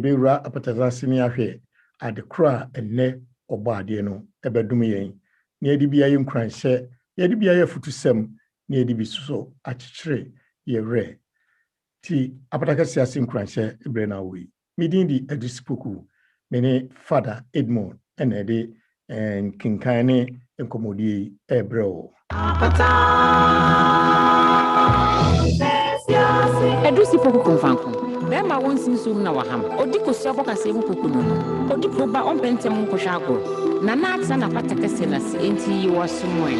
Bewura APATAKESIE ni ahwe ade kra enne obade no ebedum yen na yedi bia ye nkranhye yedi bia ye futusem na yedi bi so akyekere ye re ti APATAKESIE ase nkranhye ebre na we midin di edisipoku mene Father Edmond ene ede kinkan ne enkomodie ebre o Edisipoku konfanko Bema won sinsum na waham. Odiko siabo kase mu kokunu no. Odiko ba ompentem nkwohwa agoro. Na na atsa na APATAKESIE na si enti yi wasomoy.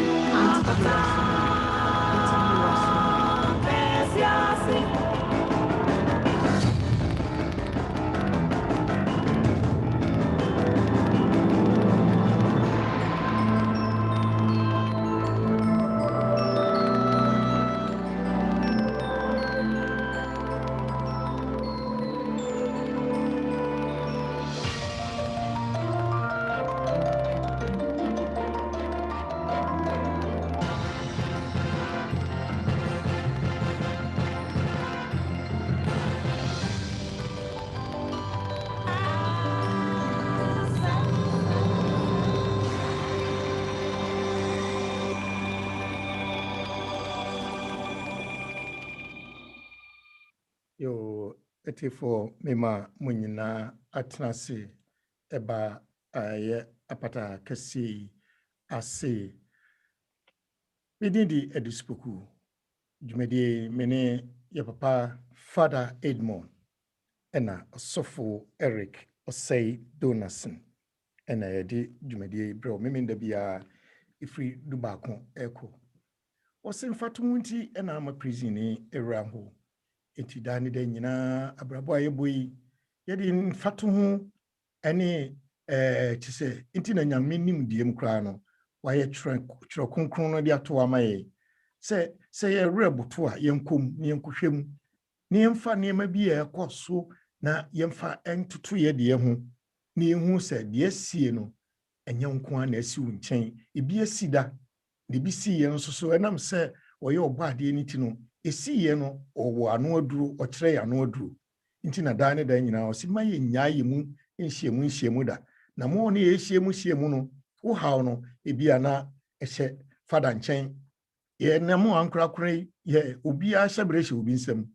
yo etifo mema munyina atnase eba aye APATAKESIE ase midin di edisipoku dwumadi mene ye papa Father Edmond ena Osofo Eric Osei Donason ena yedi dwumadi bro memenda bia ifri dubako eko osemfatu nti ena ama prison ni eramho enti dani de nyina abrabo ayeboyi yedi mfatu ho ene tise enti na nyame nim diem kra no waye tro konkron no de ato amaye se ye rebuto a yenkom ne yenkohwem ne yemfa ne ma bi ekoso na yemfa entutu ye de ho ne yehu se de asie no enye nko a na asi wunchen ebi asida de bi si ye no so enam se oye obade ni ti no esi ye no owo anu aduru okire ya anu aduru nti na da ne da nyina o si ma ye nyaaye mu nhyiemu da na mo ne ye hyiemu no wo haw no ebi ana ehye fada nchen ye na mo ankrakra ye obi a hyebreche obi nsem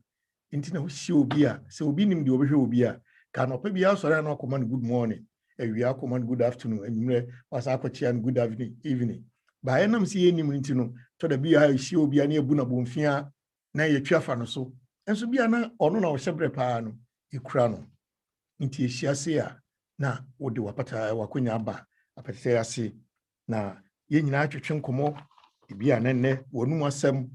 nti na wo hye obi a se obi nim de obehwe obi a ka no pa bia sore na command good morning ewia command good afternoon enwure wasa akochia good evening ba enam si ye nim nti no to da bia hye obi a na ebu na bomfia na ye twafa no so enso bia na ono na wo hyebre pa no ekura no nti ehyiase a na wo de wapata wakonya aba APATAKESIE na ye nyina atwetwe nkomo bia nenne wonu asem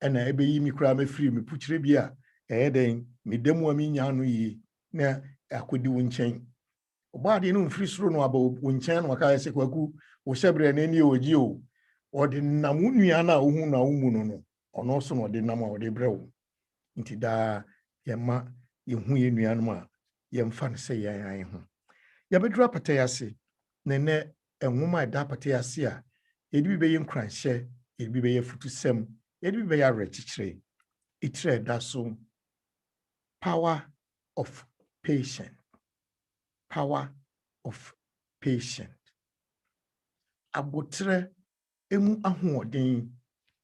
ena ebeyi mi kura mafiri mi pukyire bia den medemu ami nya no yi na akodi wo nchen obaade no mfiri soro no aba wo nchen no aka se kwaku wo hyebre na ni oji o ode nam nua na wo hu na wo mu no ono so no de nam a ode brewo nti da yema yehu ye nua no a yemfa no se yan ho ya bedru APATAKESIE nene enwoma da APATAKESIE a yedi bi beye nkranhye yedi bi beye futusem yedi bi beye arechichire itre da so power of patience abotre emu ahoɔden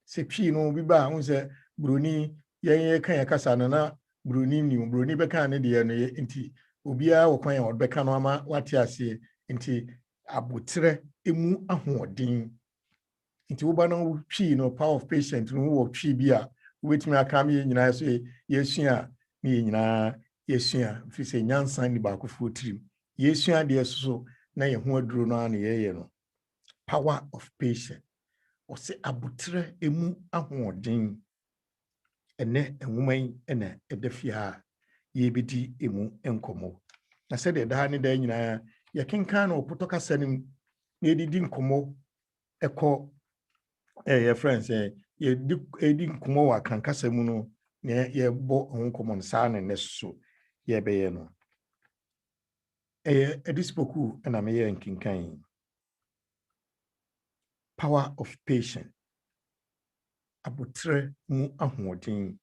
se twi no bi ba hu se broni yen kan yakasa na broni ni broni beka ne de no nti obia wo kwan ya beka no ama wate ase nti abotre emu ahoɔden nti wo ba no twi no power of patience no wo twi bi a wetumi aka me nyina so yesua ne nyina yesua fi se nyansan ni ba ko fuotrim yesua de so na ye ho aduro no ana ye no power of patience o se abotre emu ahoɔden ene enwoman ena edafia ye bedi emu enkomo na se de da ne da nyina ye kenkan na opotoka sanim na edidi nkomo ekɔ ye friends ye di nkomo wa kankasa mu no na ye bo nkomo nsa na ne so ye beye no edisipoku na me ye nkinkan power of patience abotre mu ahoɔden.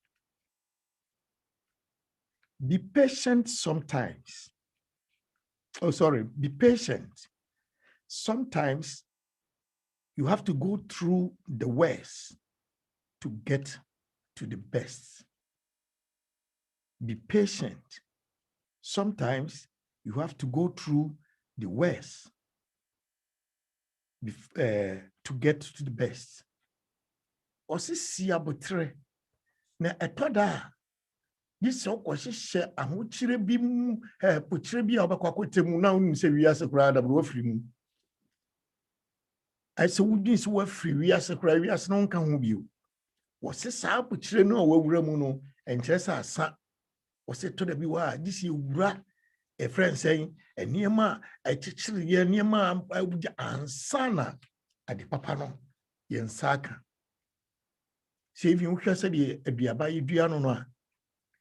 Be patient sometimes be patient. Sometimes you have to go through the worst to get to the best. Be patient. Sometimes you have to go through the worst to get to the best. Osisi abotre na etoda this okwahye ahokyere bi mu pokyere bi a obekwakwetemu na onu se wiase kura da bro afiri mu. Aise wudi se wafiri wiase kura wiase no nka ho bio. Wose saa pokyere no wawura mu no enkyere sa asa. Wose to da bi wa this wura a friend saying eniema achichiri ye eniema ansana ade papa no yensaka. Say if you hwese de aduaba yedua no no a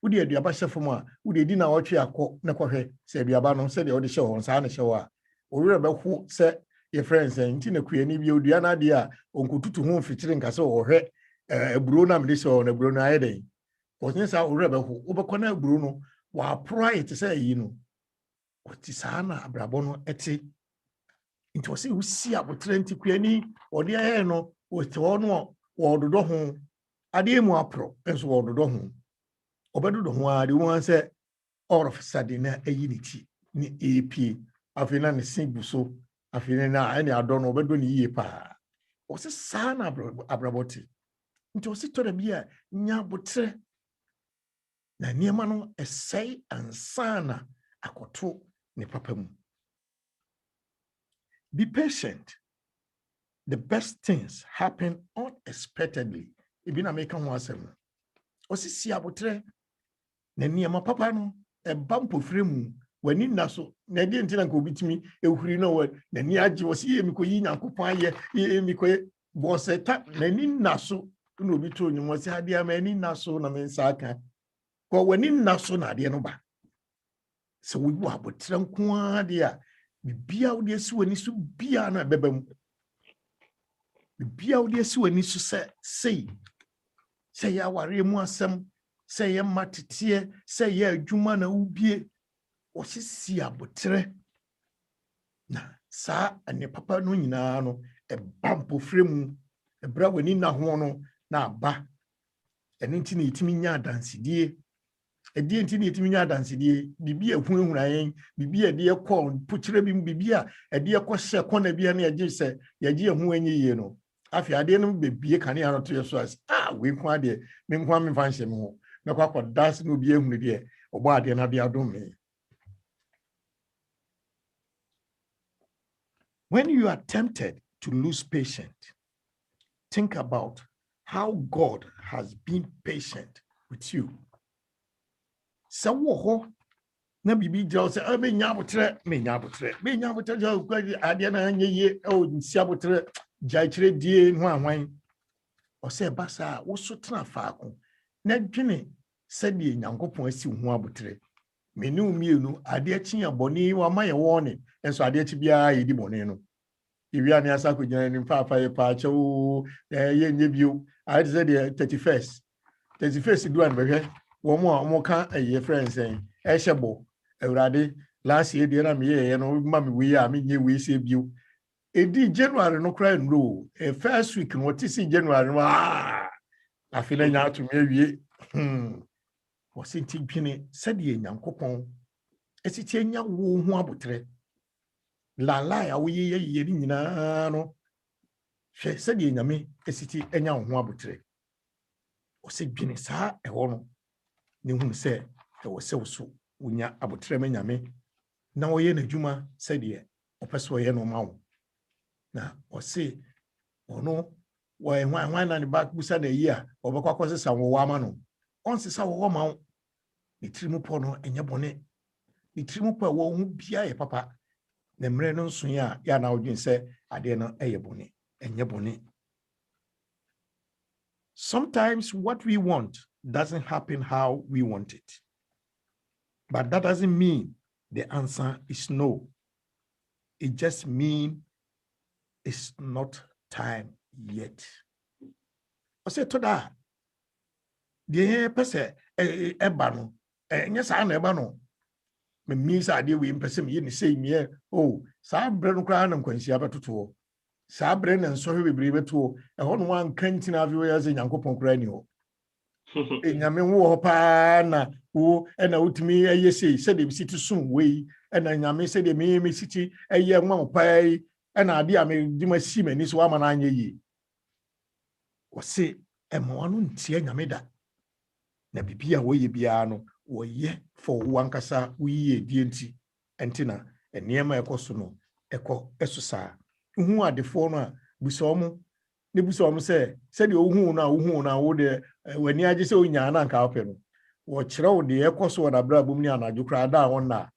wodi aduaba hyefo a wodi di na wotwe akọ na kwohwe se aduaba no se de wodi hye ho saa na hye wa owura bɛho se your friends nti na kuani bi odua na de a onkotutu ho mfikyire nkase wohwe aburo na mde se na aburo no ayeden wotne sa owura bɛho wobɛkɔ na aburo no wa apro it se yi no woti saa na abrabɔ no ete nti wose wusi abotre nti kuani odi aye no wote ho no wododo ho ade mu apro enso wododo ho obedodo ho ade won se all of a sudden na ayi ni ti ni AP afina ne singu so afina na ani ado no obedo ni yie pa wose saa na abrabɔte nti wose to da bia nya abotre na niema no esai ansana akoto ne papa mu. Be patient. The best things happen unexpectedly. Ibina make ho asem. Osisi abotre na niema papa no e bampo fremu wani naso na die ntina nka obitimi ehuri no na ni age wosi ye mikoyi nyankopon aye ye mikoyi boseta na ni naso na obito onyum wosi ade ama ni naso na mensa aka ko wani naso na ade no ba se wo bu abotre nko ade a bibia wo de si wani so bia na bebam bibia wo de si wani so se ya ware mu asem se ya matete se ya adwuma na ubie osisi abotre na sa ane papa no nyina no e bampo fremu e bra wani na ho no na aba ene nti na itimi nya adansedie e die nti na itimi nya adansedie bibi ehunhuna yen bibi e de ekọ pokyere bi bibi a e de ekọ hye kona bia na ye se ye ge ehu anyi ye no afi ade no bebie kane ya no to yeso as we nko ade me nko am fa nhye me ho na kwa das no bi ehunu de obo ade na de adom me. When you are tempted to lose patience, think about how God has been patient with you. So wo na bibi jaw se me nya abotre jaw kwadi ade na anye ye o nsi abotre jai kire die ho anwan o se basa wo so tena faako na dwene se de nyankopon asi ho abotre meni umienu ade achi aboni wa maye woni enso ade achi bia yedi boni no iwia ne asa kugina ni papa ye pa chewo ye nye bio I said the 31st do an behwe wo mo ka ye friends en e hyebo awurade last year de na me ye no ma me wi a me nye wi se bio edi January no cry no first week no what is January no afina nya to me awie wosinti dwene said ye nyankopon esiti enya wo ho abotre la ya wo ye ni nyina no hwe said ye nyame esiti enya wo ho abotre o se dwene saa e ho no ne hu se e wo se wo so wonya abotre ma nyame na wo ye na dwuma said ye opeso ye no ma wo na o se ono wo hwan na ne back busa na yi a obekwa sesa wo wa ma no on sesa wo ma wo ni trimu po no enye bone ni trimu po wo hu bia ye papa na mre no nso ya na odwin se ade no eye bone enye bone. Sometimes what we want doesn't happen how we want it, but that doesn't mean the answer is no. It just means it's not time yet. I say to that the person eba no nya sa na eba no me means ade we mpese me ni say me oh saa bre no kra na nkwansia betoto saa bre na nsohwe bebre beto e ho no wan kantina afi we ase nyankopon kra ni ho enyame wo pa na wo e na utimi eye se de bisiti sun we e na nyame se de me siti eye nwa pai e na ade a me dima si mani so ama na anye yi wo se e mo anu ntie nyame da na bibia wo ye bia no wo ye for wankasa wo ye die nti entina enema ekoso no eko esosa hu adefo no a busomo ne busomo se de ohu na wo de wani age se onya na nka ope no wo kire wo de ekoso na bra bom ni anadwo kra da won na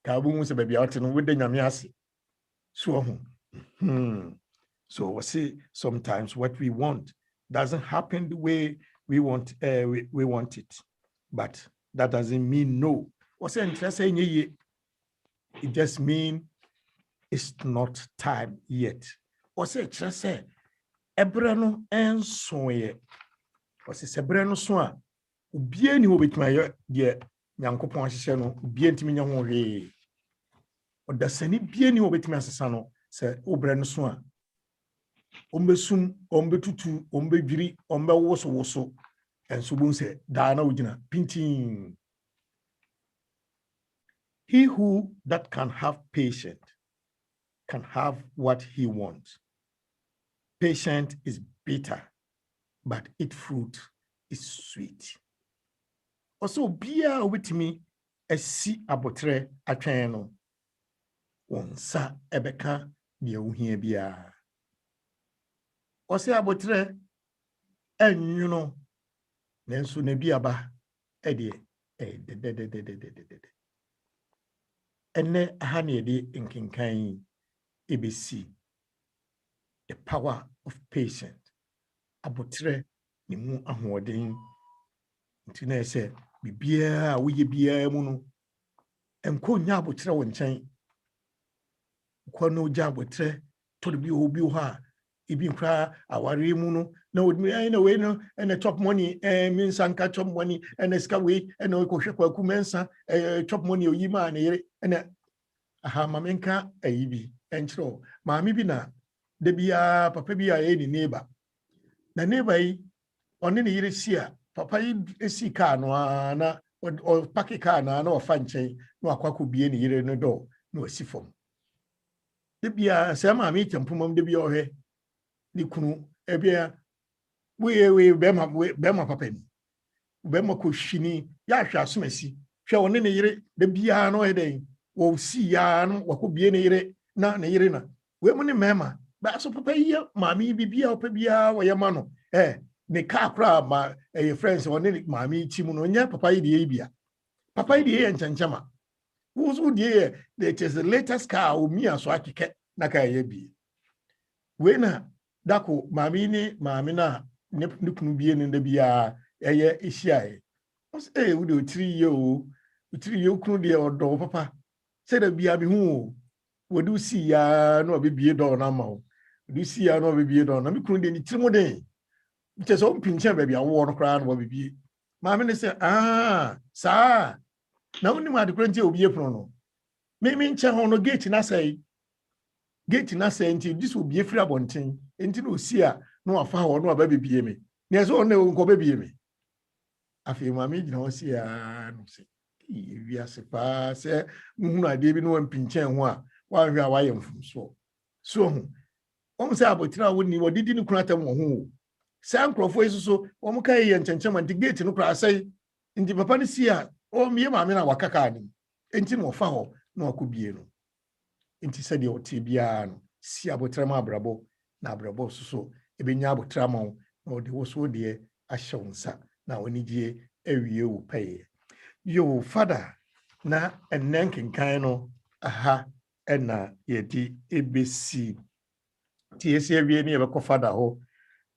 ka bu mu se bia wote no wo de nyame ase so so we see sometimes what we want doesn't happen the way we want we want it, but that doesn't mean no. It just means it's not time yet. Ebrano en soye. Sebrano soa. Ubie ni obetuma ye nyankopon ahye no ubie ntimi nya ho hwe. Odasani bie ni obetuma asesa no se obrano soa. Ombesum, ombetutu, ombedwiri, ombewoso. And so boom say, Dana Ujina, pinting. He who that can have patience can have what he wants. Patience is bitter, but its fruit is sweet. Also, beer with me, a si abotre atweno. Onsa ebeka ni uhie bia. Ose abotre enyuno. Nenso na bi aba de ene aha na de nkenkan ebesi the power of patience abotre ni mu ahoden ntina ese bibia wo ye bia mu no enko nya abotre wo nchen ko no ja abotre to bi obi ho a ebi nkra aware mu no na odmi na we no and top money means anka top money and ska we and ko hwekwa kumensa top money oyima na yere and aha mamenka ayibi enchro maami bi na de bia papa bi a ni neighbor na neighbor yi oni ne yere sia papa yi esi car no na o park car na ofa nchen na akwakọ bie ne yere no do na osifom de bia se maami tempomam de bia ohwe ni kunu ebia we bema papa ni bema ko hwini ya hwa asomasi hwa one ne yere de bia no heden wo si ya no wako bie ne yere na ne yere na we mu ne mema ba so papa yi maami bibia opa bia wo yema no ne ka kra ma friends one maami ti mu no nya papa yi de bia papa yi de enchanchama wo so de it is the latest car o mi aso akeke na ka ye bi we na dako maami na ne kunu bie ne da bia eye ehia wo de otiri ye o otiri ye kunu de odo papa se da bia bi hu wo du si ya na obebie do na ma o du si ya na obebie do na mi kunu de ni tirimo de nche so mpinche ba bia wo no kra na obebie maami ne se sa na woni ma de kura nti obie pono no me nche ho no gate na sai nti dis obie free abonten nti no si a no afa ho no aba bebie me ne so ne nko bebie me afi maami gina ho si a no se wi asepa se muhunu ade bi no wampinchen ho a wanhwe a waye mfumso so ho om se abotira woni wodidi ni kuna tam ho sa nkrofo isuso om kai ye nchenchem nti gate no kura sai nti papa ne si a o me maami na wakaka ni nti no fa ho na wakobie no nti se de oti bia no si abotira ma abrabo na abrabo suso ebenya abotira ma na ode wo so de ahyonsa na onigye awie wo paye yo father na enenkenkan no aha ena yedi ebesi ti esi awie ne yebekọ father ho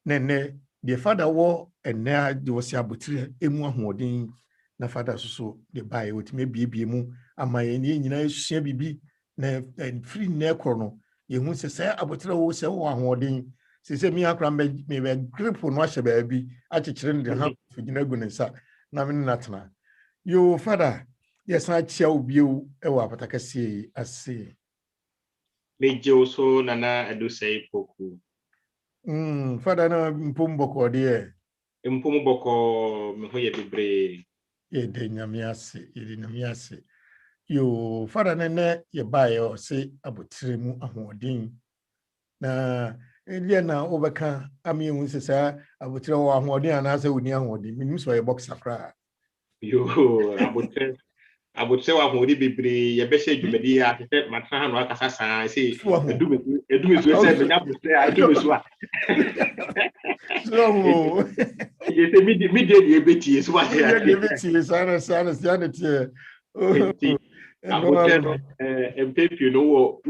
ne de father wo ena de wosi abotire emu ahoden na father suso de bae wotime biebie mu amaye ne nyina esua bibi na free na ekro no yehu se abotire wo se wo ahoden se mi akra me grip no ahye baabi akekere ne de ha figina gu ne nsa na me natena yo father Yes, I shall be APATAKESIE ASE. Major also Nana Edu say Poku. Father, no Mpumboko, dear. Mpumuboko Mihoye Bibre. Ye de nyamiase. You, Father, nene, ye buy or say abutirimu ahoɔden. Na na overka ami hu se sa abutire wo ahoɔden anaasɛ woni ahoɔden minim so ye boxer kra. Yo, abotire wa hodi bebre ye be hye dwumadi ya te matra no akasa san say edumi so say me nya botire a edumi so a So ye say mi dey betie so wa ya de beti sana tie. abotire empepi no wo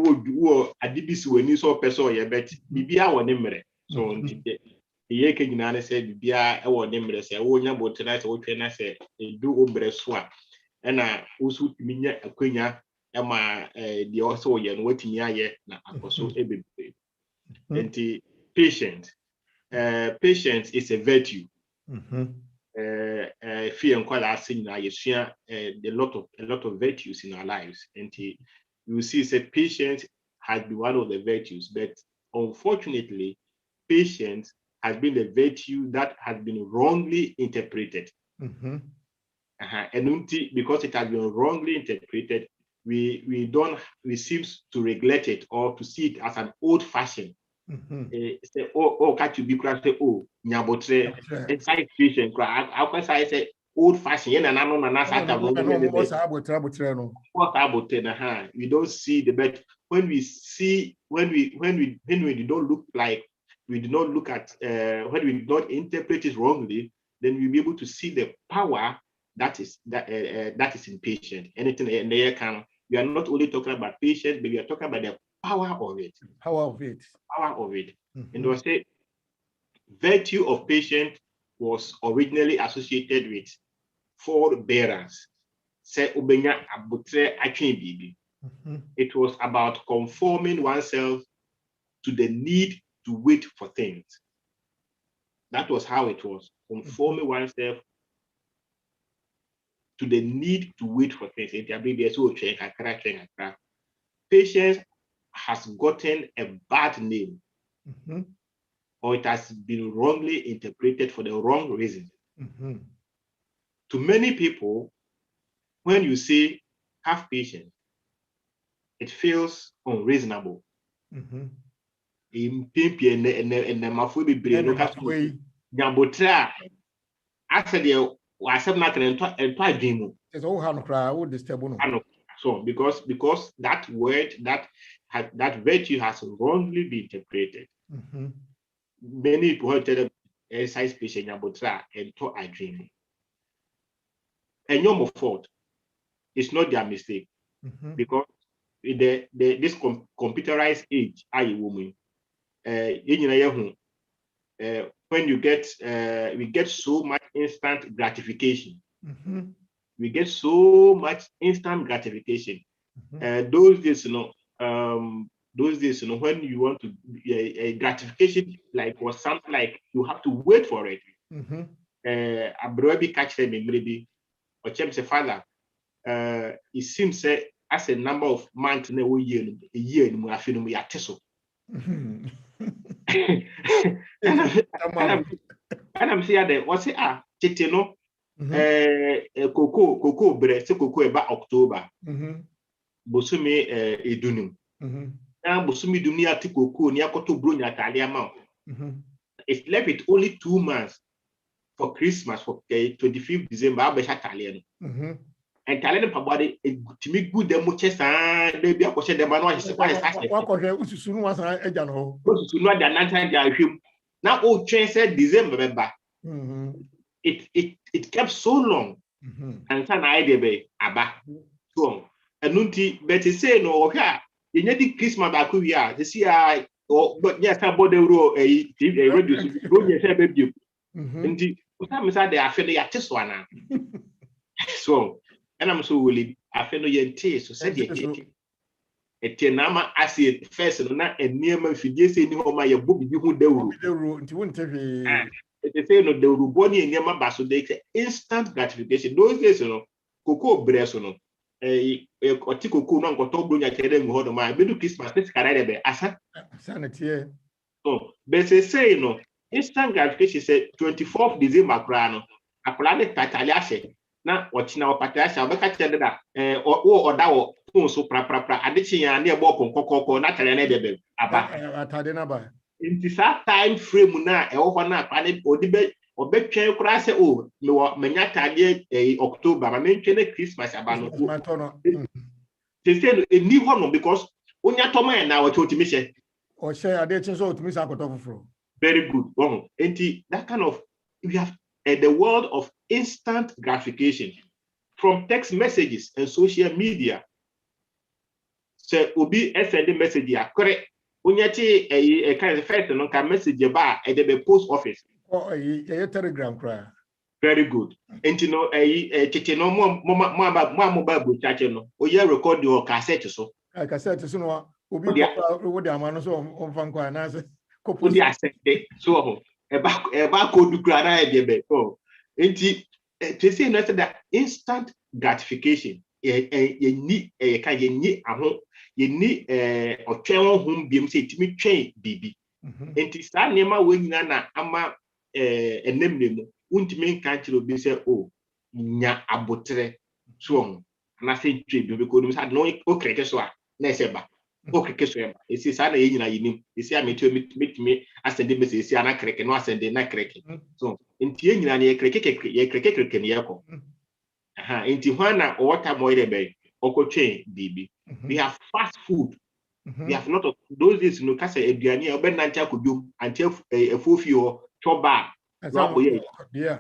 adibisi wani so person ye bet bibia wo ne mre so ntide ye ke nyina ne say bibia e wo ne mre say wo nya botire say wo twe na say edu obre so a ena usu timinya akwenya ema de also ye no watimi aye na akoso ebebe enti patience is a virtue fear and kwala asin na yesua a lot of virtues in our lives enti you see say patience has been one of the virtues, but unfortunately patience has been a virtue that has been wrongly interpreted. And because it has been wrongly interpreted, we seem to neglect it or to see it as an old fashioned. Say, catch you be say, oh, nyabotre, it's like patient. I say old fashioned. We don't see the best when we don't look like we do not look at when we don't interpret it wrongly, then we'll be able to see the power that is in patience. Anything in there can, we are not only talking about patience, but we are talking about the power of it. And we'll say virtue of patience was originally associated with forbearance. Say ubenya abutre akin bibi. It was about conforming oneself to the need to wait for things. That was how it was, conforming oneself to the need to wait for things. Patience has gotten a bad name, or it has been wrongly interpreted for the wrong reason. To many people, when you say have patience, it feels unreasonable. So because that word, that virtue has wrongly been interpreted. Many people tell them exercise patience and to a dream. And no more fault. It's not their mistake. Because this computerized age, woman, when you get we get so much instant gratification. We get so much instant gratification. Those days, when you want to a gratification like was something like you have to wait for it. A baby catch them in maybe or say father. It seems as a number of months in a year in Muafino Yateso. And I'm saying that what's it? Titino, cocoa bread, cocoa about October. Bosumi edunum. Now Bosumi dunia ti cocoa ni akoto bronya talia mount. It's left with only 2 months for Christmas for 25th December. Abesha talia no. And talent pabody to make good them much baby akoshe dem no hise kwa hise. Wakoshe ususunu wasa eja no. Ususunu ada nantan dia hwem. Na o twen say December beba. It kept so long. And sana idea be aba. So enunti but say no hwa ye nyedi Christmas ba ko wi a see but yes about the road radio so go ye say baby. Nti usa me say they afi dey ateso ana. So and I'm so willing. I feel no yente so said it nama as it first na near my fidie say ni homa ye bobi bi hu dawru nti won tefe it say no dawru boni near my baso dey instant gratification those days cocoa breso no oti cocoa no nkoto bro nya kede ngu do ma bedu Christmas this karade be asa sanity. so but say no instant gratification say 24th December kra no akola de tatale ase na ochina opata ase obeka kede da o oda wo phone so pra adechi ya na ebo konkokoko na tare na bebe aba atade na ba inti sa time frame na e wo ho na akwane odibe obetwen kura se o menya tade October ma mentwe na Christmas aba no they say ni ho no because onya toma na wo chotimi se o share ade chin so otimi sa akoto foforo. Very good. Enti that kind of we have the world of instant gratification from text messages and social media. So obi send the message ya correct. Onyati a kind of first no can message ba at the post office. Telegram cry. Very good. And you know tete no mo ba chache no. Oya record your cassette so. Cassette so no obi ko the amano so on fan kwa na se ko post so eba code kra na e be. Oh. Enti to say no that instant gratification ye ni aho ye ni otwen ho biem say timi twen bibi enti sa nema we nyina na ama enemnemu untimi nka kire obi say o nya abotre so na say twen bibi ko no sa no o kreke so a na eseba o kreke so eba esi sa na ye nyina yinim esi ametu metimi asende message esi ana kreke no asende na kreke so enti ye nyina na ye kreke ne yako enti hwana water moile be okotwe bibi we have fast food we have not of those days no kasa eduane e oben nanta kodum anti efofi o choba yeah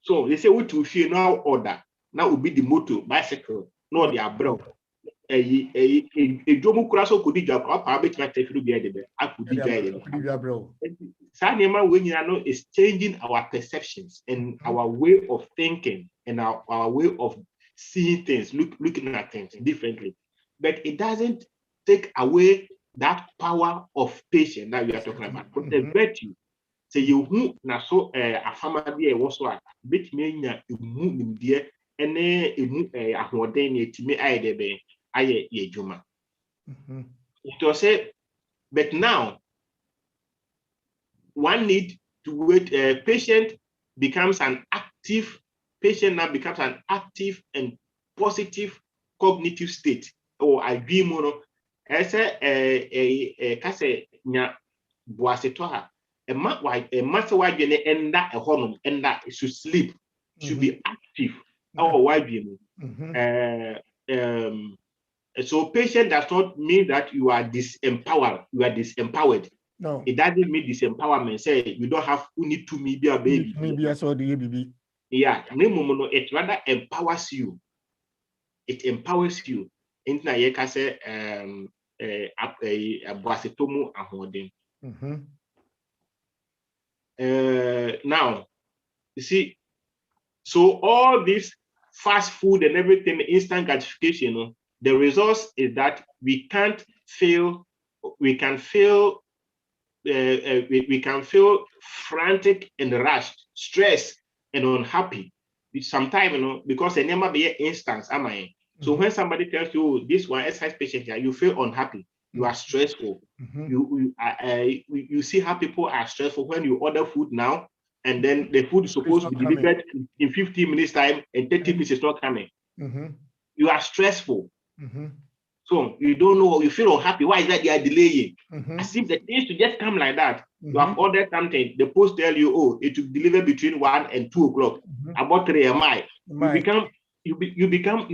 so they say we to fie no order na obi the motor bicycle no the abroad ejomu kura so kodi dwa kwa pa betima tefiru bia de be akodi dwa abroad sa nema we nyina no is changing our perceptions and our way of thinking and our way of seeing things, looking at things differently. But it doesn't take away that power of patience that we are talking about. But the virtue, say you who na so a family e was so bit me nya emu nimdie ene emu ahoden ne timi ayede be aye ye juma. It was say, but now one need to wait. Patient becomes an active patient now becomes an active and positive cognitive state or agree mono ese kase nya boaseto ha se wadwene enda ehonum enda should sleep should be active or wadwene so patient does not mean that you are disempowered. No, it doesn't mean disempowerment. Say you don't have who need to be a baby. Maybe I saw the baby. Yeah, it rather empowers you. It empowers you. Intina ye ka say boasetomu ahoden. Now you see, so all this fast food and everything, instant gratification, the results is that we can feel frantic and rushed, stressed and unhappy. Sometimes, because they never be an instance, am I? So when somebody tells you this one exercise patient here, you feel unhappy, you are stressful. You see how people are stressful when you order food now, and then the food is supposed to be delivered in 15 minutes time, and 30 minutes is not coming. You are stressful. So you don't know, you feel unhappy. Why is that they are delaying? As if the things to just come like that. You have ordered something, the post tell you, oh, it will deliver between 1 and 2 o'clock. About 3 am. You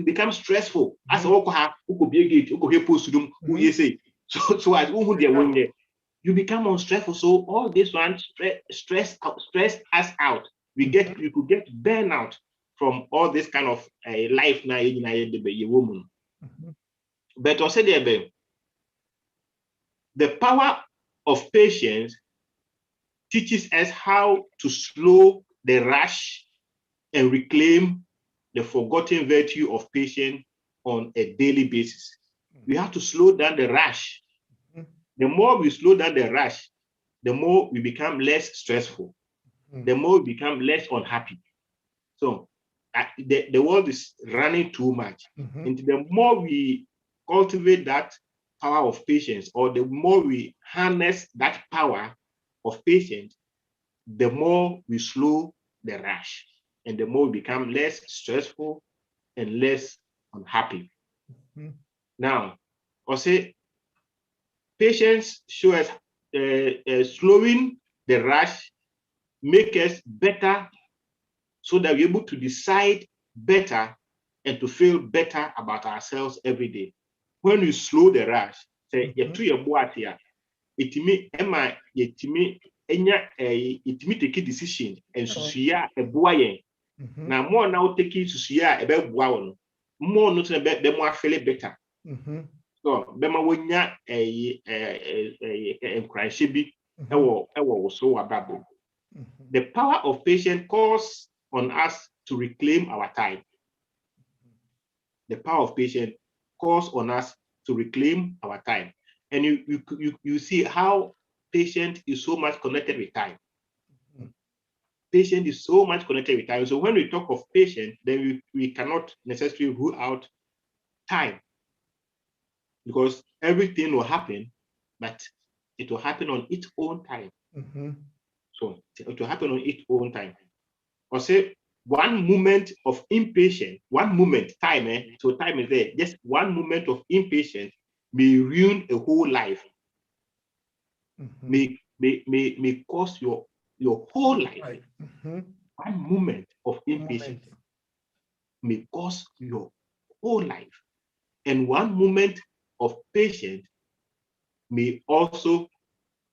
become stressful. As a worker, who could be a gate, who could post them, who you say. So as you become unstressful. So all this one stress us out. We could get burnout from all this kind of life now in a woman. But also the power of patience teaches us how to slow the rush and reclaim the forgotten virtue of patience on a daily basis. We have to slow down the rush. The more we slow down the rush, the more we become less stressful, the more we become less unhappy. So the world is running too much. And the more we cultivate that power of patience, or the more we harness that power of patience, the more we slow the rush, and the more we become less stressful and less unhappy. Now, I'll say patience shows us slowing the rush, make us better, so that we're able to decide better and to feel better about ourselves every day. When we slow the rush, say it take a decision and susuya a boy. Now more now take susuya a bit wow, more not a bit more feel better. So bema wonya a crash be so ababo. The power of patience calls on us to reclaim our time. The power of patience calls on us to reclaim our time. And you see how patience is so much connected with time. Patience is so much connected with time. So when we talk of patience, then we cannot necessarily rule out time, because everything will happen, but it will happen on its own time. So it will happen on its own time. Or say one moment of impatience, one moment time, so time is there. Just one moment of impatience may ruin a whole life. May cost your whole life. One moment of impatience may cost your whole life. And one moment of patience may also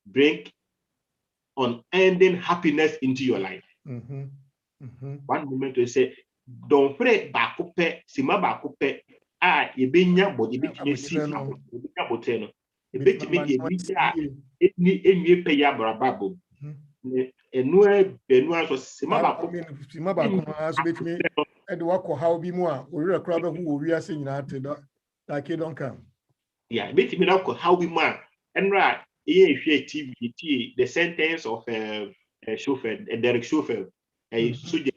bring unending happiness into your life. One moment to say, don't pray bakupe, sima bakupe, ye benya body, bit me see, benya boteno, a bit me any pay ya brababo. Enue benua so sima bakupe, bit me, and walk how be more, or a crowd who we are singing out like you don't come. Yeah, bit me not how we man, and right, TV, the sentence of a chauffeur, a Derek chauffeur. Suja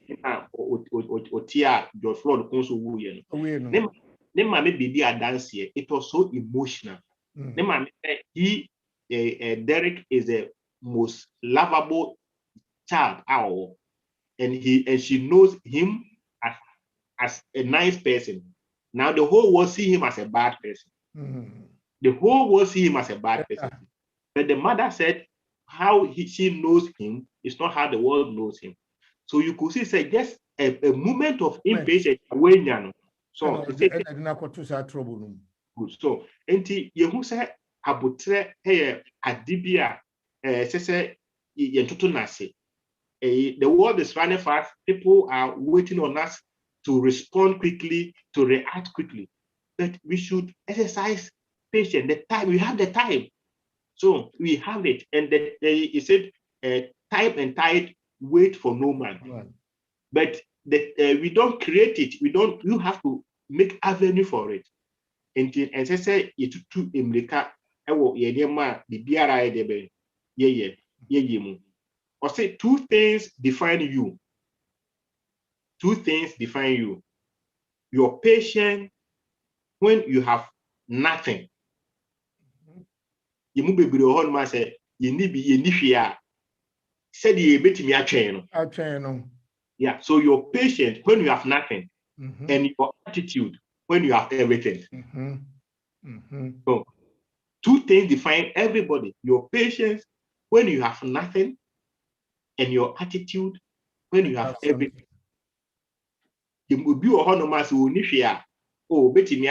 otia your flood konso wuye no ne ma me bibi dance here. It was so emotional. Ne ma he Derek is the most lovable child out, and she knows him as a nice person. Now the whole world see him as a bad person. The whole world see him as a bad person. But the mother said how she knows him is not how the world knows him. So you could see, say, just a moment of impatience. So, so, enti yehu say abutre adibia say yentutu nase. The world is running fast. People are waiting on us to respond quickly, to react quickly. But we should exercise patience. The time, we have the time. So we have it. And he said, time and tide wait for no man. But we don't create it. You have to make avenue for it. And say it to America, or say two things define you. Two things define you. Your patience when you have nothing. You move be on my say you need be said you bet me yeah, so your patience when you have nothing, and your attitude when you have everything. So two things define everybody. Your patience when you have nothing, and your attitude when you have everything. You will be oh, betty me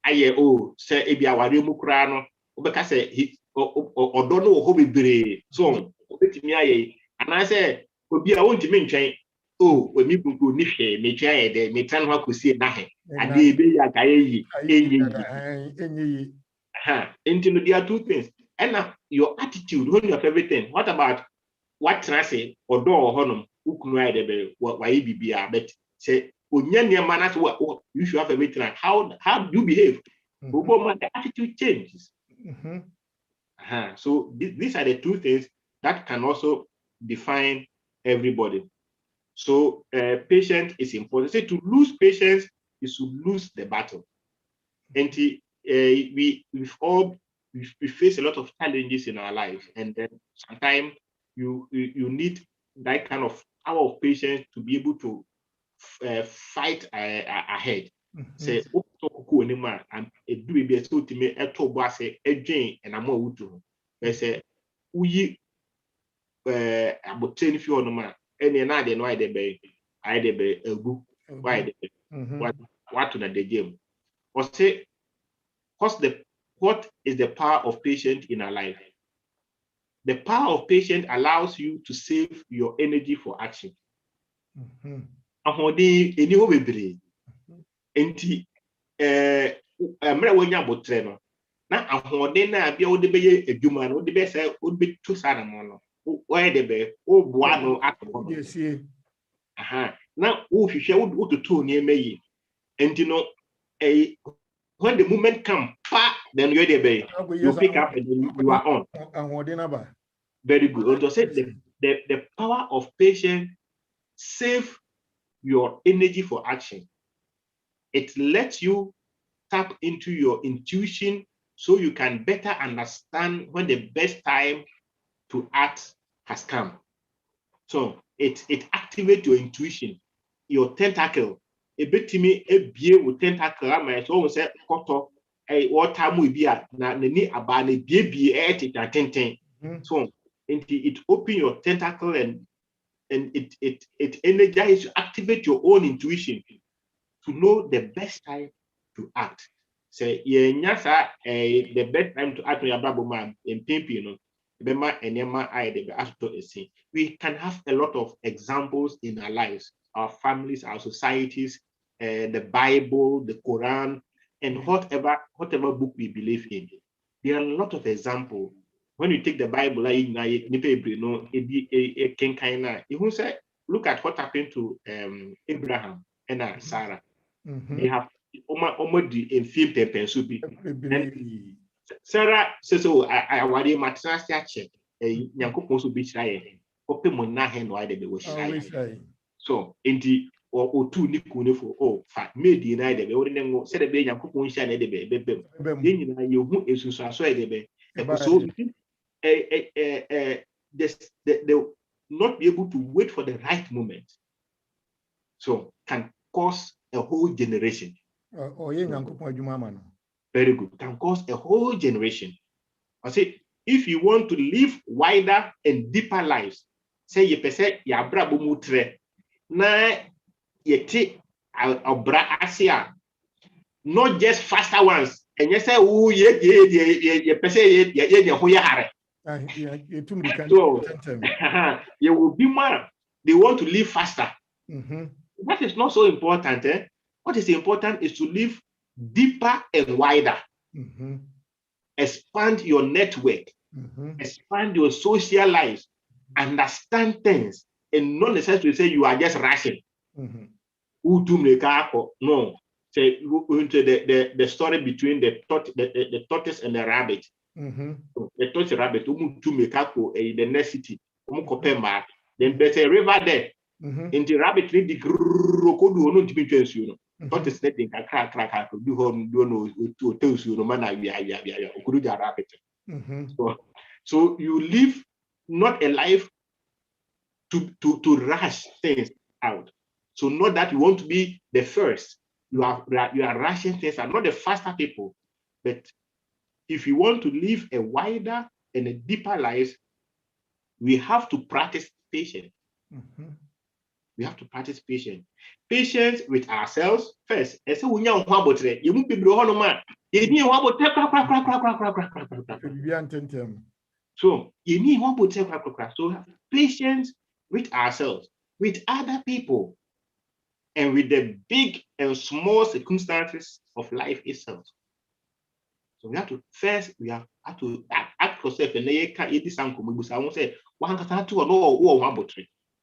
aye, oh, say ebia wari mukrano, obeka say he or don't know who be so betty me aye, and I say obi a won't mean oh, when me go nife me try de me tan wa kusie na he ade be ya gaye yi into there are two things. And your attitude when you have everything. What about what can I say or do honum ukunu ade be why bibia, but say you should have everything. How do you behave? The attitude changes. So these are the two things that can also define everybody. So patience is important. Say to lose patience is to lose the battle. And we face a lot of challenges in our lives, and then sometimes you need that kind of power of patience to be able to fight ahead. Say and do be so to me and I'm more to say we about 10 if you know any na de no I de be egu why de what to the game or say what is the power of patience in our life? The power of patience allows you to save your energy for action. Ahodi eni wo bebre enti mra wonya botre no na ahode na bia wo de beye adwuma no wo de be say wo be tu sa na mo no wo de be wo boa no akọ aha na wo hwehwe wo tutu ne emeyi enti no when the moment come, then you're there, you pick up and then you are on. Very good. So say the power of patience save your energy for action. It lets you tap into your intuition so you can better understand when the best time to act has come. So it activates your intuition, your tentacle. A bit to me, a beer with tentacle. I always say, "Koto, what time we be at? Na ni abane baby at it at 10. So it open your tentacle and it energizes you, activate your own intuition to know the best time to act. Say, nyasa the best time to act when you're babu man in pimp, you know. We can have a lot of examples in our lives, our families, our societies, the Bible, the Quran, and whatever book we believe in. There are a lot of examples. When you take the Bible, look at what happened to Abraham and Sarah. They have almost the film and Sarah says, "Oh, I worry my transaction. Yankopon so be shy. Open mo na hen why they be shy." So in the or two niku for oh fat made deny the be said the be Yankopon shy na de be yen nyina ye hu esusu aso e de be so they not be able to wait for the right moment, so can cause a whole generation. Very good. Can cause a whole generation. I say, if you want to live wider and deeper lives, say you pese ya bra bo mutre na yeti abra asia, not just faster ones. And you say, oh ye pese ye ho ya hare. So you will be more. They want to live faster. That is not so important. What is important is to live deeper and wider. Expand your network, expand your social life, understand things, and not necessarily say you are just rushing. No. Say the story between the tortoise and the rabbit. The tortoise and rabbit in the next city. Then there's a river there. In the rabbit read the tortoise netting crack do home to tell you no man rabbit. So you live not a life to rush things out. So not that you want to be the first. You are rushing things out, not the faster people. But if you want to live a wider and a deeper life, we have to practice patience. We have to practice patience. Patience with ourselves first. And so you won't be so you need one so patience with ourselves, with other people, and with the big and small circumstances of life itself. So we have to first ask yourself and I won't say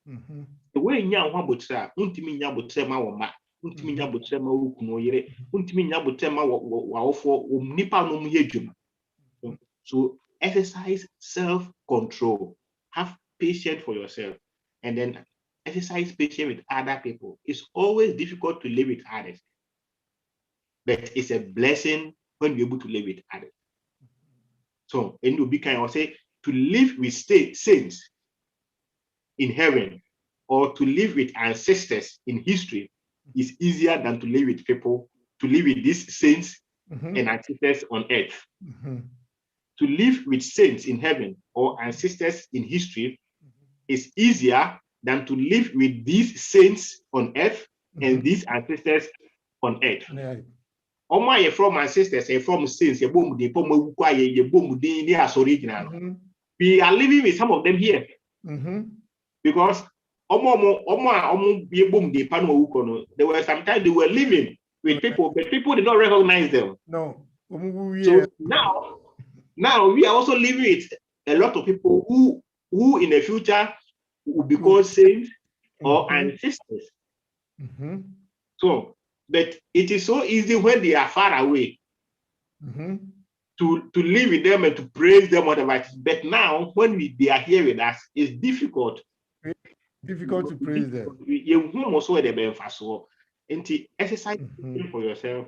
the way nya ho abotra untimi nya abotra ma wo ma untimi nya abotra ma wo kunu yere untimi nya abotra ma wo awofo nipa no mu yedwuma. So exercise self-control, have patience for yourself, and then exercise patience with other people. It's always difficult to live with others, but it's a blessing when you're able to live with others. So, and you be kind of say to live with saints in heaven or to live with ancestors in history is easier than to live with people, to live with these saints and ancestors on earth. To live with saints in heaven or ancestors in history is easier than to live with these saints on earth and these ancestors on earth. All my from ancestors and from saints, we are living with some of them here because there were sometimes they were living with people, but people did not recognize them. No. So now we are also living with a lot of people who in the future will be called saints or ancestors. So, but it is so easy when they are far away to live with them and to praise them, whatever. But now, when they are here with us, it's difficult. Difficult to praise them. You also and exercise for yourself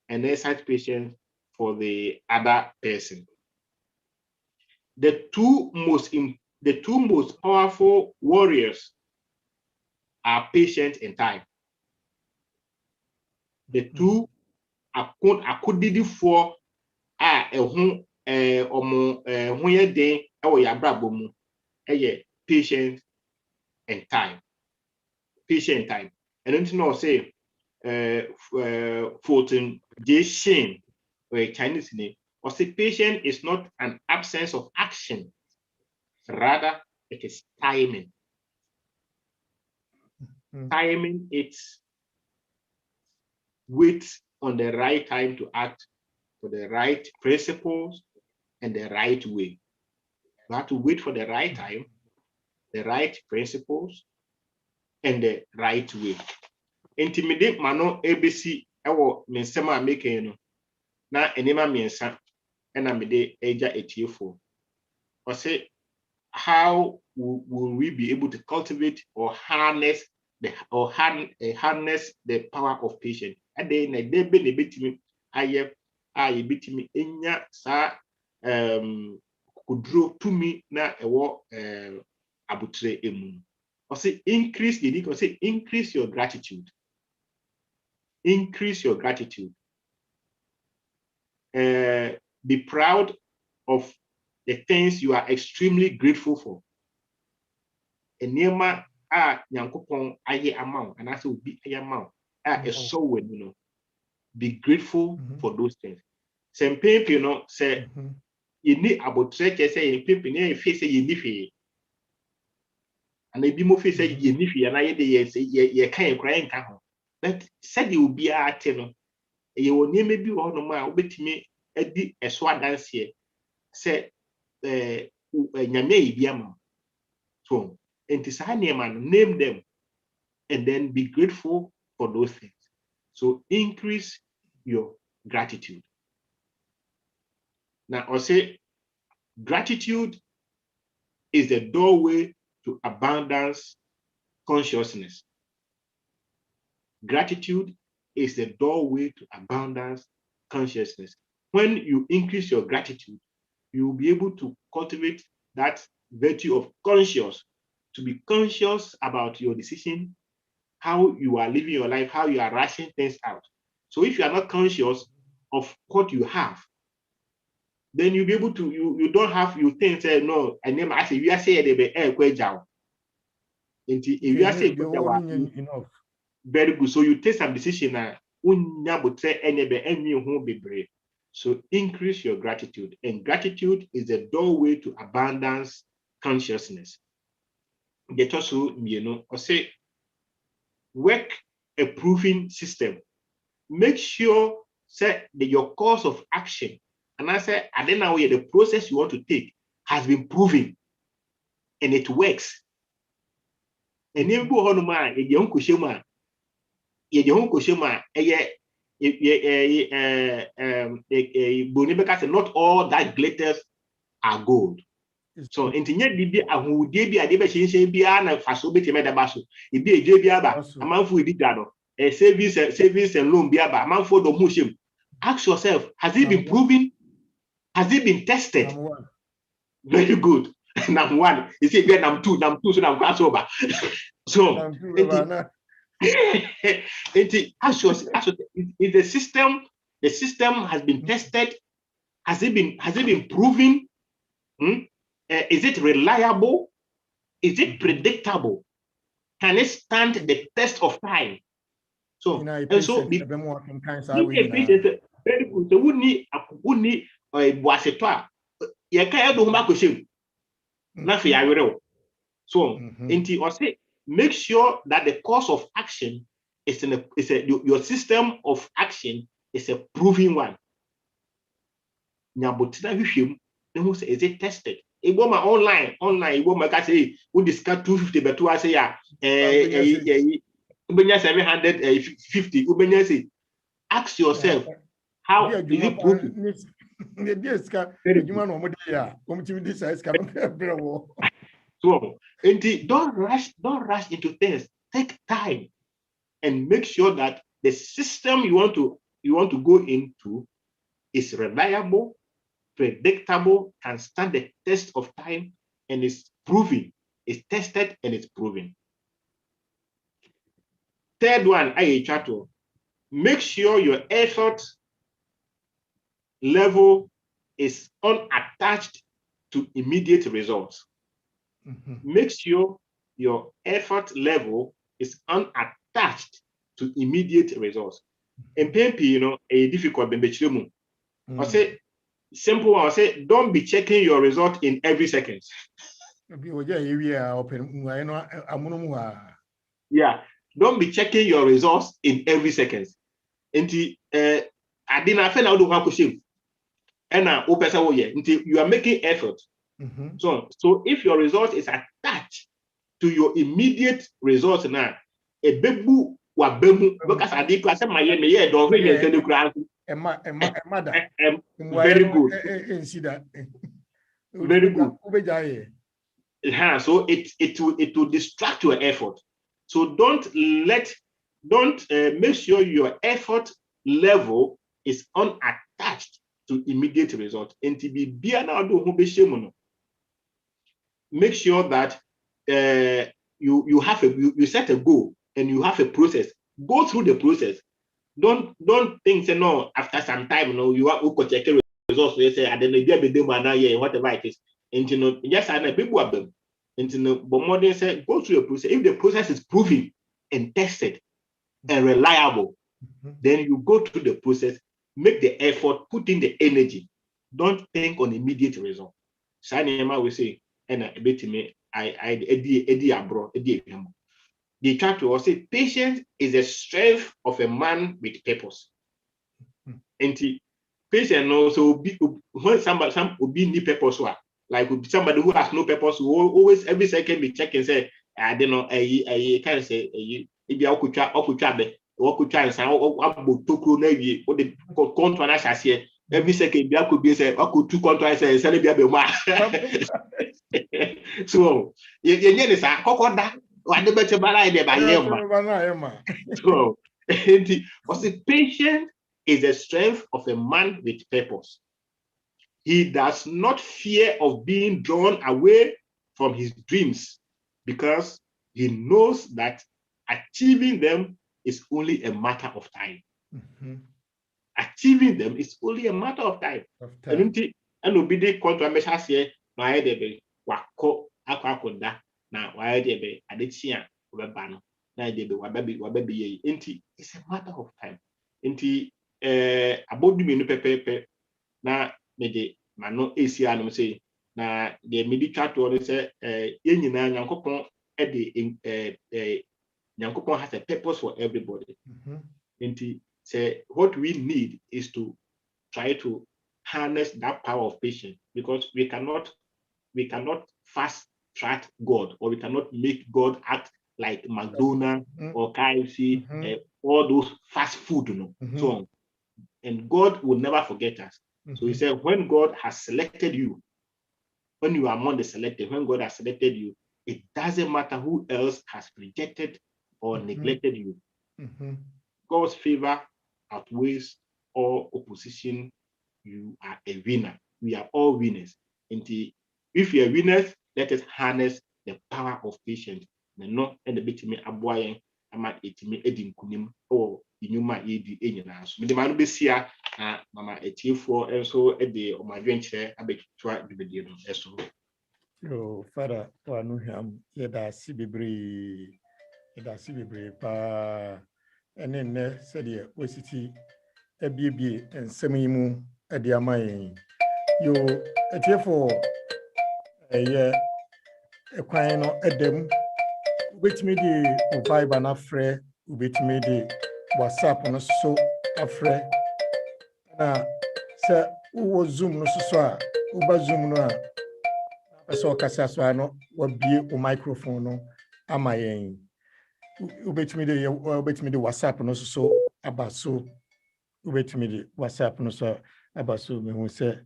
and exercise patience for the other person. The two most powerful warriors are patience and time. The two could be for patience and time. Patience and time. And don't you know say Fulton J. Shane or a Chinese name or say patience is not an absence of action, rather it is timing. Timing, it's wait on the right time to act for the right principles and the right way. You have to wait for the right time, the right principles, and the right way. Intimidate mano ABC ewo mensema making no na enema miensa ena mede eja etiefo. Or say how will we be able to cultivate or harness the power of patience? And then a debe ne betimi aye betimi enya sa kudro tumi na ewo abutre emu. Or say increase your gratitude. Increase your gratitude. Be proud of the things you are extremely grateful for. Enema nyankopon aye amount and also be aye amount so when you know. Be grateful for those things. Some people you know say you need about say you people you face say you need and they be more face say you need and I say you can't cry ho. But said you will be at no you will name be one ma obetimi edi eso dance here say nyame bi am so name them and then be grateful for those things. So increase your gratitude. Now I'll say gratitude is the doorway to abundance consciousness. Gratitude is the doorway to abundance consciousness. When you increase your gratitude, you will be able to cultivate that virtue of conscious, to be conscious about your decision, how you are living your life, how you are rushing things out. So if you are not conscious of what you have, then you'll be able to, you don't have, you think, say, no, and then I say, we are saying they be if you are saying enough. Very good. So you take some decision so increase your gratitude, and gratitude is the doorway to abundance consciousness. Get also, or say, work a proofing system. Make sure that your course of action, and I say, I don't know the process you want to take has been proven and it works. And if you want not all that glitters are gold. So intinya bibi ahudie bi ade be hyenhyen bia na faso betime da baso ebi eje bi aba amanfo edi dado savings and loan bi aba amanfo do mu shem. Ask yourself, has it been proven? Has it been tested? Very good. Number one, you see, number two, so now cross over. So, ask yourself, is the system has been tested? Has it been proven? Is it reliable? Is it predictable? Can it stand the test of time? So, and so very good. So, we need boaseto. You can't do my question. Nothing I will. So, make sure that the course of action is your system of action is a proven one. Is it tested? It was my online. It was my say we discuss 250, but I say 750. Ask yourself, how is it proven? So, don't rush into things. Take time and make sure that the system you want to go into is reliable, predictable, can stand the test of time, and is proven, is tested and it's proven. Third one, make sure your effort level is unattached to immediate results. Make sure your effort level is unattached to immediate results. And maybe, a difficult I say simple one. I say don't be checking your result in every second. Yeah, don't be checking your results in every second. And I didn't feel out of how to and you are making effort. So if your result is attached to your immediate results now, a baby because I did class my year don't very good. Very good. So it will distract your effort. So don't make sure your effort level is unattached to immediate results. And to be make sure that you set a goal and you have a process. Go through the process. Don't think no, after some time you are check results. You say I don't know whatever it is. And just I people of them. And but more than say go through the process. If the process is proven and tested and reliable, then you go through the process, make the effort, put in the energy. Don't think on immediate result. Sanema will say, and a bit me, Eddie abroad, the chart will say, patience is the strength of a man with purpose. And patience also when somebody will be any purpose, like somebody who has no purpose will always every second be checking say, I don't know, I can't say if you could try and say, about two navy or the contract here. Every second, there could be say, I could two contracts and sell it. So, you say, what the better by so, patience is the strength of a man with purpose. He does not fear of being drawn away from his dreams because he knows that achieving them is only a matter of time. Achieving them is only a matter of time. And obedient contract here, my debe wako akwakoda na why debe adechia obebano na debe wababi ye. It's a matter of time. About me no pepe na me de mano ASE no say na the military to say ye nyina nyankopon nyankopon has a purpose for everybody. Say what we need is to try to harness that power of patience, because we cannot fast track God, or we cannot make God act like McDonald's or KFC, all those fast food, so on. And God will never forget us. So he said, when God has selected you, when you are among the selected, when God has selected you, it doesn't matter who else has rejected or neglected you. God's favor outweighs all opposition. You are a winner. We are all winners. And if you are winners, let us harness the power of patience. No, and the bit me aboying, I'm at it me edin kunim or inuma edi enyina so. Me the man be sia mama etiefo enso ede o madwenche abetwa dibedie no eso. Yo Father wanu ham yeda sibibri pa ene ne sede wesiti ebiebie ensem yi mu ede amayen yo etiefo eye ekwan no edem ubetimi di Viber na frɛ ubetimi di WhatsApp no so afrɛ na sɛ wo Zoom no so a uba Zoom no a so kasa so ano wabie o microphone no amayen ubetimi di WhatsApp no so aba so ubetimi di WhatsApp no so aba so me hu sɛ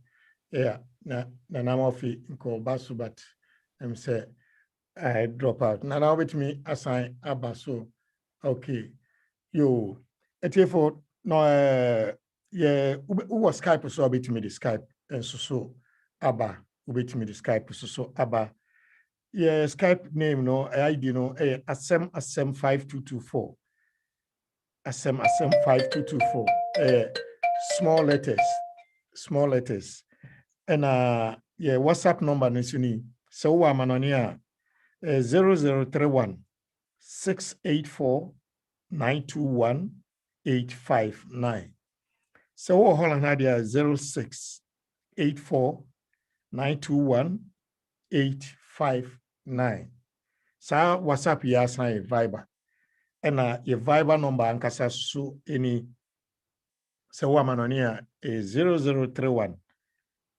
na na ofi nko basu but say I drop out. Now with me assign aba so okay. Yo etiefo no yeah who was Skype so bit me the Skype and so aba ubetimi the Skype so aba yeah Skype name no ID no asem 5224 asem 5224 small letters and yeah WhatsApp number no suni so wa manonia 0031 684 921 859. So Holland had 0684 921 859. So WhatsApp ya sign Viber. And your Viber number ankasa so any so wamanonia is 0031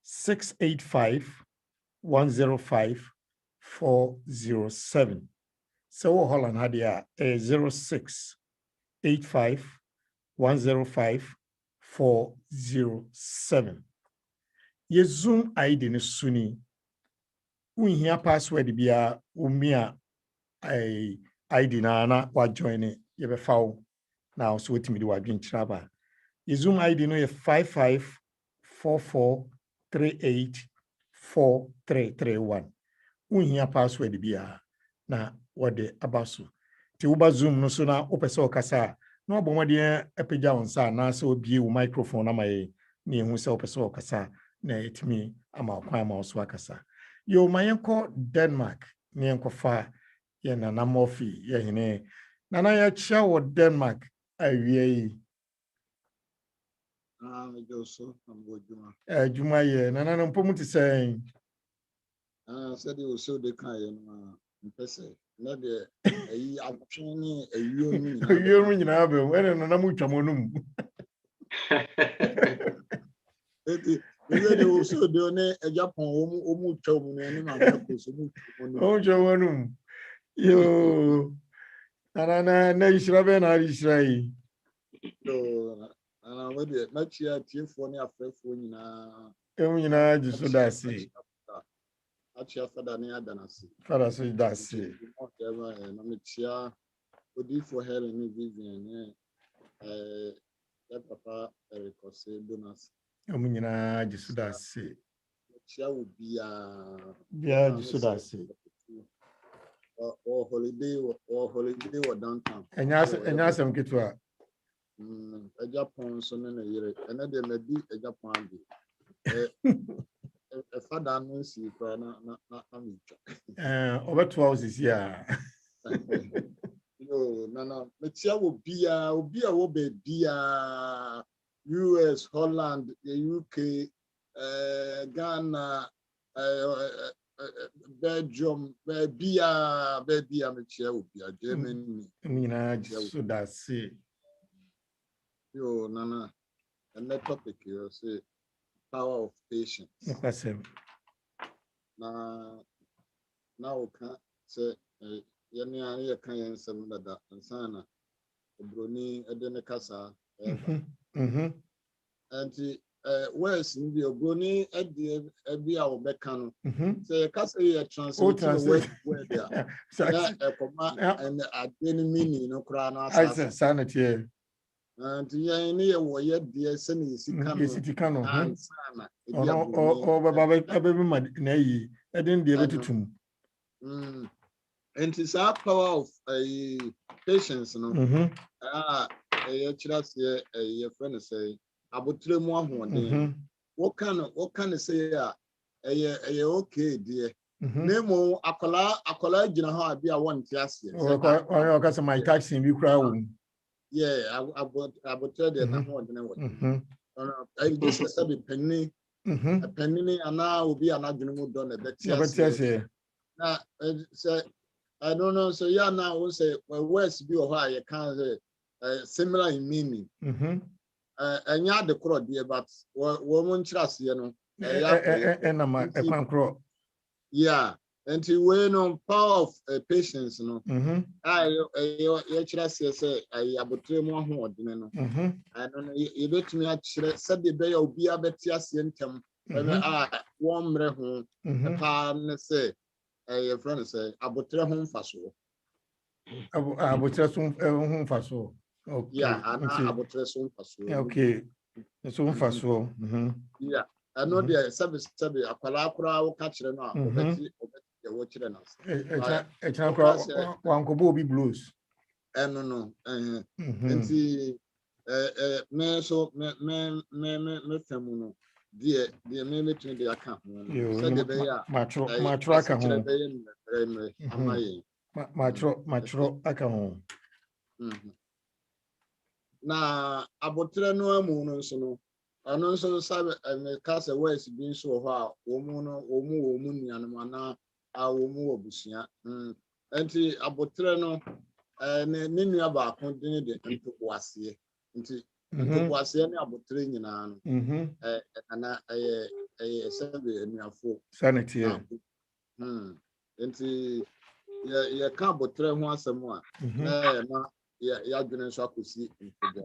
685 105 407. So Holland had a 0685 105 407. Ye Zoom ID ni suni. Unhia password biya umia ID na wa join ye be foul. Now so wait me do adwin traba. Ye Zoom ID no ye 5544384331. Unhia password biya na wade abaso. Ti uba Zoom no so na opese okasa no abomade epeja onsa na se obie wo microphone na maye ni ehu se opese okasa na etimi ama kwan ma oso akasa. Yo mayenko Denmark ni enkofa ye na namofi ye hene na ya chia wo Denmark awie yi Joso ambojuma juma ye na no mpomu ti sen said you so de kan no mpese na de ayi atwe ni ayo nyina be we no na mutwamonum eti de o so de ne Japan o mu twa mu ne ma ko so mu mutwamonum yo na Israel na Israel so ana we de na chia tiefo ne afrefo nyina nyina jiso dasi achia fada ne adanasi fada so dasi na me chia odi for Helen ni Vivian ya papa rekose bonus nyina jiso dasi chia ubia jiso dasi or holiday or downtown enya asem kitwa Japan so na yere ene de medi Japan bi father no si kwa na mitwa obeto house ya yo na metia obia wo be bia US, Holland, the UK, Ghana, Belgium, Bia metia obia Germany mina so that see yo nana and that topic you say power of patience. Now can say yani kan yan sam da sana broni edene kasa and words in the Bruni at the Abia Becano. Say, Cassie translate where they are. A comma and a daily meaning, no crown. I said, sanity. And the war yet, dear Senny, City Cano, and Sana. or Baba Nay, I didn't be able to. And it's our power of patience, no. A friend say, about 3 more one. What can I say? Okay, dear. Nemo, Akola, you know how I be a 1 class. I got my taxi in Ukraine. Yeah, I would tell you that more than I just said a penny, and now will be an argument done a bit. Now, I don't know. So, yeah, now we'll say, well, where's be or high, you can't say similar in meaning. And yeah, the crowd, dear, but woman trust, you know. And I'm a crop. Yeah. And to win on power of patience, you know. I say, I about 3 more hard, you know. I don't know, you bet me at said the bay of be a better sentence. Warm home, a pan say, a friend say, about 3 home for so. I would just home for so. Yeah, and about 3 home for so. Okay, it's home for so. Yeah, I know the service, a palacra catch them out. Watching us. It's one Kobobi blues. No. And see, me so me femuno. Dear, me to the account. Said the bay, my track at home. My tro account. Now, about 3 no so. I know so sabe me cast away being so how woman and our woman enti abotre no ne nua ba ko din de ntoboase nti ntoboase ne abotre nyina no ana sabe enuafo sanity enti ya ka abotre ho asem a na ya dwene so akosi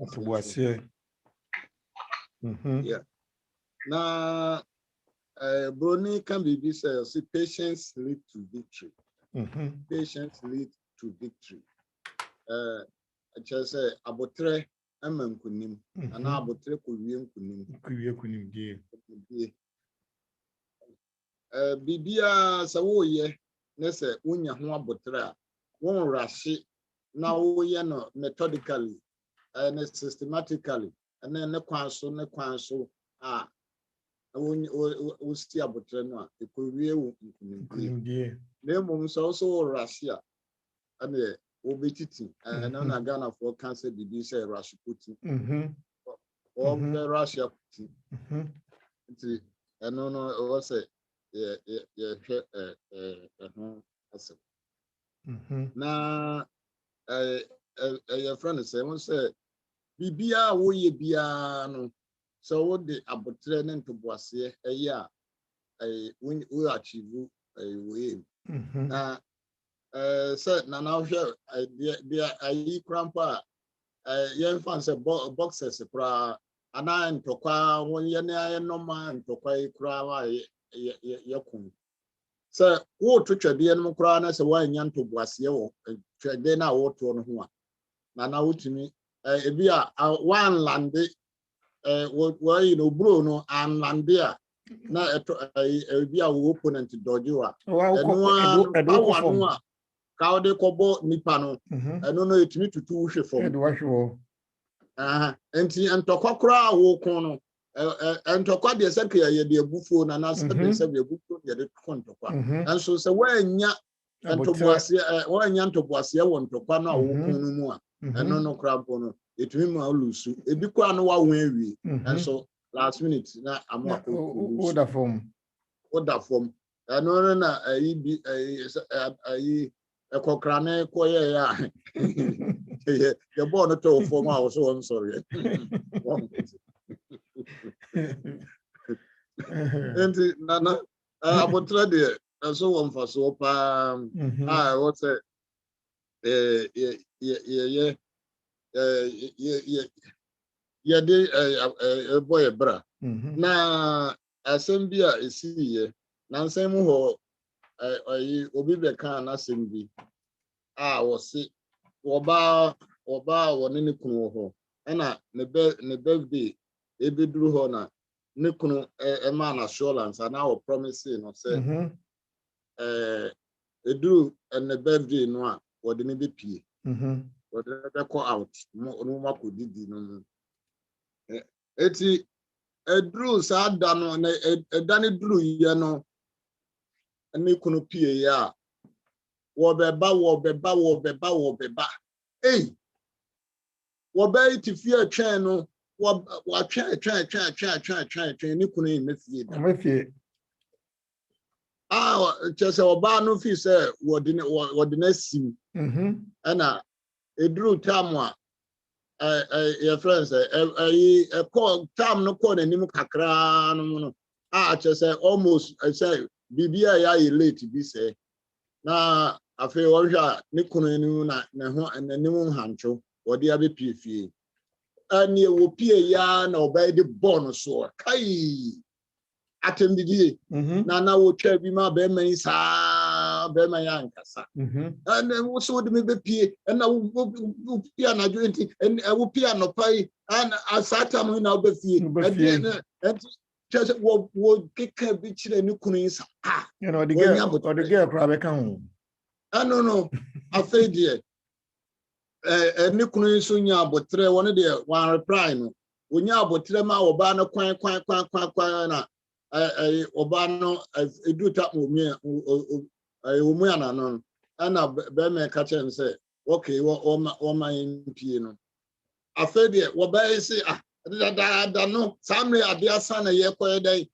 ntoboase. Yeah. Now, Brony can be said, see, patience lead to victory. Patience lead to victory. I just say, abotre kunim, and abotre kunim, dear. Bibia sawoye, nese unya hua abotre, won rashi, now ye no methodically and systematically. And then the council, we still about no, it could be Name also Russia, and the obesity, and then a Ghana for cancer, be say Russia putting or the Russia putting. And no, was a now, a friend said, Bibia woye bia no so what the abotre ne ntoboase eya we achieve we na say na now here dia ayi krampa yen fan say boxers pra ana ntokwa won ye na aye normal ntokwa ikra wa yakun so wo to twede no kra na say wan nya ntoboase wo twede na wo to no ho a na wotumi ebia one lande where you know bro no and landia na ebia wo opponent dojiwa eno a ka de kobo nipa no eno no etimi tutu hwe fom enti entokokra wo kon no entokwa de seke ye de abufuo na na sebe sebe abufuo de kontokwa enso se wanya ntoboase wo ntokwa na wo kon no mu a eno no krabo no etumi ma olusu ebi kwa no wa won awie and so last minute na amwa order form eno na ayi ekokra na koye ya ye born to form a so I'm sorry and nana abotra de so won for so pa what say yeah, boy, bra. na asɛm bi a ɛsiiɛ na nsɛm mu hɔ obi bɛka n'asɛm bi a wɔse wɔba wɔne ne kunu wɔ hɔ ɛna ne birthday ebeduru hɔ na ne kunu ɛma na assurance na wɔ promise no sɛ eduru ne birthday no a wɔde ne bepie wɔde ne bɛkɔ out no mako didi no mu eti eduru saa da no na ɛda ne duru yɛ no ne kunu pie ya wɔbɛba ei wɔbɛyi ti fie twɛn no wɔatwɛn ne kunu yi mefie da kyerɛ sɛ ɔbaa no fi sɛ wɔde no asim ɛna ɛduru tam a yɛfrɛ sɛ ɛkɔ tam no kɔɔ n'anim kakraa no mu no kyerɛ sɛ almost sɛ biribi a yɛayɛ late bi sɛ na afei wɔhwɛ a ne kunu anim na n'anim nhantwo wɔde abɛpie fie ɛne wɔpie ya na ɔbɛyɛ de bɔɔ no soɔ kai atɛmdidie na wɔtwa bi ma bɛrima yi saa bɛrima yi ankasa ɛna wo so wode me bɛpie ɛna wopie anadwo nti wopie anɔpa yi saa tam yi na wobɛfie ɛnti kyerɛ sɛ wɔkeka bi kyerɛ ne kunu yi saa ɔde gɛ koraa bɛka ho ɛno no afei deɛ ne kunu yi so nya abotrɛ wɔne deɛ wɔn reply no wonya abotrɛ ma wɔbaa no kwan na ọba no edu tap omu anano ana be me ka chen say okay o ma pie no afa de ọba isi da no samre ade asa na ye koye dai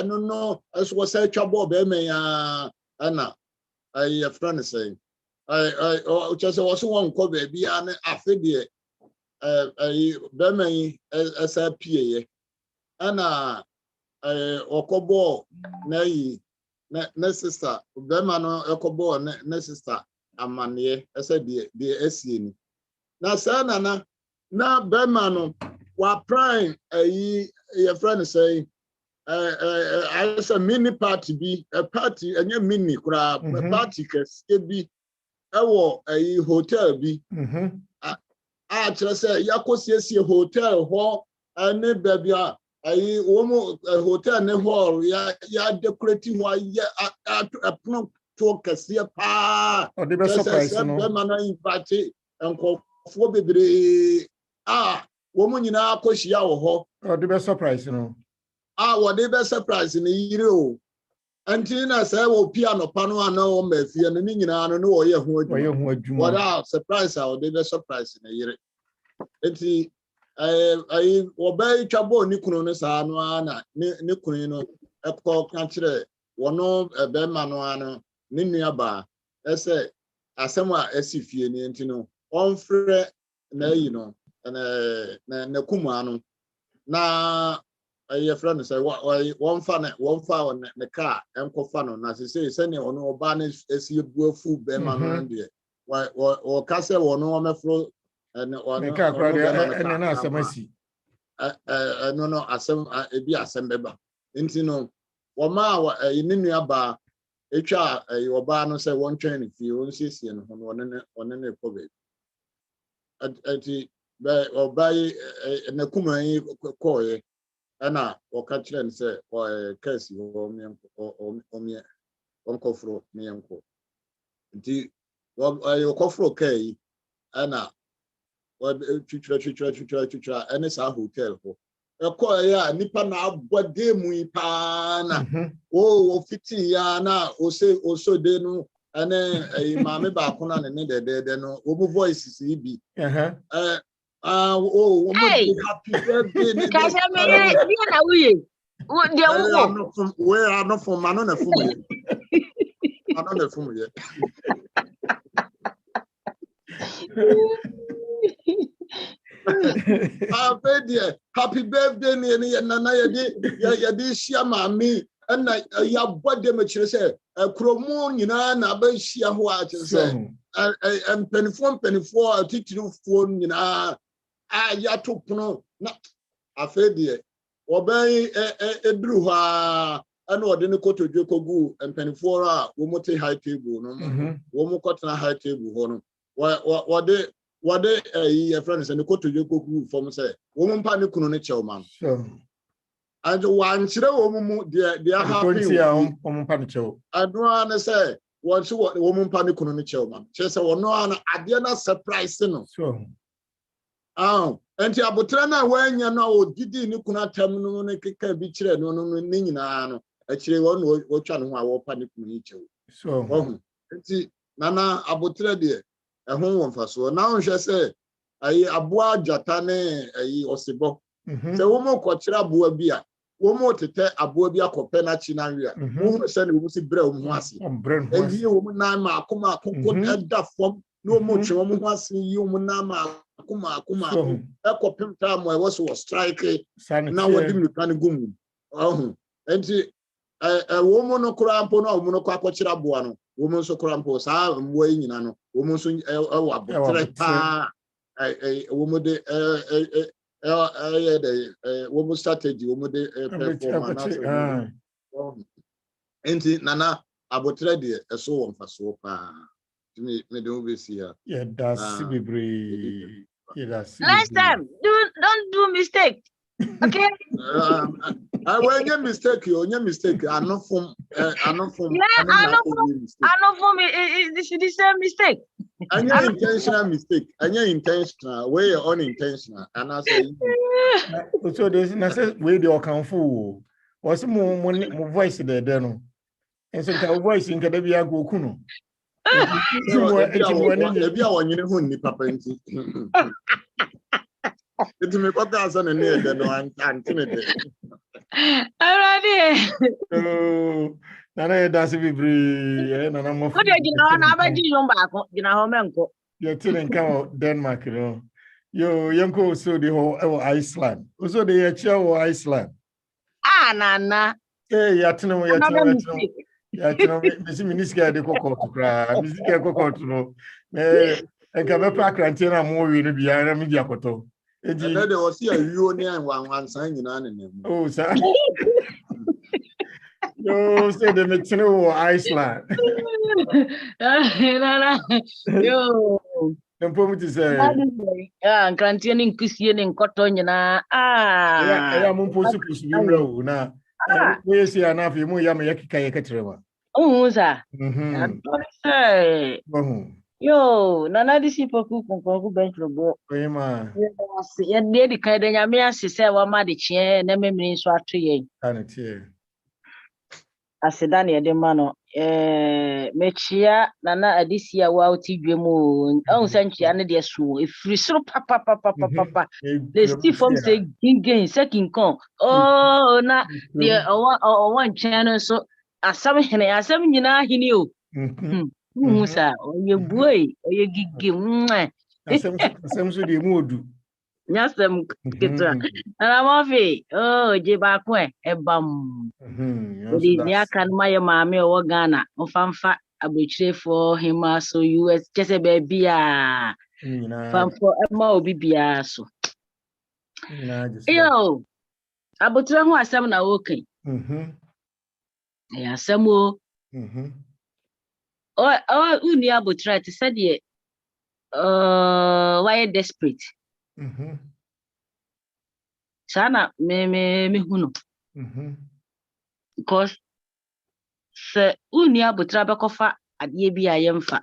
no no so say twabo be me ya ana ye friend say o chese wo so won ko be bia na afa de be me asa pie ye ana okobo na sister bema no okobo na sister amane ese de asie ni na sana na bema no wa prime your friend say I say mini party bi a party enye mini kura party kese bi ewo hotel bi a kire say yakosiesie hotel ho ne bebia womo hotel ne hall ya decorate ho ya apno to kase pa o de be surprise no be man invite enkofo bebre womo nyina akohia wo ho o de be surprise no wo de be surprise ne yire o anti na say wo piano pa no ana wo mafie no ne nyina no wo ye ho adwuma what surprise wo de be surprise ne yire enti obey chabo ni kunu no saa no ana ne kunu no ekọ ka kire wono be ma no ano ne nuaba ese asem a asifie ni enti no onfrɛ na yi no na kuma no na aye friend say wonfa ne car enkofa no na se ne ono oba ne esi buafu be ma no de wo ka se wono mefro Nka kwade ene na asemasi no asem ebi asem beba nti no wo ma ne nuaba etwa oba no say won twɛn ne fie won siesie no ho one ne kobe ati be oba na kuma yi koye ana o ka kyerɛ ne say kasi ho mi onkofro mi enko nti wo kofro kai ana twitwa ene sa hotel ho ekọ ya nipa na abode mu ipa na o fiti ya na oso de no ene maame ba ko na ne de no obu voices bi mo happy birthday ka se me bi na wuye de wo we are not from mano na fumu ye mano na fumu ye happy birthday ni nana ya di shia mami na ya bode me kire se kromo nyina na ba shia ho a kire se penifo atitirifuo nyina ya to pono na afedie obey edru ha ana ode ne kotodwe kogu empanifo a wo mote high table no wo mo kotena high table ho no wode your friends and kotodwe kogu from say wo mo mpa ne kunu ne chewman and one chire wo mo they are happy wo mo mpa ne chew adwa ne say wo so wo mo mpa ne kunu ne chewman che say wo no ana ade na surprise no enti abotra na wanya na odidi ni kuna tam no ne keka bi kire no ni nyina no akire wo twa no ho a wo pa ne kunu ni chew enti nana abotra de ehun won faso na hwe se ayi aboa jata ne ayi osebo se wo mo ko kire aboa bi a wo mo tete aboa bi akopɛ na chi na wi a wo se ne wo si brɛ wo ho ase eyi wo mo na ma akoma akoko da fom no mo twe wo ho ase yi wo mo na ma akuma ekopim time I was strike na wodi mi kan gum enti wo no kura mpo no wo no kwa kwachira boa no wo mo so kura mpo saa mbo yi nyina no wo mo so wa botre pa wo mo de wo mo strategy wo mo de performance enti nana abotre de eso wo mfaso pa me de obesi ya that's bibri Next time, don't do mistake. Okay? I when you mistake, I know from I know from it. This is the same mistake. And your intentional mistake, and your intentional, where you're unintentional, and I say so there's nothing way they account for. What's more voice there, no? And so the voice in Kadabia go kuno. If you are you know, papa. It's me papa son and near the no antinity. Already. Oh, Nana that's bibri, and I'm off. What did you know? I'm a young back, you know, you're telling come Denmark, you know. Yo, Yanko so the whole Iceland. Also the Chair Iceland. Nana. Hey, Yatino, Missy Miniska de Coco to cry, Missy Coco to know. And come up back and tell more in the media photo. And then there was here union one sign in an oh, sir. No, say the Mexico Iceland. Yo. The point is granting Christian in cotton, I am supposed to know now. We see enough you Yamaki Kayakatrewa. Oh, sir. Yo, Nana, this is for cook and bench robo. Yes, the kind of Yamia say, what my chair, never means what to ye. I said, Danny, the mano, Mechia, Nana, this year, wow, Tijumu, oh, Sanchi, and the sue, if we so papa, the Steve from say, gain second con. Oh, not the one channel, so as some you know, he knew. Musa, you boy, you gig, some should be mood. Yes, them and I'm off it. Oh, Jibakwe, a bum. The can my mammy or Ghana, or fanfa, a butcher for him, so US, just a baby, fan for a more BBA. So, yo, I but who are some now okay. Yeah, some more. Oh, only about try to say it. Why desperate? Sana me huno. Because se only about try back off at ye be I am fa.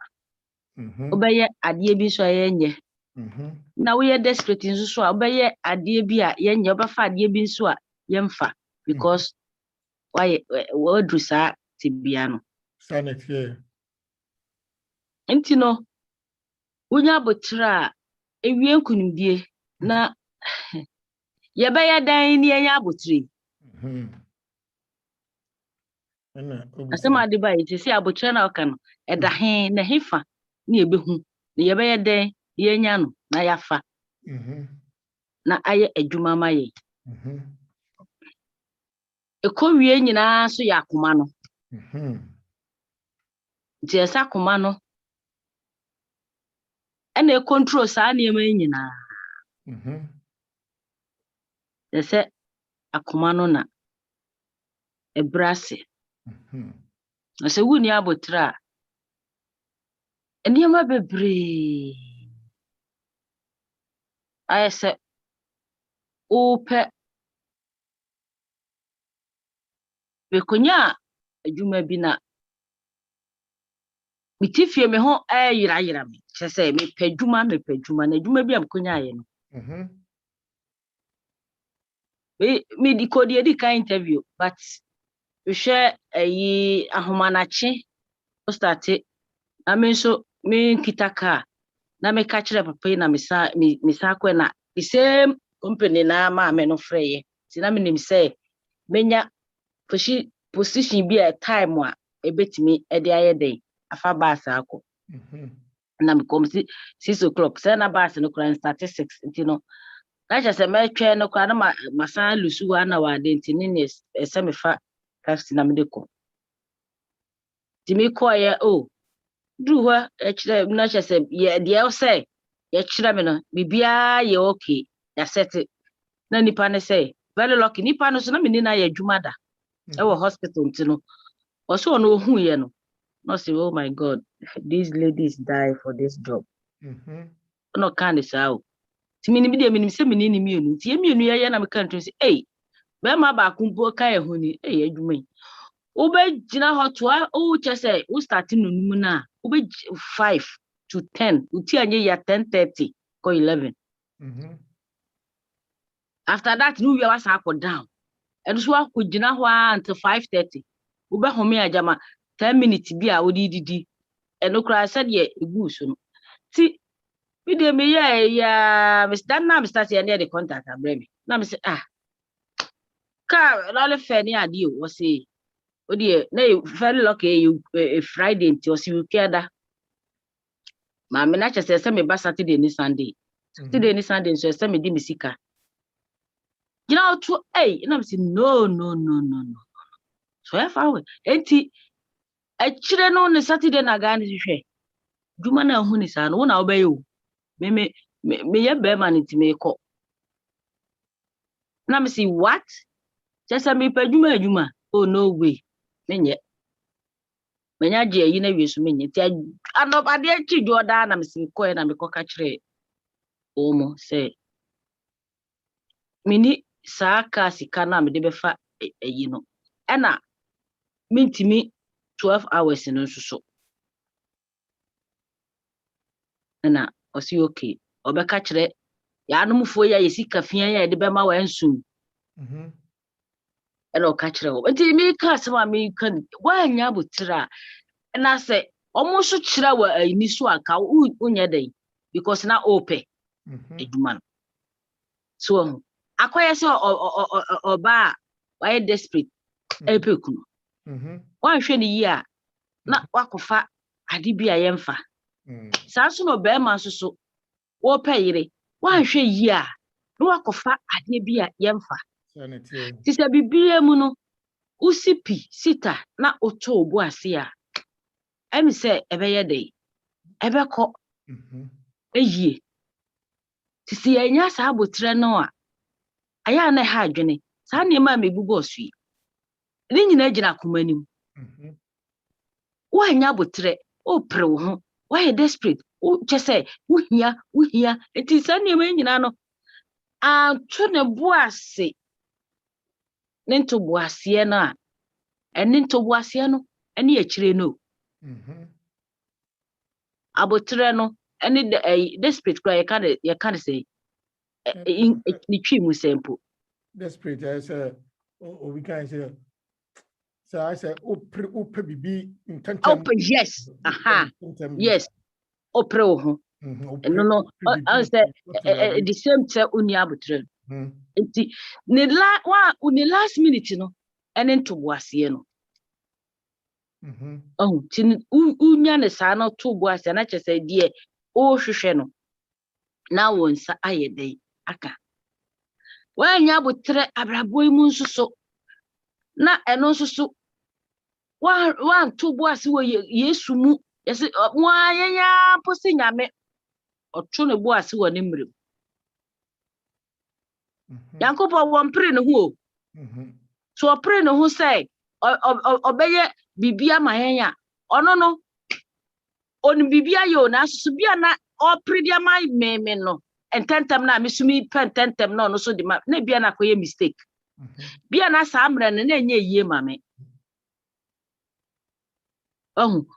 Obey at ye be so yenye. Now we are desperate in so obey at ye be a yenye obafa ye be so yemfa. Because why what do sa tibiano? Sanit here. Enti no unya botra ewie nkunimdie na yebaya dan ni anya abotri asema de bai ti se abotra na oka no eda he na hefa na ebehu na yebaya dan yenya no na yafa na aye adwuma maye ekowie nyina so yakoma no ti esa koma no and a control sa na ema nyina say akoma no na ebrase na se wuni abotra eniyama bebre ayese ope bekonya adwuma bi na mitifie me ho ayira me chese me padwuma na adwuma bi am konya aye no me di kodi edi ka interview but we share ayi ahomanache o start amenso me kitaka na me ka kire papa na misa kwa na the same company na ma me no freye ti na me nim say menya position bi a time a ebetimi e de aye den afa bus akọ na me come 6 o'clock say na bus no kran start 6 nti no na just me twa no kran na masan lusu wa na wa de nti ne se me fa taxi na me de ko ti me ko ye o duwa e kire na just ye de o say ye kire me no bibia ye okay ya set na nipa ne say very lucky nipa no so na me ni na ye adwuma da e wo hospital nti no also no hu ye no no say oh my god these ladies die for this job no can say o ti me ni bi de me ni say me ni mienu ti mienu ye na me kan to say eh be ma ba kumpo ka ye hu ni eh adwuma yi ube jina hot wa o che say o start no num na ube 5 to 10 uti anye ya 10:30 ko 11 after that no we was up down and so akọ jina ho until 5:30 ube home ajama 10 minutes bi a odi didi eno kra said ye egu so no ti bi de me ya Mr. na Mr. say na the contact abremi na me say ka lole fe ni ade o say odi na very lucky Friday nti o si weekend ma me na chese se me ba Saturday ni Sunday so se me di misika jina otu na me say no so if I will enti chire no ne Saturday na ga ni hwe dwuma na hu ni sa no na obaye o me ye be man nti me ko na me say what chese me pa dwuma oh no way menye menya je yi na wiesu menye ti anobade chi joda na me say ko na me ko ka kire omo say mini saaka sika na me de befa yi no na mintimi 12 hours no so na o si okay obeka kire ya anumfo ya yesika fia ya de bema wa nsum o ka kire o nti mi ka sema mi kan wa nya butira na say omo so kire wa ani so aka unya dai because na ope eduma so akoye se oba why desperate epekuno wan hwe ni yi a na wakofa ade bi a yemfa saa so no be ma so wo peyire wan hwe yi a na wakofa ade bi a yemfa ti se bibie mu no usipi sita na oto obu ase a emi se ebeye dey ebeko eyie ti se enya saa abotre no a aya na ha adwene saa ne ma mebubu osu ni nyina gina komanim wa nya abotre o pre wo ho why desperate o chese wo hia enti saa ne ma nyina no to ne boase ne nto boase no a ene nto boase no ene ya kire no abotre no ene desperate kra ye kan say ni twi mu sempo desperate I say we can say so I say o bibi intention yes yes o pre wo ho no I say the same say uni abotre enti ne last minute no ene nto boase no tin unya ne sa na to boase na chese die o hwehwe no na wonsa ayedai aka wanya abotre abraboi mu nsuso na eno nsuso wa to boase wo Yesu mu yesi wa yenya posi nyame oto ne boase wo ne mrem Yankopo won pre ne ho So pray no who say obeye bibia mahenya ono no on bibia yo na so bia na pray dia my me no ententem na mesumi pententem no so di ma na bia na koye mistake bia na sa amre no na enye yie ma me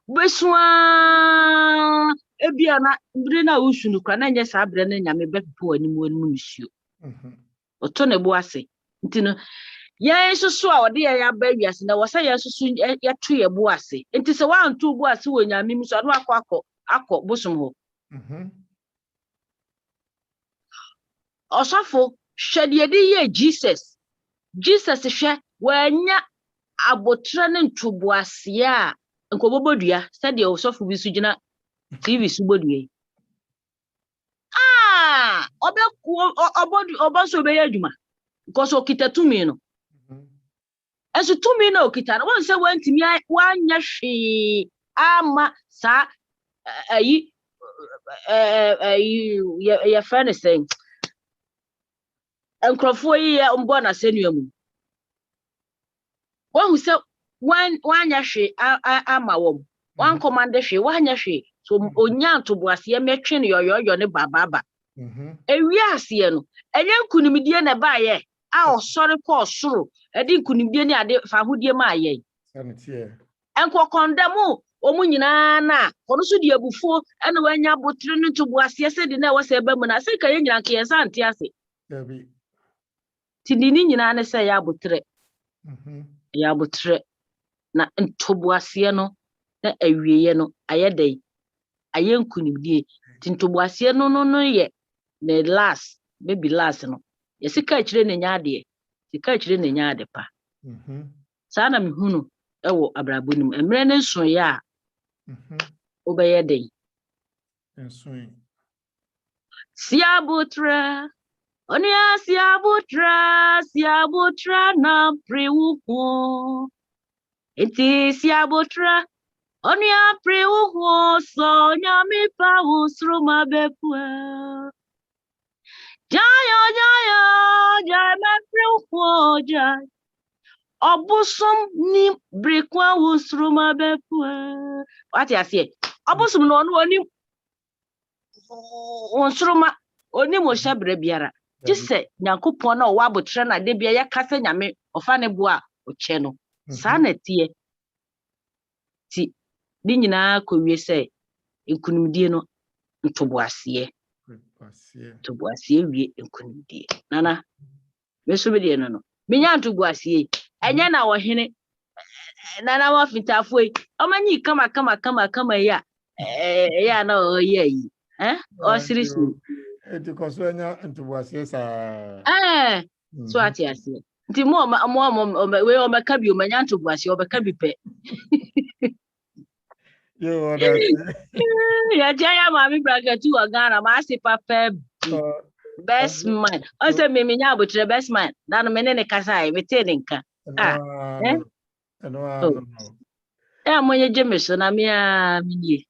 besua ebia na mbre na usunu kwa na enye sa abre na nyame bepo animu nsuo oto ne bo ase ntino ya susu a ode ya ba wiase na wasa ya susu ya to ye bo ase nti se wa nto bo ase wo nyame mu so no akọ bosom ho osafo hwede de ye Jesus hwe wanya abotre ne ntobo ase a nkobobodua sade osafo bi su gina TV su bodua oboso be ya adwuma because okitatumi no esu tumi na okita no won se wantimi wanya hwe ama sa ayi ya friend saying enkrofo yi ya mbo na senua mu won se wanya hwe ama wom wan command hwe wanya hwe so onya ntoboase ya metwe no yoyoyo ne bababa ewi ase no enye nkunimdie na ba ye a osori ko osoro edi nkunimdie ni ade fa hodie ma ye enko kondemu omu nyina na kono so di abufuo ene wanya botre no ntoboase se di na wasa eba mu na se ka ye nyina ke yesa ante ase ti ni nyina ne se ya botre na ntoboase no na awieye no ayedai ayenkunimdie ti ntoboase no ye ne last baby last no yesika akire ne nyaade sika akire ne nyaade pa sana me hunu ewo abrabonim emre ne nso ya obeye den enso siabutra onia siabutra na priwo enti siabutra onia priwo so nyame pa usruma bepua Jaya me priwo jaya obusom ni brekwa usruma bepua what you say obusom no oni usruma oni mo shabre biara gise nyankopon na owa botre na de bia ya kase nyame ofa ne bo a oche no sa na tie ti di nyina kowie se nkunimdie no ntoboase wie nkunimdie nana meso be de no menya ntoboase enya na wo hene nana wa fitafo omanyi kama ya ya na o yi o seriously eti koso enya ntoboase sa so ati ase nti mo we o maka bi o menya ntoboase o beka bi pe yo that's ya jaya mami bracket tu ogana ma se papa best man o se me menya abotre best man na no menene kasa me te ne nka no amonye jemeso na me a minie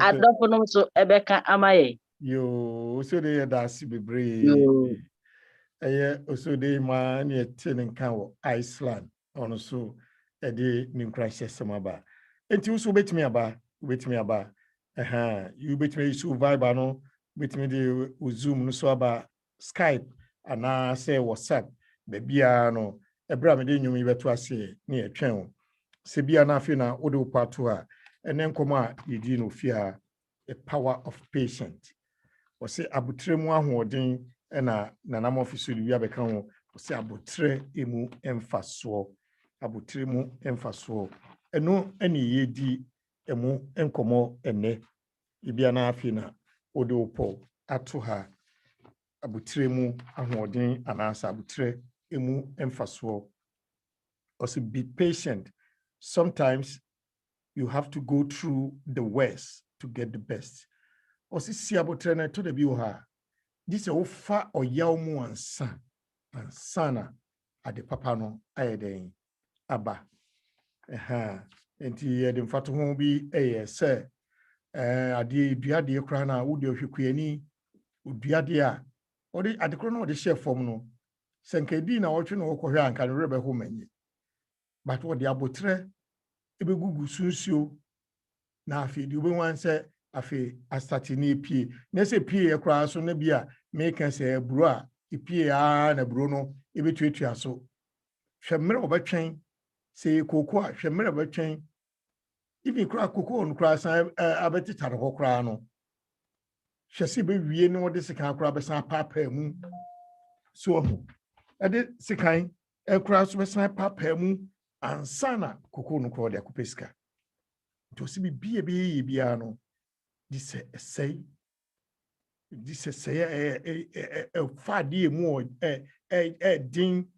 adofo no so ebeka amaye yo so de dasi bebre osode ma na te ne nka wo Iceland ono so ede ni nkrashe semaba enti uso betimi aba you betimi so vibe no betimi de Zoom no so aba Skype ana say WhatsApp be bia no ebra me de nyum yibeto ase na ye twen se bia na afi na odo pato a enen koma yedi no fia a power of patient o se abutre mu ahoden na nanam office wi abeka ho o se abutre emu emfaso abutre mu emfaso eno ene yedi emu enkomo ene ibia na afi na odo po ato ha abutre mu ahoden anasa abutre emu emfaso also be patient. Sometimes you have to go through the worst to get the best. Also see abutre na to the biwa this ofa oyamu ansana ade papa no ayeden aba enti yede mfato ho bi se ade duade kra na wo de ohwekuyani duade a or the at the chrono the share form no. Senkedi watching or Korea and can rebe home. But what the abotre ebe gugu sunsio na afi di wan say afi astati na pie na say pie e kra so na bia make say bro a pie a na bro no ebe tuatua so hwemre obetwen say koko a hwemre obetwen ibi kra koko on kra san abetita no kra no hwese be wie no de sika kra be san papa mu so ho ade sikan e kra so be san papa mu ansana koko no kra de akopesika to si be no this say fadi mu din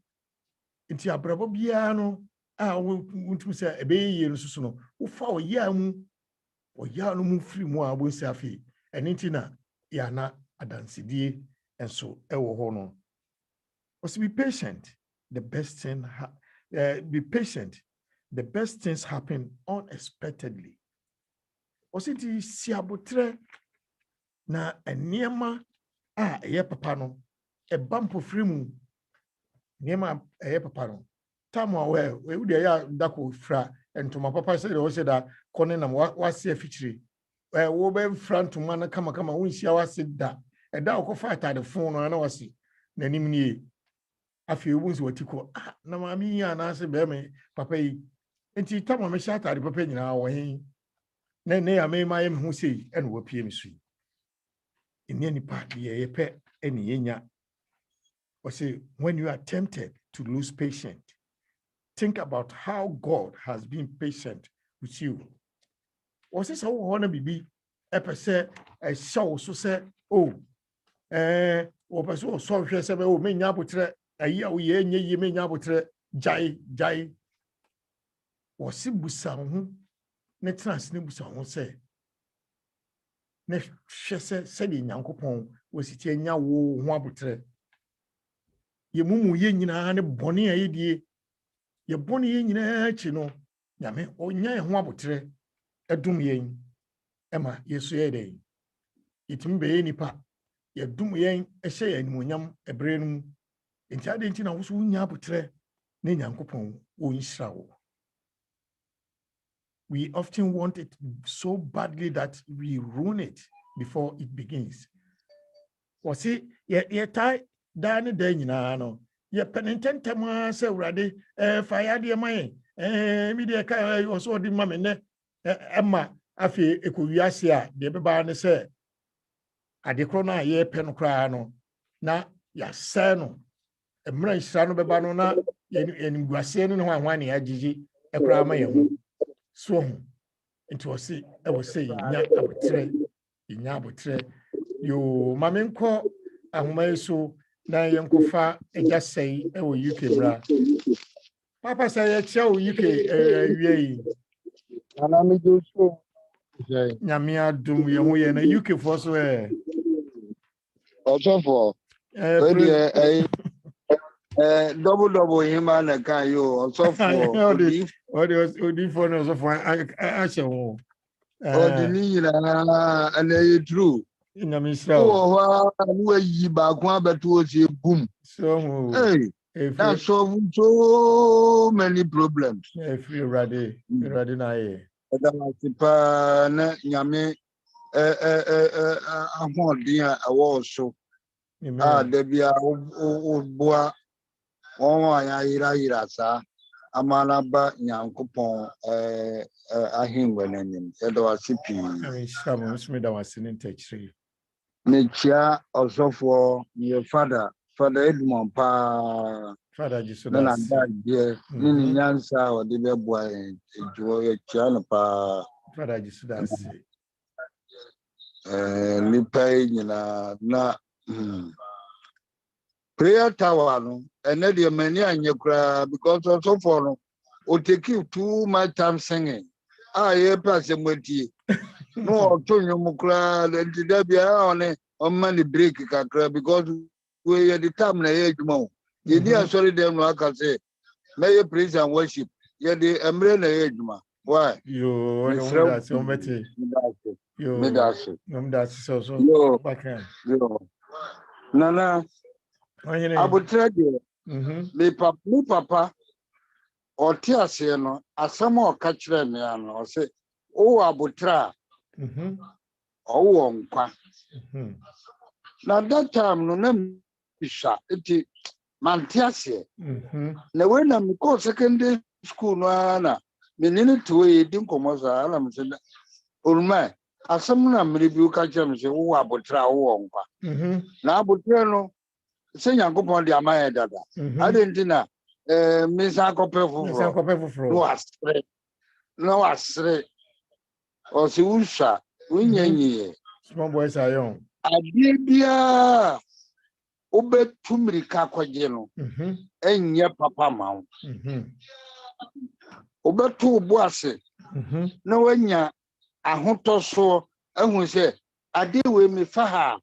nti abrabo bia no a wontum say ebe ye no susu no wo fa o ya no mu free mu a bo si afi eni nti na ya na adansidie enso ewo ho no was be patient. The best thing be patient. The best things happen unexpectedly. Ositi si abotre na eniema a eye papa no e bampo frimu niema eye papa no tamu we de ya dako fra entoma papa say de da kone na wase afichiri wo be fra ntoma na kama wonhia wase da e da okofa atade fon no na wase nanim nie afi obunzi watiko na mami ya na ase be me papa yi enti tamu me sha atade papa nyina wo hen ne ya me ma yem hu sei ene wo pie misu eni nipa ye pe eni yenya o say when you are tempted to lose patience, think about how God has been patient with you. O say so wona bibi e pese e show so say o pese o so hwe se be o menya abotre ayi a wo ye nye yi menya abotre jai o si busa ho ne trans ne busa ho say ne hwese se de nyankopon wo siti anya wo ho abotre ye mumu ye nyina ne bone ayedie ye bone ye nyina achi no nyame onya ho abotre edum yen ema yesu ye dey itim be nipa ye dum yen ehye ye animonyam ebre no enti ade enti na wo so nya abotre ne nyankopon wo nhira wo. We often want it so badly that we ruin it before it begins. Was it ye tie dane da nyina no ye penententema se urade fire de mai mi de ka so di mame ne emma afi ekowiase a de beba ne se adekro na ye pe no kra no na ya se no emra nhira no beba no na yenimguase no ne hwan ne agigi ekra ma ye ho so ho nti wo se e wo se nya abotre yo mamenko ahoma so na yenkofa egasei e wo UK bra papa say ye che wo UK wie ana me do so nyame adum ye ho ye na UK for so also for double him and can you also for odi for no so for a che wo the ni na and true nyame sra oh wa yi ba kwa beto o boom so hey that solve so many problems if you ready na ye da na nyame ahodi a awo so da bia o boa won anya ira sa amana ba nyankopon ahimwe nanim da wasipi I shamo usme da wasini ntachiri Nechia osofo your father Edmond pa father jiso na da da die ni nyansa o de beboa ejuo ye chia no pa father jiso da si ni pai na prayer tower no ene de mani anye kura because osofo no o take you too much time singing ye pass emoti no to nyom kura de da bia one on man break kakra because we at the time na ye djuma ye ni asori dem no aka say may praise and worship ye the emre na ye djuma why yo no da so meti yo no da so yo back yo Nana, I would tell you, me papa, or Tiasiano, as some more catch them, or say, oh, I would try, oh, now that time, no name is shot, it Mantiasia. Now, when I'm called secondary school, no, Anna, meaning to a dinkomosa, I'm saying, oh, my. As someone review catch them, say, oh, I would try, oh, now, but you know. Say you go on the Amaya Dada. I didn't know. Miss Uncle no, I say, or Siusha, Winnie. Small boys are young. I did dear Obet Tumrika Quageno, and your papa mount. Obet two boise. No, when ya a hunter saw, and we say, I deal with me for her.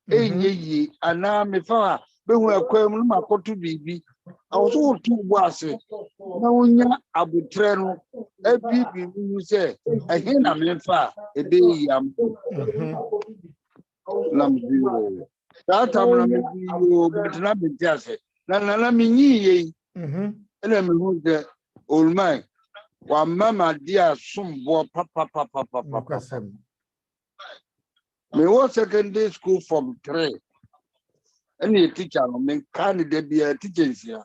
Ye, and now me for but we are quite my to be. I was all too was it. No, I would train a baby who say, I hear a man far a day. That time, you but not be just it. Nana, me ye, and I'm who the old man. One mamma, dear, some boy, papa. Me was secondary school from 3. Any teacher, can be a teacher here?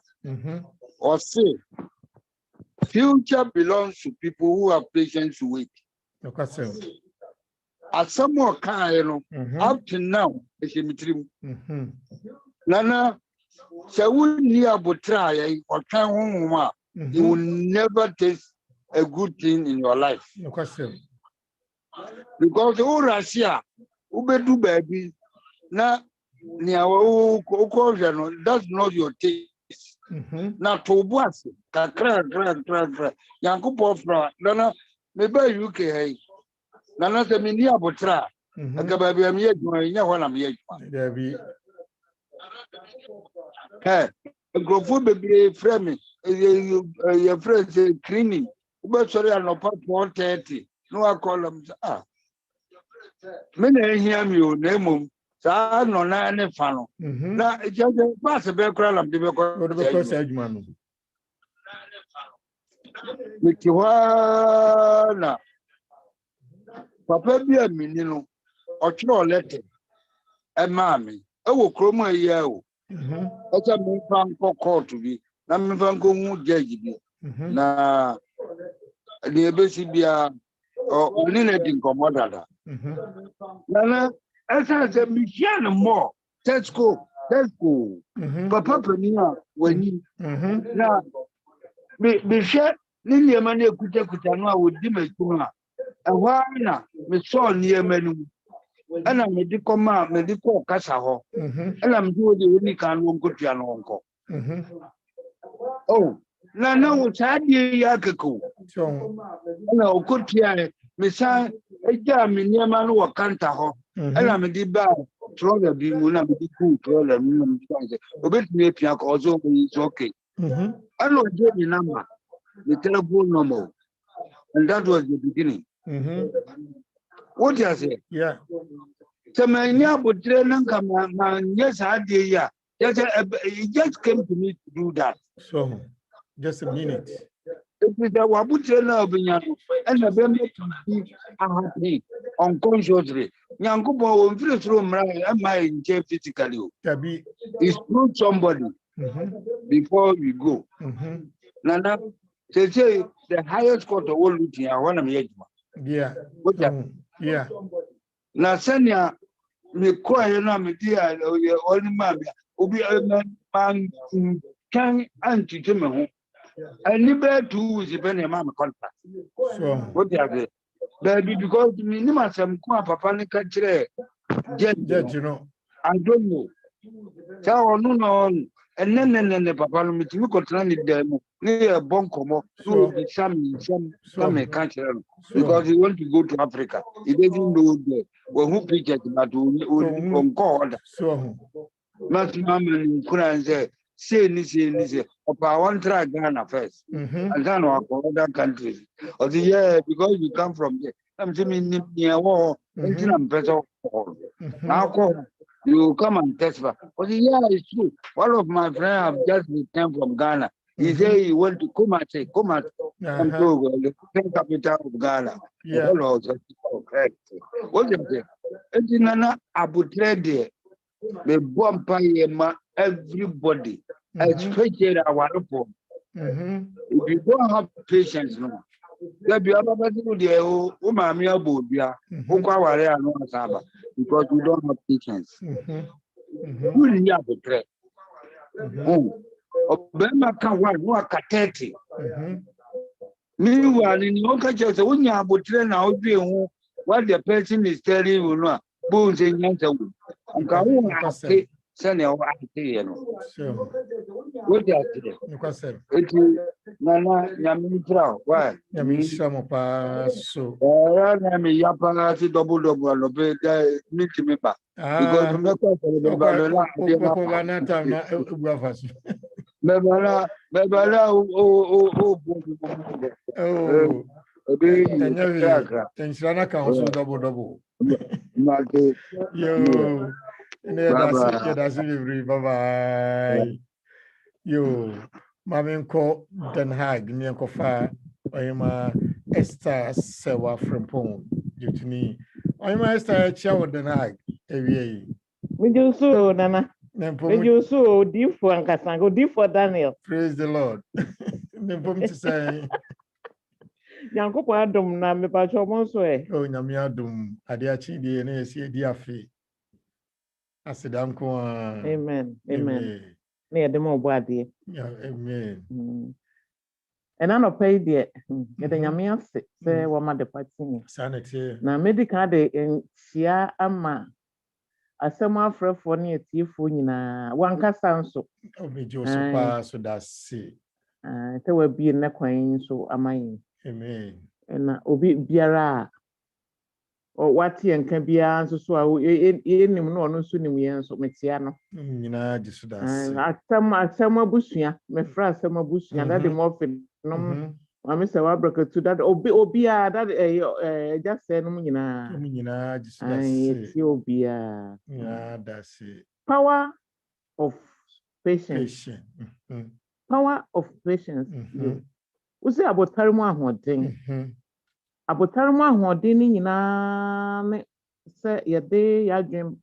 Or say, future belongs to people who have patience to wait. As some more kind, up to now, it's a Nana, so we near but try or try home, you will never taste a good thing in your life. Because all Russia, Ube do baby, now. That's not your taste. Now, to what? Crack. Yanko Pofra, Nana, maybe you can. Nana, the Minia Botra, a Gababi, I'm yet doing when I'm yet. Hey, a growth baby, framing, your friends cleaning. But sorry, I'm not 130. No, I call them. Ah, many hear me, name. No, na fano. Na just pass a background of the background. With Joanna Papa be a minino or no letter. A mammy, oh, chroma yeo. That's a me fan call to be. Nam van go judge me. Na the Besibia or Ninetting Commodada. Nana. As I said, Michiana more. Let's go. Papa Penia, when you now be share Lilia Mania Kutano with Dimetuna. And why not? Me saw near menu. And I'm medical man, medical Casaho. And I'm doing the unique and won't go to an uncle. Oh, no, what's had ye Yakako? No, good piano. Miss a jam in Yaman or Cantaho. And I'm a deep bad. Troller be when I'm a cool troller. A bit me piak also is okay. I know the number, the telephone number. And that was the beginning. What you say? Yeah. So my near would train and come on. Yes, I did. Yeah. It just came to me to do that. So, just a minute. It is a Wabutra of and a very happy unconsciously. Yankubo will feel through my in physically. It's through somebody before we go. Nana, they say the highest court of all looting, I want to make. Yeah. Yeah. Now, Sanya, me cry, and I'm a dear, only man, will be a man can anti Jimmy. I never do is even a mamma contract. So, what they are baby, because minimum some papa country, judge, you know. I don't know. So, no, and then papa, me to look at them near Boncomo, so some country, because he want to go to Africa. He doesn't know well, who picked it, but on God. So, Not mamma in Kuran say, I want to try Ghana first, and then other countries. Or the year because you come from there. I'm saying near war, and I'm better. Now, You come and testify. But yeah, it's true. One of my friends have just returned from Ghana. He said he went to Kumasi, come to the capital of Ghana. Yeah. Correct. What is it? It's Nana Abutrede. The bumper everybody, especially our people. If you don't have patience, no. There be other people there who mammy about because we don't have patience. You really have a threat. Obama can work at 30. Meanwhile, in your culture, when you have a train out doing what the person is telling you, no, bones and answer. And can say, send your idea. What do you say? It's Nana Yamitra. Why? Yamishamo so. Nami Yapana double meet me back. Because double. Yo, that's it. Bye-bye. Yo, Maminko Den Haag, Nyankofa, Oyama Esther Sewa Frimpong, Jutini. Oyama Esther Chow Den Haag, AVA. We do so, Nana. We do so, deep for Ankasango, deep for Daniel. Praise the Lord. Nempom to say, Yanko Adum, Nami Pacho Monswe. Oh, Namiadum, Adiachi, DNA, Diafi. I said, Amen. Amen. Near the more body. Yeah, amen. And I don't pay the Yamian say, what mother party. Sanity. Now, medical day in Sia Ama. A summer for near Tifuna, one casanso. Oh, me Joseph, so that's it. There will be a neckline, so am I. Amen. And Obi Biara. Or what can be answered so in no sooner we answer Metiano. Just at some bushia, my friend, some bushia, that the morphin. No, Mr. Wabraka to that Obia that just said, no, just Obia. Yeah, that's it. Power of patience. Power of patience. We say about Tarma thing. Abotaruma ahoɔden ni nyinaa ne sɛ yɛde yadwem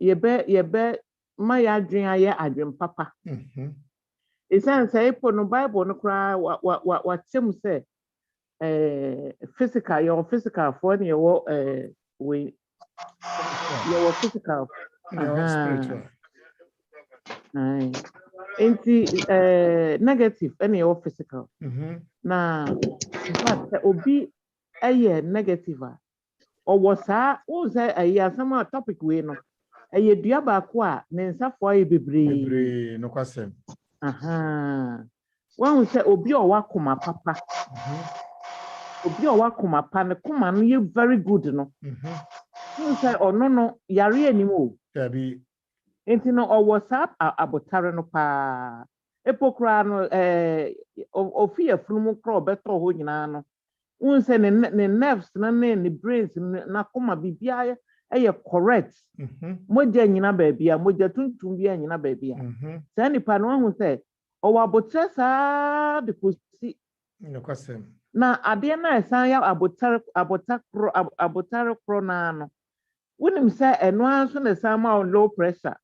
yɛbɛ ma yadwen ayɛ adwem papa esan sɛ ipo no Bible no koraa wa kyem sɛ physical yɛwɔ physical for ne yɛwɔ we yɛwɔ physical spiritual negative ɛne yɛwɔ physical na in fact obi aye negative or was o say aye some topic we no aye dua ba ko a ne nsafo aye bebre no kwasem one say obi o wakoma papa obi o wakoma pa ne koma no ye very good no one say ono no yare anim o tabi enti no o was abotare no pa epokra no ofi afunu kro beto ho nyina no unse ne nerves na ne brains na koma bibia e correct moja nyina baabia moja tuntum bia nyina baabia say nipa no hu say o wabotre saa de kosi no kwasem na ade na esan ya abotare kro na no wonim say eno anso na esan ma low pressure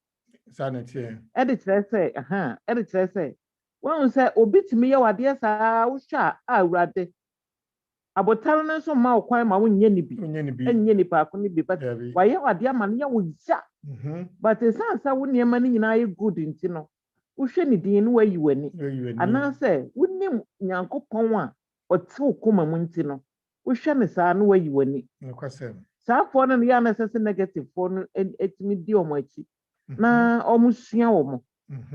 sanity edit say when say obitimi ye wade saa wo hwa awurade abotare no so ma okwan ma wonye ni bi enye ni pa ko ni bi but waye wade ama no ye wo ja but esansa wo niema ni nyina ye good nti no wo hwe ni din no wayi wani ana say wonim nyankopon a otew koma mu nti no wo hwe ne saa no wayi wani kwasem saa fo no ya na sese negative fo no etimi di omo achi na omusua omo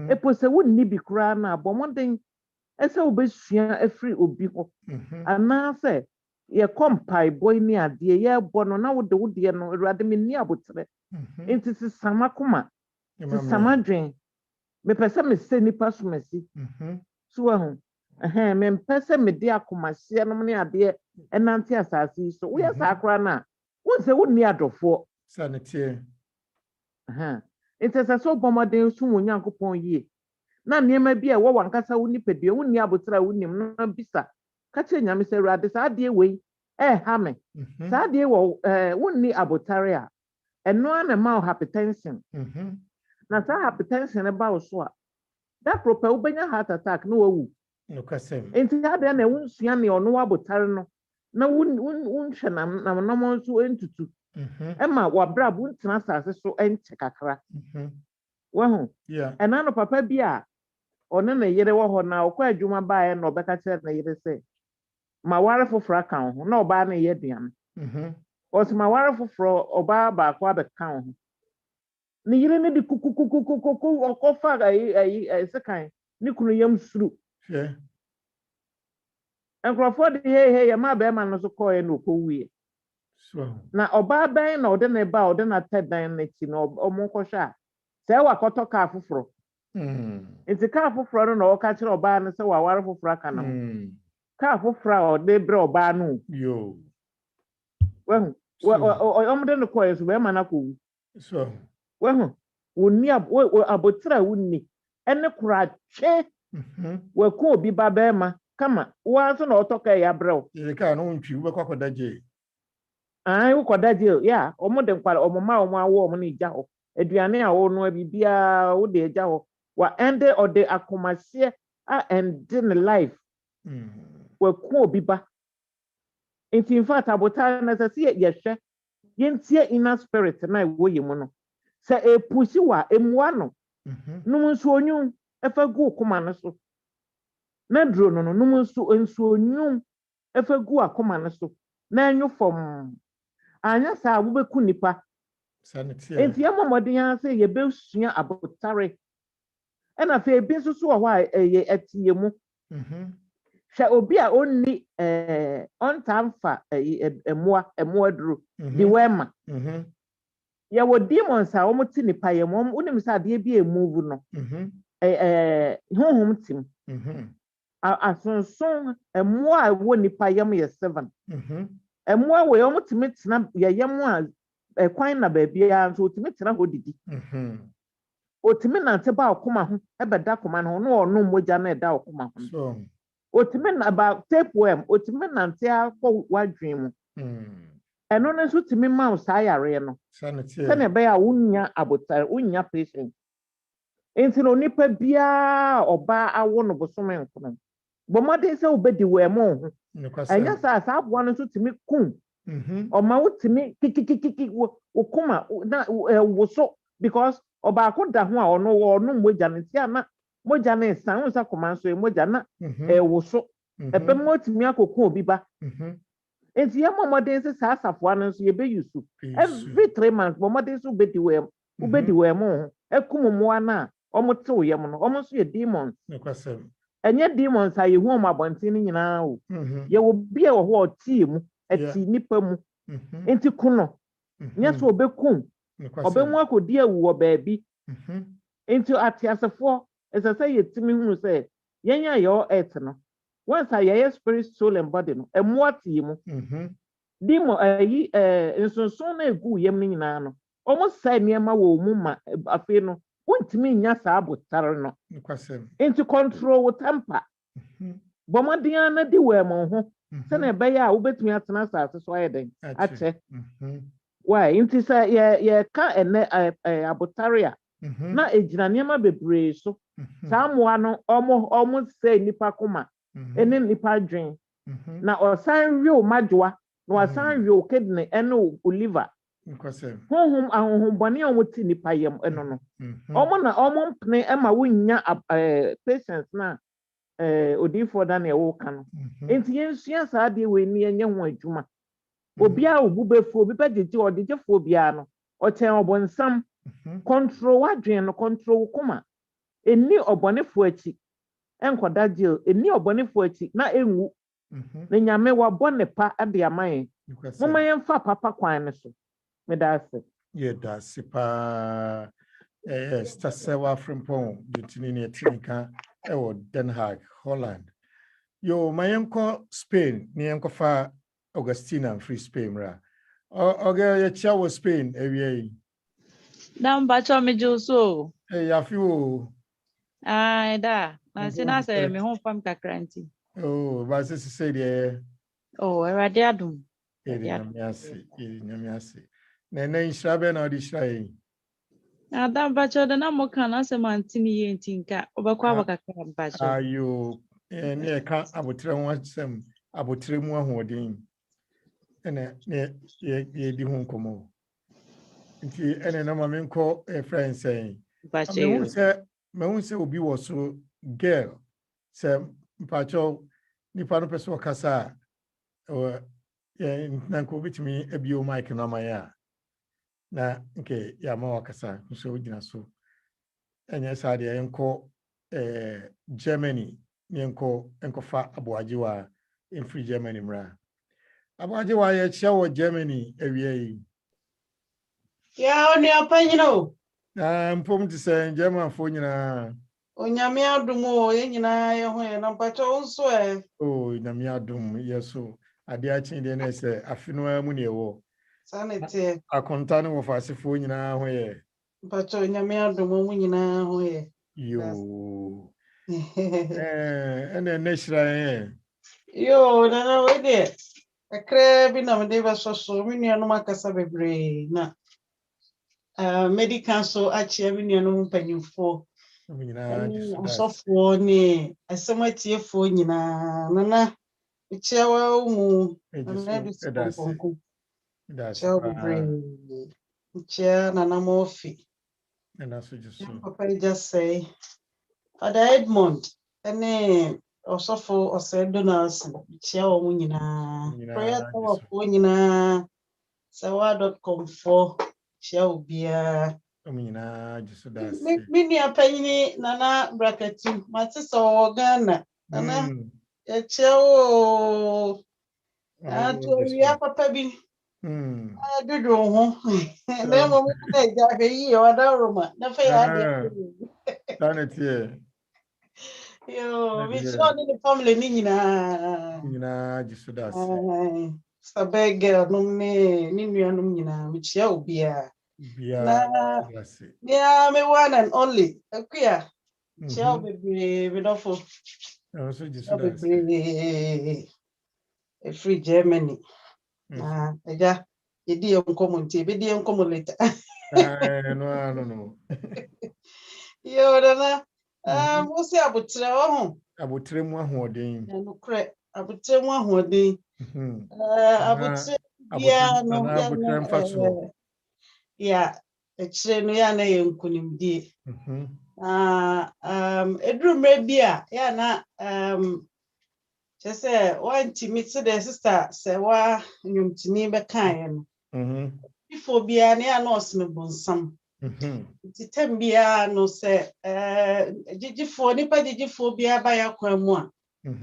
epo se wonni bi kura na abomoden ese obesua afri obi ho ana se ye kompai boy ni ade ye bo no na wode no urade me ni abotre enti se samakoma se samadwen me pese me se nipa somasi so ho me pese me de akoma hye no ne ade enante asase so wo ya sa akra na wo se wonni adofo sanity It's a so bomade soon yankopon ye. Na niema bi a wo wankasa wo nipadua wo ni abotra wo nim na bisa. Ka che nyame se rade sa de we ha me. Sa de wo wo ni abotare a eno na ma hypertension. Na sa hypertension e ba wo so a that proper wo benya heart attack no wu. No kasem. Enti ade na wo nsua ne ono abotare no. Na wo nhwe na mo nso entutu. Emma wa bra bu ntena sase so enche kakra. Wahu. Yeah. Ena no papa bi a one na yere wo ho na okwa adwuma baaye na obeka kire na yere se ma ware foforo kan ho na oba na ye duan. Os ma ware foforo oba ba kwa be kan ho. Ni yere ne di kukukukukuku okofa ai sekan ni kunu yam suru. Yeah. Enkrofo de he ya ma be ma no so koye no kowie. So. Na oba ben na ode na ba ode na tedan na ti na omo kwhwa. Se wa koto ka foforo. Enti ka foforo no na o ka kire oba no se wa ware foforo aka na. Ka foforo o de bre oba no. Yo. Wahu. Omde no koye so be ma na ko. So. Wahu. Woni abotra wonni. Ene kura che. Wa ko obi ba be ma kama wa so na otoka ya brew. Ye ka no ntwi wo bekwa kodaje. Ai wo kodaje ya omode nkwala omoma omo awo omo na ija ho. Aduane a wo no bibia wo de ija ho. Wa ende ode akomase a ende in life. Wa ko obi ba. In fact abota na se ye hwe yentie inner spirit na wo yemu no. Se epusi wa emwa no. Num nso onyu efa gu koma no so. Na dro no num nso onyu efa gu akoma no so. Na enyu fom. Anya sa wo beku nipa. Sanity. Enti amomodin ya se ye besua abotare. E na fe bi nso so wo a etie mu. Sha obi a onni ontamfa emoa duro di wema. Ya wo demons a omuti nipa ye mom unim sa de bi emove no. Honhom tim. Asonson emoa wo nipa yam ye 7. Emoa we omutimi tena ye yam a kwan na ba bia nso otimi tena hodidi. Otimi nante ba okoma ho ebeda koma no no ono moja na eda okoma ho. So Otimi na ba tapeworm otimi nante akọ wadwen mu. Eno no nso timi ma o saa yare no. sanity. Sene be ya unya abotare unya patient. Enti no nipa bia oba awo no bosome nkono. Bomode se obedi we mo ho. Anya sa abo no nso timi kun. Oma wotimi kikikiki wokoma na woso because oba akoda ho a ono moja ne tia na moja ne san wo sa koma so moja na woso ebe motimi akoko obi ba. Enti ya momode se sa asafo ano so ye be yusu every 3 months momode so obedi we mo ekummo na omote oyem no omo so ye demons. Enye demons aye hu omo abontin ni nyina o. Ye wo bia wo ho tie mu ati nipa mu. Enti kuno nya so obekun obenwu akodi awu obaabi. Enti atiasefo esese yetimi hunu se yenya yo earth no once aye spirit soul and body no emu atie mu. Demo nsonson na egu yem ni nyina no omo sai niema wo mu ma afi no wontimi nya sa abotare no. Enti control wo temper. Bomadian na di we mo ho se na be ya wo betumi atena asase so ayeden ache. Why enti say ye ka ene abotare a na ejina niema bebre so samoa no omo say nipa koma ene nipa dwen na osan wi o madwoa na osan wi o kidney ene o liver. Honhom ahonhom bone a woti nipa yam eno no omo na omo mpne ema wonya patience na odifo da na ewo ka no. Enti yensua sa de we ni enye ho adwuma obi a obubefo obi bejeje odejefo bia no ochen obonsam control wadwen no control kuma eni obonefo achi enkoda jail eni obonefo achi na enwu na nyame wa bonepa ade amaye mama yemfa papa kwan ne so me da ase ye da sipa stasewa frimpon ditini ne tinka ewo Den Haag Holland yo mayenko Spain ni yenkofa Augustina free Spain ra oge ye chawo Spain ewie Number cho me so. Hey, I feel. Ai da. Na se na se me ho fam kakranti. Oh, but this say there. Oh, erade adum. Eri nyamiase. Na inshrabe na odi shrai. Adam bacho da na mo kana se mantini ye ntinka. Obekwa abakaka bacho. Ayo, ne ka abotre ho asem, abotre mu ahoden. Ene ye di ho nkomo. Nti ene na ma menko friend say. Me hu se obi wo so girl se mpacho nipa no pese okasa na nko bitimi ebio mic na ma ya na nke ya ma wakasa so ogina so enye sa de enko Germany ne enko fa aboajewa in free Germany mra aboajewa ye chia wo Germany ewie yi ya oni apanyino mpom ti se German fo nyina onyame adumo ye nyina ye ho ye na mpacho nso oh nyame adum yeso ade achi de na se afino amu ne wo sanete akonta ne wo fasefo nyina ho ye mpacho onyame adumo mu nyina ho ye yo ene neshira yo na we de akra bi na me de ba so me nuanu makasa bebre na medical so achi me nuanu mpanyimfo asofo ni asematiefo nyina nana echiawa umu na bi sikonkonko chao bebre chia nana mofi and that's what you so papa just say Father Edmond ene osofo ose Donaldson chia wo nyina prayer tower fo nyina sawa.com for chia obia nyina just that's mini apanyini nana bracketu matisa Ghana nana chia wo ya papa bi dodo ho na mo na ja yi o da roma na fa ya de sanity yo we show the family ni nyina just that's sabege no me ni nuanom nyina me chia obia na ya me one and only akuya chia bebre be dofo so just that's free Germany na eja edi enkomo nti be di enkomo later no yo dana wo se abotre wo ho abotre mu ahoden no kre abotre mu ahoden abotre bia no ya no ya echire no ya na ye nkunimdie edrumre bia ya na chese wanti mitse the sister se wa nyumtini be kan no before bia na ya nurse me bonsam titem bia no se gigifo nipa gigifo bia ba ya kwan mu a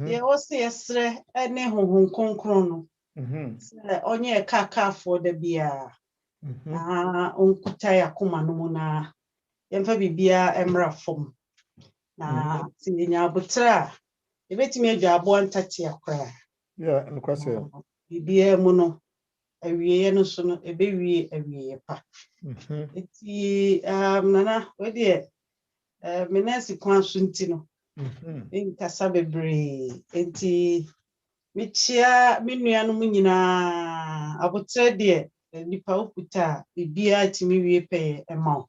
ye wo se yesre ene honhon konkron no se onye kakafo da bia onkuta yakoma no mu na yemfa bibia emra fom na tinya butra ebetimi adwa abo ntati akra ya nkwase bibia mu no awiye no so no ebewie awiye pa eti nana we de menasi kwan so nti no nkasa bebre enti michia menuanu mu nyina abotre de nipa okuta bibia timi wie pe ema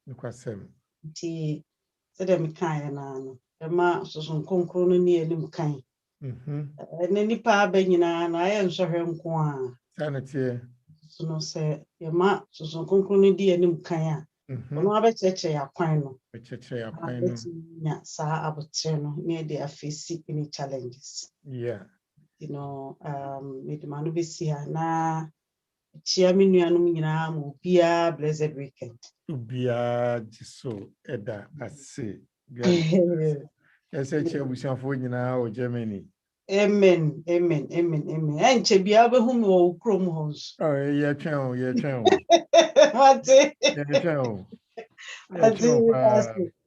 nkwasem nti sede me kan na no ema soso konkro no ne elim kan ne nipa ba nyina na aye nsohwe nko a sanity so no se ema soso konkro no di elim kan a ono abecheche ya kwan no becheche ya kwan no nya sa abotre no ne de afesi any challenges yeah with manu besi ha na chia menuanum nyina mo bia blessed weekend bia jiso eda ase ese chia busiafo nyina o Germany amen enche bia be hu mo krom hons ye twen mate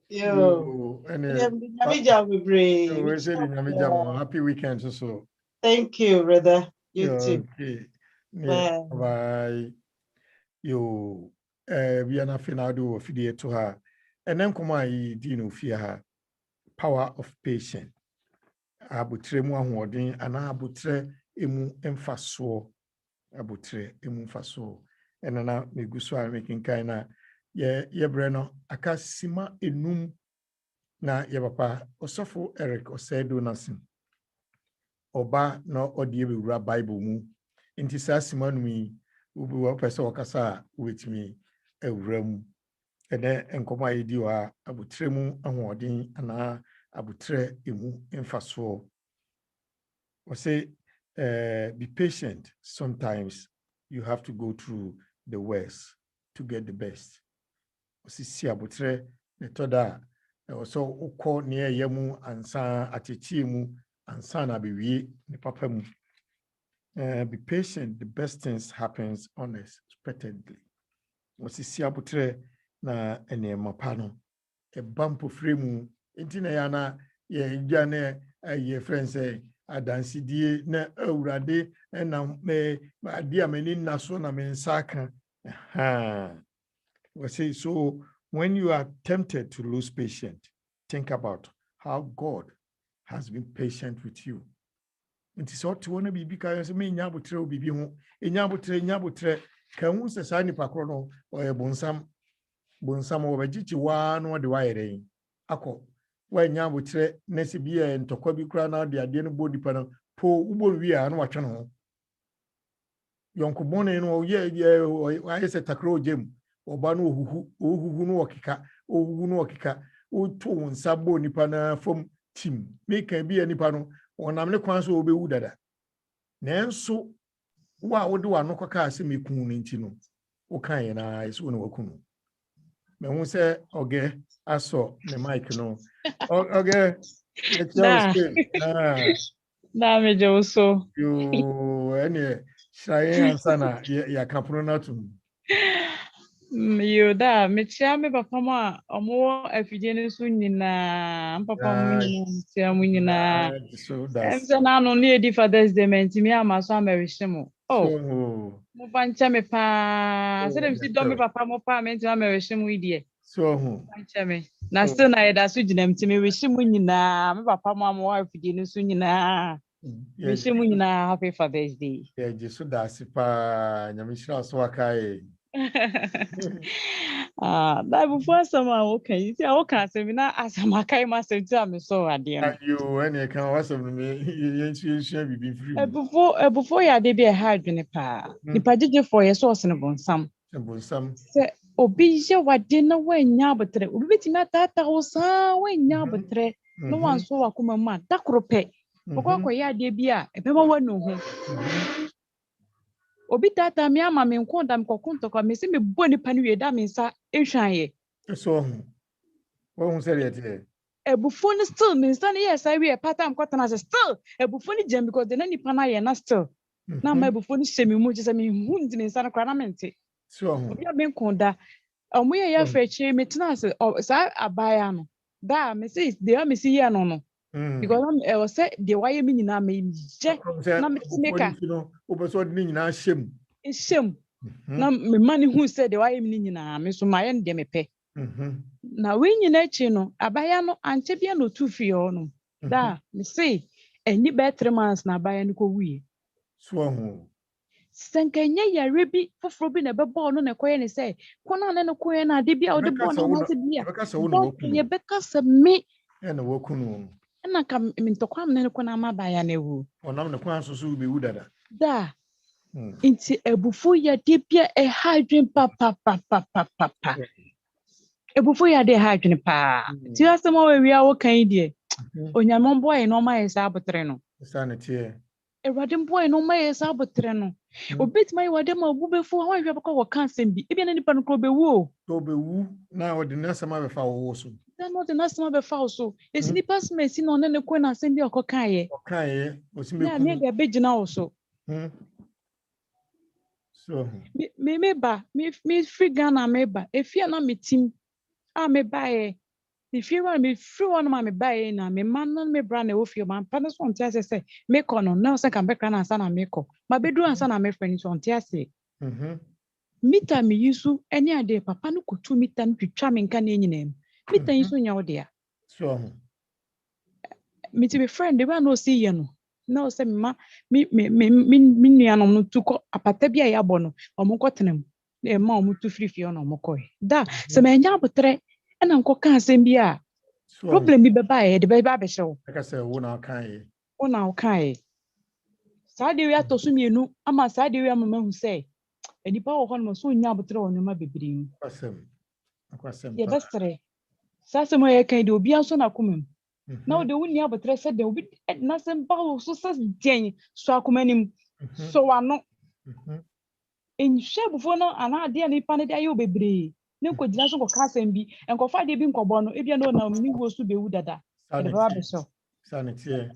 yo nyamija bebre we say nyamija happy weekend so thank you brother you too okay bye yo we are not finna do affiliate to her. And then come I dino fear her power of patience. Abutre mu ahoɔden ana abutre emu emfaso abutre emu mfaso ɛna na megu so a making kind na ye bre no aka sima enum na ye papa Osofo Eric Osedo Nasim oba na odie bewura Bible mu nti saa sima no mi ubi wa pese okasa wetimi ewura mu ene enkoma yedi wa abutre mu ahoɔden ana abutre emu emfaso. I say, be patient. Sometimes you have to go through the worst to get the best. I see abutre netoda. Also, uko near yemu ansa atichi mu ansa na biwi ni papa mu. Be patient. The best things happens unexpectedly. I see abutre na ene mapano. A bump of frame. Intina yana ye jane ye friend say. Adansidie na awurade na me ade amani naso na me nsaka we say so when you are tempted to lose patience, think about how God has been patient with you. It is all to want to be because me nyabutre bibi ho nyabutre kan hu se sa ni pakro no o ye bonsam o begichi wa no de wa yere akọ when nyabutre nesi bia ntokwa bi kura na de ade no body pa po ubo wi a no watwe no yonko bone no ye aye se takro jem oba no ohuhu no okika o to nsa bo nipa na fom tim me kan bia nipa no onam ne kwan so obewu dada nenso wa wo de wa no kwaka ase mekun no nti no wo kan ye na eso no wakunu me hu se oge aso ne mic no okay da me joso you any shaye ansana ya kapuno na tum you da me chia me papa ma omo afidie ne so nyina papa mu nyina tia mu nyina so that's na no ne edi Father's Day menti me ama so amerishimo mo pancha me pa se dem si do me papa mo pa menti amerishimo idie so pancha me na still na yeda so gina mti me wishimu nyina me papa mo ama afidie ne so nyina wishimu nyina happy Father's Day yeah jesu that's pa nyamishira so akai that before sama okay you see okay say me na asama kai ma say ti am so ade am you any kan wasam me yensu bibi free before ya de be ha adwene pa nipa jeje for ye so ne bonsam se obi je wade na wanya abotre obi betimi atata wo sa wanya abotre no wan so wakoma ma dakrope okwa ya de bi a ebema wanu ho obi tata mi ama me nkonda me kokunto kwa me se me bo nipa ne wie da me nsa ehwanye so wo say it ebufo ne still me nsa ne yes I we pattern kwatana still ebufo ne jam because the nipa na ye na still na ma ebufo ne shemi mu je se me hu ndi ne nsa na kra na mente so obi a me nkonda omo ye ya freche me tena se sa abaya no da me say dey me see here no because I was say the why me nyina me je na me meka no obeso de nyina shem na me mani hu say the why me nyina me so ma ye de me pe na we nyina chi no abaya no anche bia no tu fie no da me say eni be 3 months na abaya no ko wie so ho senkenya yare bi foforo bi na bebo no na koye ne say kona na ne koye na de bia o de bo na se bia ye beka se me na wakunu na ka me ntokwa me ne kona ma abaya na wu onam ne kwan so be wu dada da inti ebufu ya de bia e hadwen papa ebufu ya de hadwen pa ti asem o wi a wo kan die onyamon boy no ma yesa abotre no sanity Ewade boy no ma yesa abotre no obetima iwade ma obubefu ho ahwe bako wo kan sem bi ebia na nipa no ko bewu na ordinary sama be fa wo so na no de na sama be fa so esi nipa sama esi no ne ko na sem bi okokan ye osime ku na me ga begina wo so so me ba me free Ghana me ba efia na me team a me ba ye me free one ma me ba ye na me man na me bra na ofio man pa no so ntia se me ko no na so kan be kra na ansa na me ko ma bedu ansa na me friend so ntia se Mita me yusu any ade papa no kutu mita no twitwa me nka na enyinam. Mita yusu nya wo de. So Me to be friend they no see ye no. No say me nuanom no tukọ apata bia ya bọ no omo kọtenam. Na ma omo tu frifie no omo kọ. Da se me nya abotre e na nkọ ka asem bia. Problem bi beba e de beba be hyew. Like I say wo na kan e. Wo na kan e. Saa de wi atoso mienu ama saa de wi amama hu say enipa wo hɔ no so nya abotre wo nyama bebree. Akwasem. Ye bestre. Saa se mo ye kan de obi anso na komam. Na wo de wo nya abotre se de obi na se ba wo so se den so akomanim. So wano. Enhwe bufo no ana ade nipa ne de ayo bebree. Ne ko gyina so ko ka asem bi enkofa de bi nkɔbɔ no ebia no na ni wo so be wu dada. De ba be so. Sanity.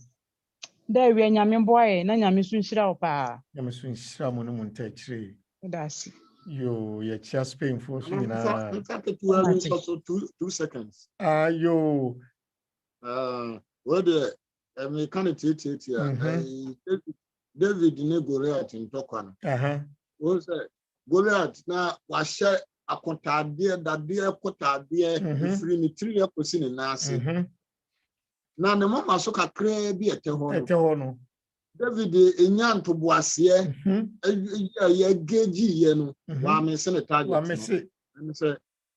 Da wi nyame boye na nyame so nhyira wo pa. Nyame so nhyira mo no mo ntakyire. That's Yo, your chest pain for so na. 2 seconds. Yo. What the mechanic David ne Goliath in Tokwan. What say Goliath na washe akontade dade akotade free ni 3 eposi na ase. Na ne mama so kakra bi ete ho no. David enyanto boase ye geji ye no wa me se ne target wa me se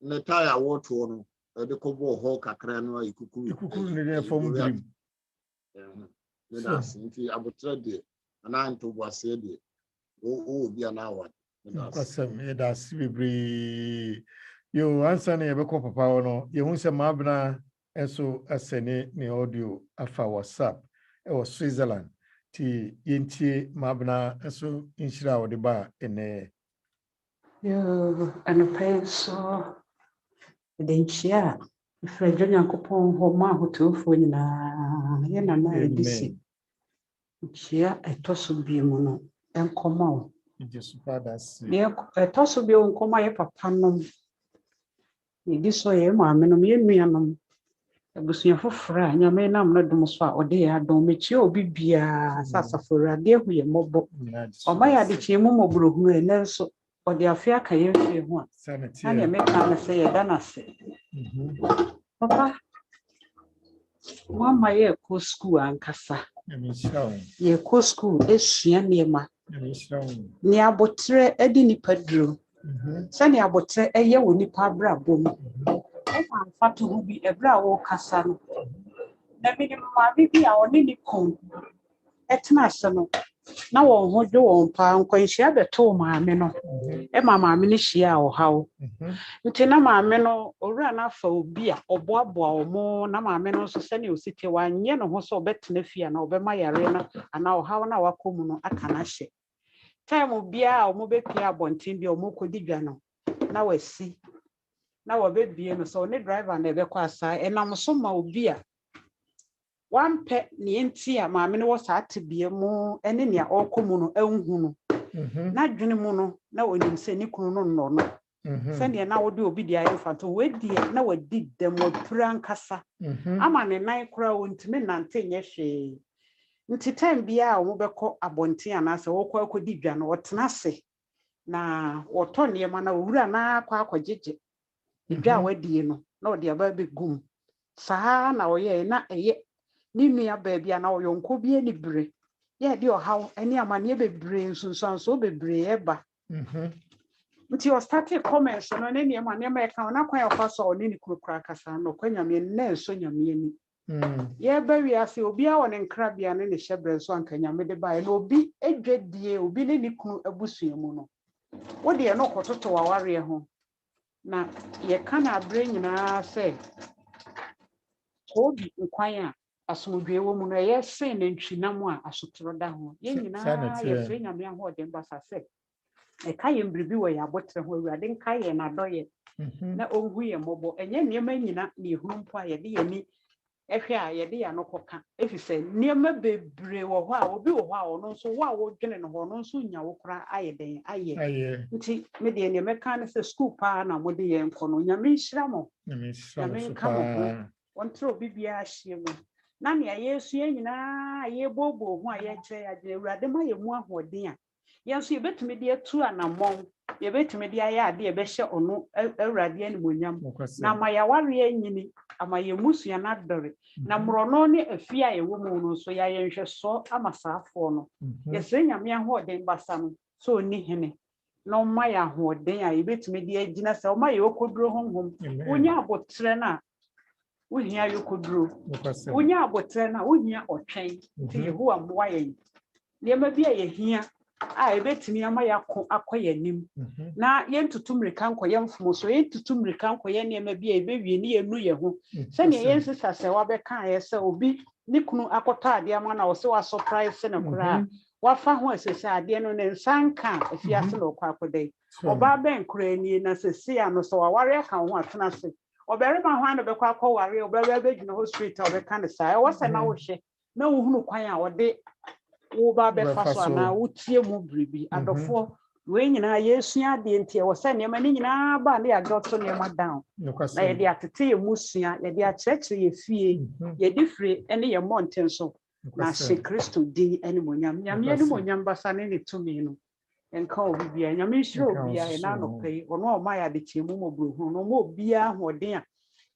ne tire woto no de ko bo ho kakra no ikukuru ne form dream ne da sinti abotra de ana nto boase de o bia na wa kwasem e da sibibri yo ansa ne be ko papa no ye hu se mabna eso asene ne audio afa WhatsApp e was Switzerland ti yentie mabna eso inshira wo de ba ene yo anope so denchia Fredro Nyankopon ho ma hotofo nyina ye na na edisi chia etoso bi mu no enkoma o Jesus father si ye etoso bi enkoma ye papa nom ye diso ye ma menom ye nuanom abusuya fofora nyame nam na dum so a ode ya dom mechi obi bia sasafora de hu ye mobo o ma ya de chi mu mobrohu e nenso ode afia ka ye hwe ho a na me ka na se ye da na se papa mama ye ko school ankasa ye ko school esua niema ni abotre edi nipa duro se ni abotre eye wo nipa bra bom Fatu hubi ebra wo kasa no na minimum bi a oni ni kon etna aseno na wo ho dwo won pa nkwanhia beto maame no e maame ni hia o hawo nti na maame no owura na afa obi a oboaboa omo na maame no so sene osite wanye no ho so betena fia na obema yare na ana o hawo na wakomu no aka na hye time bia omo bepia abonten bia omo kodi dwa no na wasi na wabebie no so ne driver na ebe kwa asa enam so ma obi a wampe ne enti a maame no wasa atebie mu ene ne a okomu no anhu no na dwene mu no na onim se ne kunu no no no se ne na wode obi dia infanto wedi na wadi demo prankasa ama ne nan kura wontime nante nye hwe nti time bia a wo beko abonten anase wo kwa akodi dwa no wotena se na woto ne ma na owura na akwa akwajeje Idwa wadi no na odi aba be gum saa na oye na eye ni nua baabi na oyonko bi ani bere ye de ohaw ani amane bebre nsunsanso bebre eba nti o start comments no ne ne ma e ka na kwan ofa so oni ni kurukura kasa no kwanyame na enso nyame ani ye ba wi ase obi a won nkra bia ne hyebre so ankanyame de ba na obi edwadie obi ne ni kunu abusua mu no wo de no kototo waware ho na ye kana abre nyina se obi nkwan a asomdwe wo mu no ye sen na ntwinam a asotro da ho ye nyina ye fre nyame ho de mbasa se e ka ye mbribi wo ya botre ho awurade nka ye na doye na onhu ye mobo enye niema nyina na ehunu mpo a ye de ye ni ehwe a ye de ya no koka efise niema bebre wo ho a obi wo ho a ono nso wo a wo dwene no ho no nso nya wo kra aye den aye nti me de ne meka ne se school pa na mo de ye nko no nyame nhira mo nyame nka mo wontro bibia ahye mo na ne yesu nyina ye bobo ho a ye kire ya de awurade ma ye mu ahoden a Yes, you bet me dear two and a mom. You bet me dear idea, besha or no, a radiant munyam. Now my awari yini, and my musi and not very. Now Morononi a fear a woman, so I just saw a massa for no. Yes, saying a mere hot then basam, so ni hene. No my hot then I bet me dear dinner, so my could grow home. When you about trena, we hear you could grow. When you about trena, we hear or train, who am wying. There may be a here. I bet me a maya acquire him. Now, yen to Tumrican Coyam from so yen to Tumrican Coyen may be a baby near New Year. Send your answers as a wabeca, so be Nikunu Akota, dear man, I was so a surprise and a cry. What fun was a sad dear and San can if you ask no quack day. Or Barben Crane, as a sea, and so a warrior can want to or bury my hand of the quack warrior, or bury in the whole street of the kind of side. I was an hour she. No, who quite our day. Oba be faso na wotie mu bribi adofo we nyina yesua de ntie wo se ne ma ni nyina ba na ya dot ne ma down na ye de atete ye musua ye de akyekye ye fie ye de free ene ye mountain so na se Kristo di ene monyam nyam ye ne monyam basa ne tumi no enka obi bia nyam hiro bia na no pei ono o ma ya de chemu mo bro no mo bia hoden a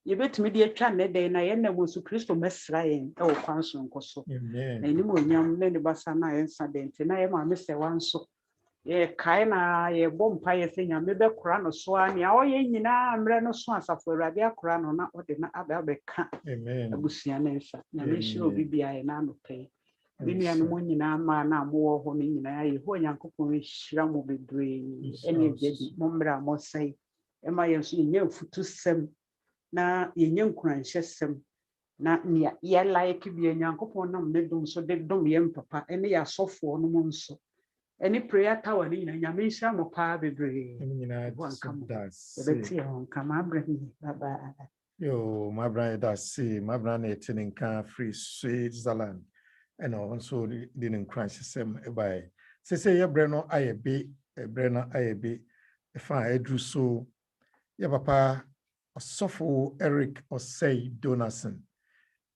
ye betumi de atwa ne den na ye na Yesu Kristo mesra yen e wo kwanso nkoso na ni mo nyam ne basa na ye nsadent na ye ma me se wanso ye kai na ye bompa ye se nyame be kora no so ani a o ye nyina amre no so asafo Awurade akora no na o de na abe ka abusua ne nsa nyame hiro bibia ye na no pay binu no mo nyina ma na mo wo ho ni nyina ye ho Nyankopɔn hira mo bebre ene dedi mo mra mo sai e ma ye so nye futu sem na yenye nkranhyesem na nia ye like bi Nyankopɔn nam ne dom so de dom ye mpapa ene ya sofo no mo nso ene prayer tower ni nyame hira mo pa bebre nyina das beti on kama abrahim baba yo my brother my brother etinka free Switzerland and also didn't crash some by say your breno ayabe breno ayabe if I drew so your papa Osofo Eric Osei Donaldson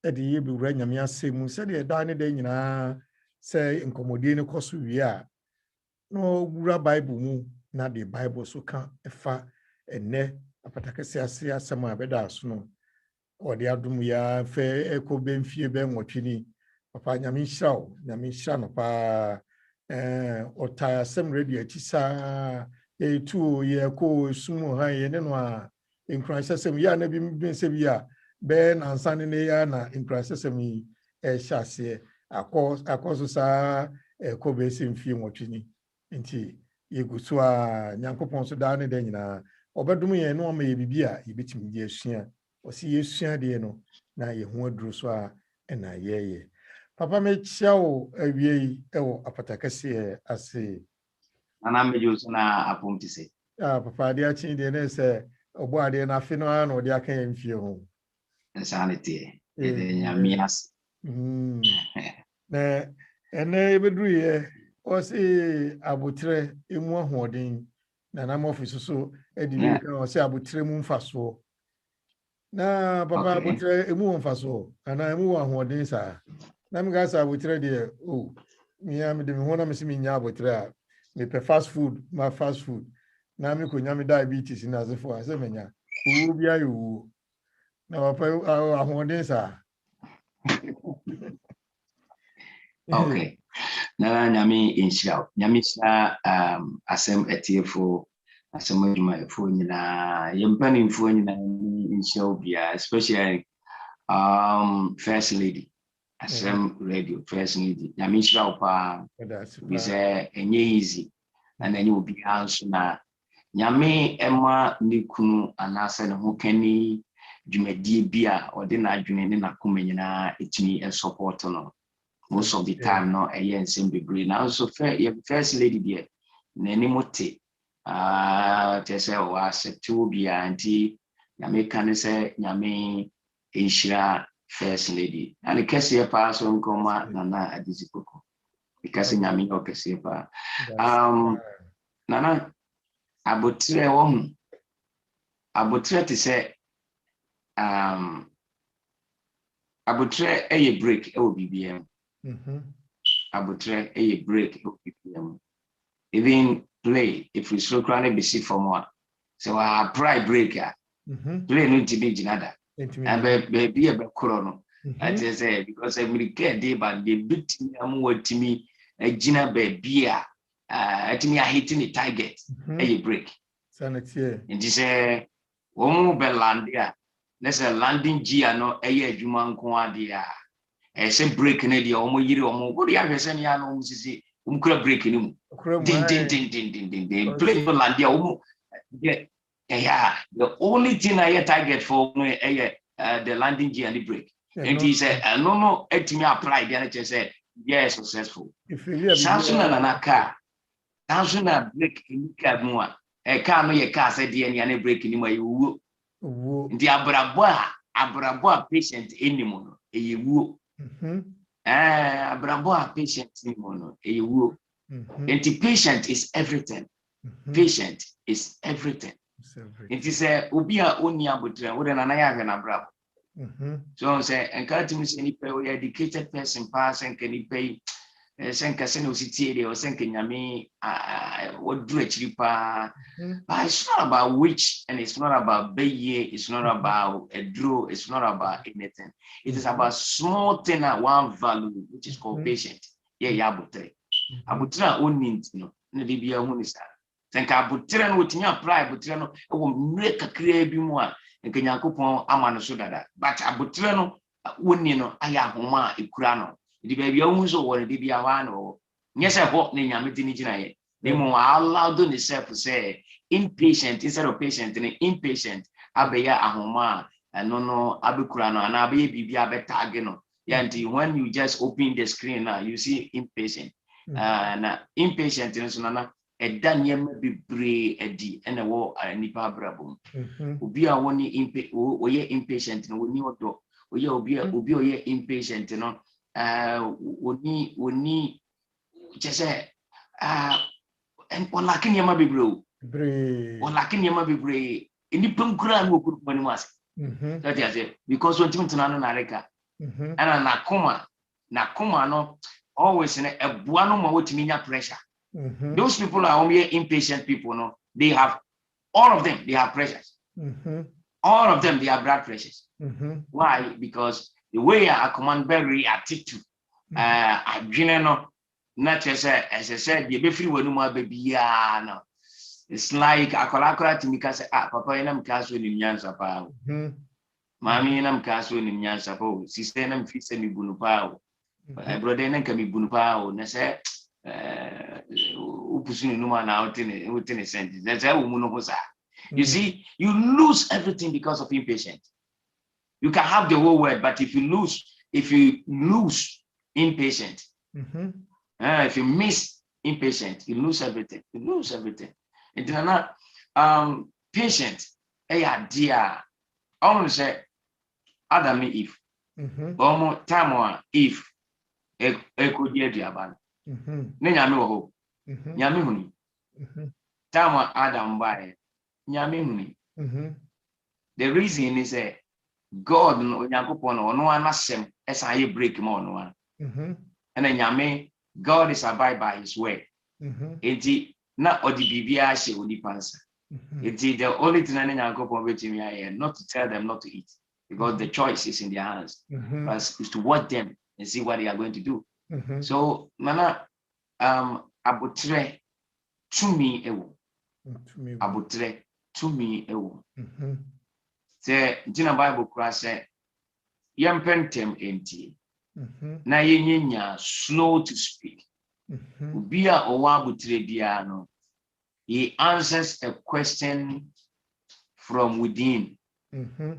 edi ye bi wura nyame asemu se de da ne de nyina se nkomodie ne koso wi a no wura Bible mu na the Bible so ka efa ene apatakese ase asema abeda so no odi adum ya fe ekobe mfie be nwotwini papa nyame hira no pa otaya sem radio atisa ye tu ye ko sumu ha ye ne no a incransesem ya na bi se bi a be na ansane ne ya na incransesem yi hyase akoso sa ko be se mfie nwotwini nti yegusu a Nyankopɔn so da ne de nyina obedum ye no ma ye bibia ye betimi ye sua osi ye sua de no na ye ho aduru so a na ye papa me chiao awie ewo apatakese ase ana mejo so na apom ti se papa de achi de ne se obo ade na afi no na ode aka ye mfie ho insanity e de nyamias na ene ebeduru ye osi abotre emu ahoden na na office so edibiri kan osi abotre mu mfaso na papa abotre emu mfaso ana emu ahoden sa na mi ga sa abotre de o mi am de mi ho na mi si mi nya abotre a me pe fast food na mi ko nya mi diabetes na azefo ase menya owo bia yo na papa ahoden sa okay na nyame inshira nyame sha asem etiefo asem adwumayefo nyina yempanimfo nyina inshira bia especially first lady asem radio first lady nyame nshira pa bi say enye easy na nani obi anso na nyame ema nikunu anase ne ho kani dwumadie bia ode na adwene ne nakoma nyina etini support no most of the time no nsem bebre now so first lady there nani mote tese o accept bia anti nyame kan say nyame enshira first lady and kese pa so nkoma nana adizikoko because nyame o kese pa nana abotre wo abotre te say abotre eye break e wo bibiem abotre eye break e wo bibiem even play if we slow chronic be see for more. So our pride breaker. Play no ntimi jinada. And be a corona. I just say because every day but the bit what me a jina beer at me are hitting the target a break. And this say one belandia. There's a landing G no a year juman quadia. A say break in the omo yiri omo. What do you have any ano sisi breaking him? Din. Play for landia omo. Yeah, the only thing I target for me the landing gear and the brake. And he said, no, it me apply. The NHS said, yes, successful. Samson and a car. Samson and brake in the car more. A car no your car said the any brake in my woo. The abrabua patient anymore. A woo. Abrabua patient anymore. A woo. And the patient is everything. Patient is everything. It is a ubia unia butra would an anaya and a brab. So say encourage me any pay educated person pass and can he pay send casino city or send Kenyami what do a cheaper. But it's not about which and it's not about baye, it's not about a draw, it's not about anything. It is about small thing at one value, which is called patient. Yeah, butre. Abutra only no Libya Munista. Thank Abutra no tinya pride, Butrano will make a clear bimwa and Kenyakupon Amano Sudada. But Abutrano wouldn't know Ayahoma Ikurano. The baby almost or the Biawano. Yes, I hope Nyamitini. They more allowed on the self to say impatient instead of patient and impatient. Abeya Ahoma and no Abukurano and Abe Bibia Betageno. Yanti, when you just open the screen now, you see impatient. Impatient in Sonana. A Daniel be brave edi and a war nipa brabum. Ubia woni impatient no ni odo. Oye impatient no woni just say and on lakin yama be bro. On lakin yama be brave. Any pumkura no good money was. That is it. Because when Timothy Nareka and Nakuma no always in a buano ma wotiminya pressure. Those people are only impatient people, no? They have all of them, they have pressures. All of them, they have blood pressures. Why? Because the way I command very attitude, I no, not as I said, you be free when you my baby. No, it's like I call to me because Papa and I'm castle in Yansapa. Mammy and I'm castle in Yansapa. Sister and I'm fixing me bunupao. Brother and can be bunupao. And I said, within a sentence. That's how you see, you lose everything because of impatience. You can have the whole word, but if you lose impatient, if you miss impatient, you lose everything. You lose everything. And then not patient. Dear, I want to say Adam Eve. Almost time Eve. Could be a Nyame wo Nyame huni Tama Adam by Nyame huni. The reason is God no Yakupon or no one asem as I break more no one. And then Nyame God is abide by his word. Eti na odi bibia she odi pansa. Eti the only thing na Yakupon waiting me not to tell them not to eat because the choice is in their hands. But is to watch them and see what they are going to do. So Nana abutre to me ewo. Abutre to me ewo. Say Jina Bible class say yampentem enti. Na yenya slow to speak. Ubia owa abutre bia no. He answers a question from within.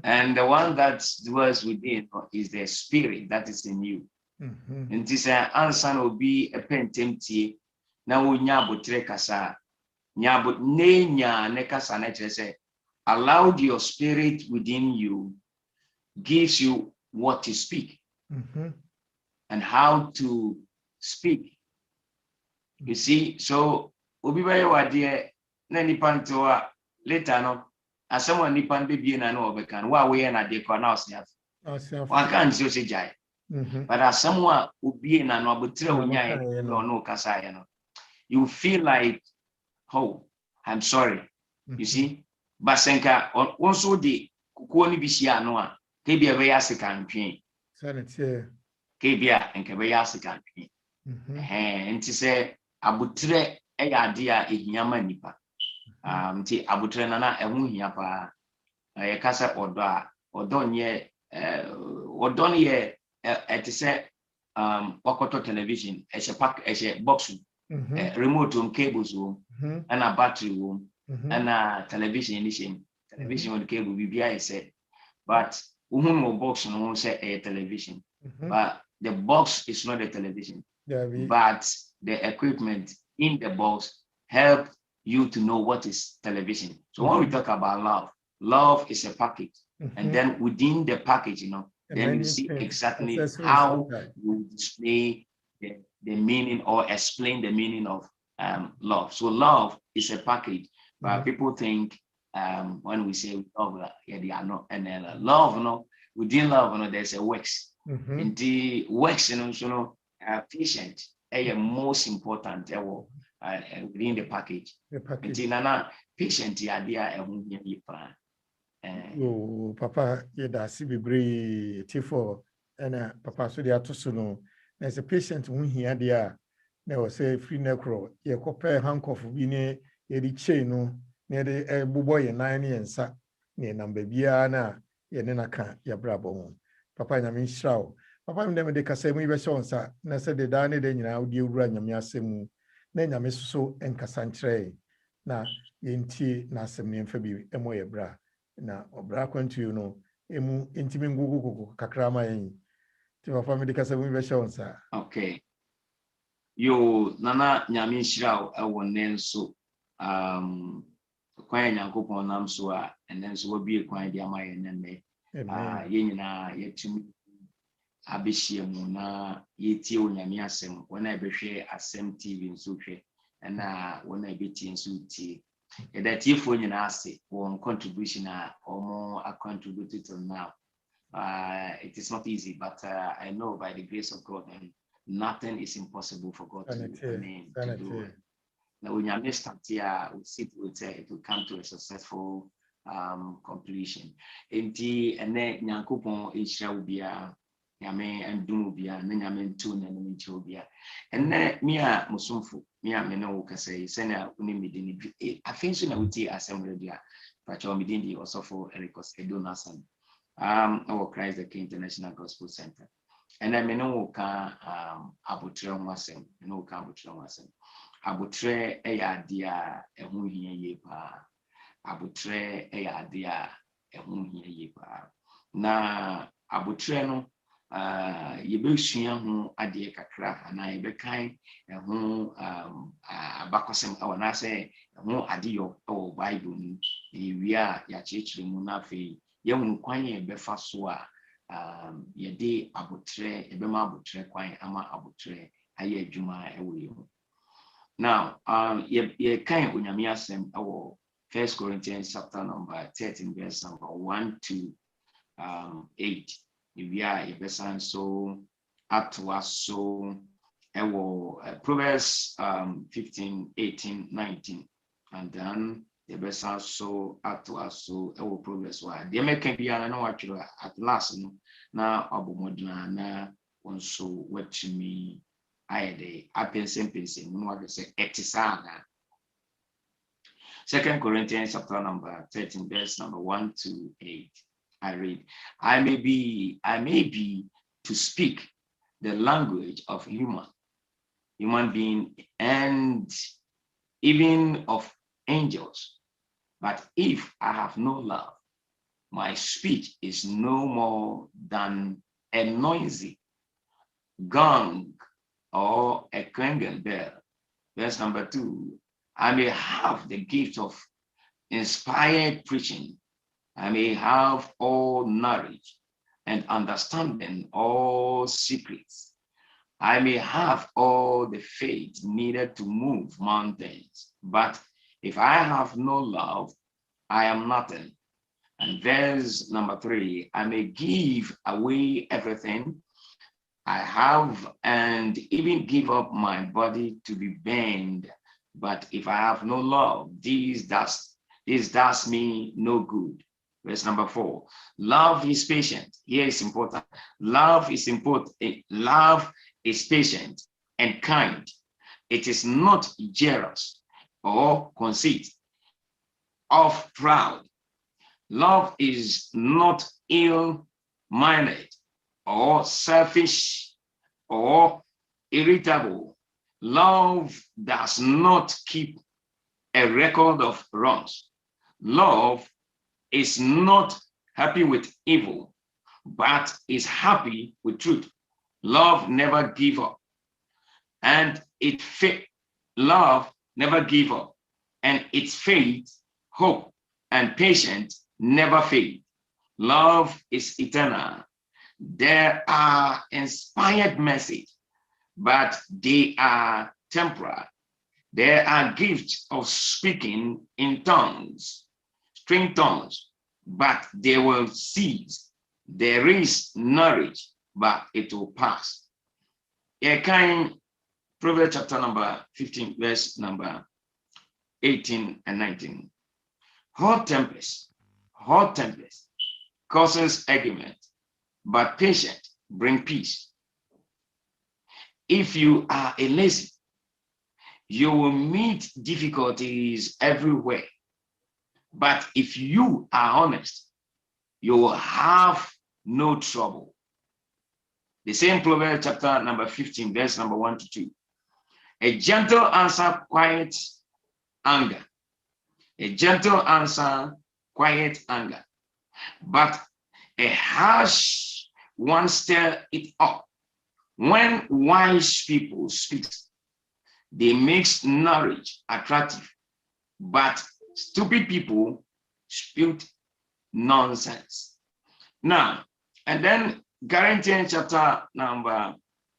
And the one that dwells within is the spirit that is in you. And this answer will be a pentemti. Now we nyabutre kasa. Nyabut nenya nekasa nature say, allowed your spirit within you gives you what to speak and how to speak. You see, so ubi very wadi na nipantoa later no. As someone nipan baby na no obekan wa we na de kwa na osiaf. One can so say jai. But as someone ubi na no abutre onya no kasa no. you feel like, oh, I'm sorry. You see? Basenka also the kukuo ni bishia noa. Kebia be yasekanpin. Kebia enke be yasekanpin. Nti se abutre eya ehiama nipa. Nti abutre nana ehu hia pa. Ye kasa odo nye odo ye etise wakoto television eshe box remote cables and a battery and a television television on cable BBI said, but box no say a television, but the box is not a television, but the equipment in the box help you to know what is television. So when we talk about love is a package, and then within the package, then you see exactly how you display the meaning or explain the meaning of love. So love is a package, but people think when we say love, they are not. And love, within love, there's a works. And the works, patient, most important within the package. Patient, Oh, Papa, that's be T4 and Papa, so they are to know. There's a patient who here there. There was a free necro, ye copper handcuff, be ye chain, near the boy and 9 and sa near number Biana, ye nenaka, ye brabo. Papa, I mean, shroud. Papa, I'm never the Casemi version, sir. Nessa de Dani, then you run your miasemu. Then I miss so and Cassantre. Na yenti Nasem name Fabi, Emoye bra. Na obra kwantu emu intimi ngugugugu kakrama yin ti papa me de kasa mu be shon sa. Okay, yo nana nyame shiraw ewo nenso kwan Nyankopon nam so a enenso wo bie kwan dia ma yen nene ye nyina yetumi abehie mu na yetie onyame asem wona ebehwe asem TV nso hwe na wona ebetie nso tie. That if we ase one contribution or contributed to now, it is not easy, but I know by the grace of God, and nothing is impossible for God to do. Now, when you missed here, we see it will come to a successful completion. And then Nyankopon Israel will be Yame and Dumubia, and then Yamen Tune and Michobia. And then Mia Musumfu, Mia Meno Kase, Sena Unimidini, I think so now assembly, but you're Midindi also for Ericos Edonasan, our Christ the King International Gospel Center. And I know Abutre Wasem, no Abutre Wasem. Abutre Eya dia Emuhi Yepa, Abutre Eya dia Emuhi Yepa. Na Abutre no. Yebesua ho ade kakra ana yebekan ho abakosem awana se ho ade yo o Bible ni ewia ya chechire mu na fe yehun kwan yebefa so a yede abotre ebema abotre kwan ama abotre aye adwuma ewe ho. Now ye kan onyame asem ewo 1 Corinthians chapter number 13 verse number 1 to 8. We are a person so up to us so Proverbs 15, 18, 19, and then the person so up to us so Proverbs why the American be an actually at last now abu moduna na on so what to me I de pensing no what say etisana. 2 Corinthians chapter number 13 verse number 1 to 8. I read, I may be to speak the language of human being and even of angels. But if I have no love, my speech is no more than a noisy gong or a clanging bell. Verse number 2, I may have the gift of inspired preaching. I may have all knowledge and understanding all secrets. I may have all the faith needed to move mountains. But if I have no love, I am nothing. And verse number 3, I may give away everything I have and even give up my body to be burned But if I have no love, this does me no good. Verse number 4. Love is patient. Here is important. Love is important. Love is patient and kind. It is not jealous or conceit of proud. Love is not ill-minded or selfish or irritable. Love does not keep a record of wrongs. Love is not happy with evil, but is happy with truth. Love never gives up, and love never gives up, and its faith, hope, and patience never fade. Love is eternal. There are inspired messages, but they are temporal. There are gifts of speaking in tongues, string tongues, but they will cease. There is knowledge, but it will pass. Proverbs chapter number 15, verse number 18 and 19. Hot tempest causes argument, but patience brings peace. If you are a lazy, you will meet difficulties everywhere. But if you are honest, you will have no trouble. The same Proverbs chapter number 15, verse number 1 to 2. A gentle answer quiets anger. A gentle answer quiets anger. But a harsh one stirs it up. When wise people speak, they make knowledge attractive. But stupid people speak nonsense. Now, and then Galatians chapter number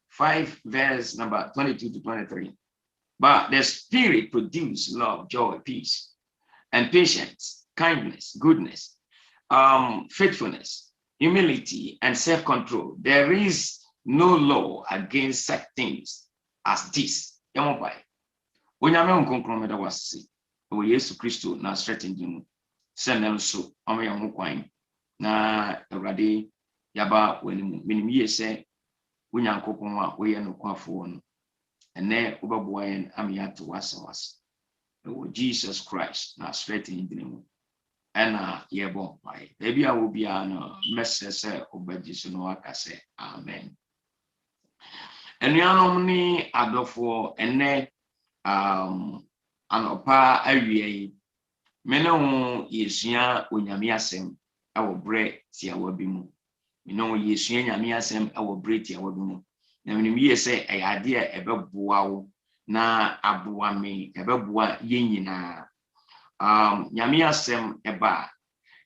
5, verse number 22 to 23. But the Spirit produces love, joy, peace, and patience, kindness, goodness, faithfulness, humility, and self-control. There is no law against such things as this. Onyame nkonkron meda wase wo Yesu Kristo na strengthen senel so amaya ho kwan na awrade yaba wanimu minim yese onyankopon a wo ye no kwafo no ene obaboa yen amya to wase wo Jesus Christ na strengthen mu ena yebo pai baby a wo bia no messese obaji so no akase amen. Enuanom ni adofo ene anopa awie mene ho yesua onyame asem awo bre tia wabi mu mene ho yesua nyame asem awo bre tia wabi mu na menim yese ayade a ebeboa wo na aboa me ebeboa yenyina nyame asem eba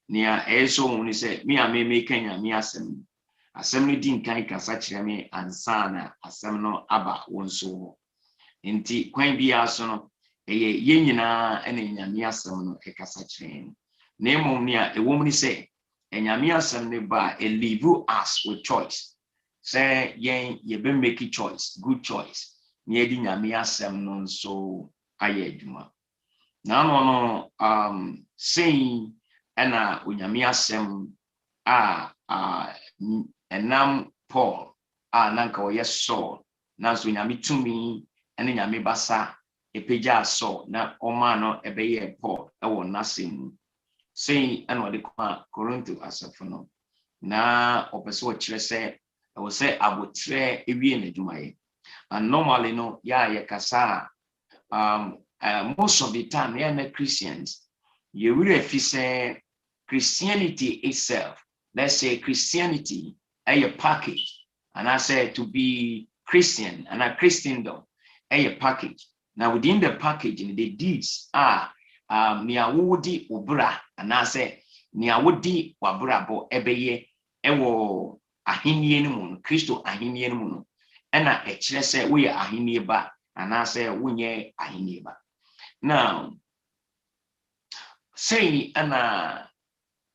nia eso hu ni se mi ameme kan nyame asem ni din kan kasa kire me ansana asem no aba wonso nti kwan bia so no ye nyina ene nyame asem no ekasa kire na emom ni a ewom ni se nyame asem ne ba leave us with choice say yen ye be make choice good choice ni edi nyame asem no so aye adwuma na no saying ena onyame asem enam Paul nanka wo Saul na so nyame tumi ene nyame basa epeja Saul na oma no ebeye Paul ewo nasem saying ena de kwa Korinto asafo no na opese wo kire se ewo se abotre ewie na dwumaye and normally no ye kasa most of the time we Christians you really feel say Christianity itself, let's say Christianity a package, and I say to be Christian and a Christendom a package. Now within the package, the deeds are niawudi obra, and I say niawudi wabra bo ebeye ewo ahinie no Christo ahinie no and I actually say we are ahinie ba, and I say we ahinie ba. Now say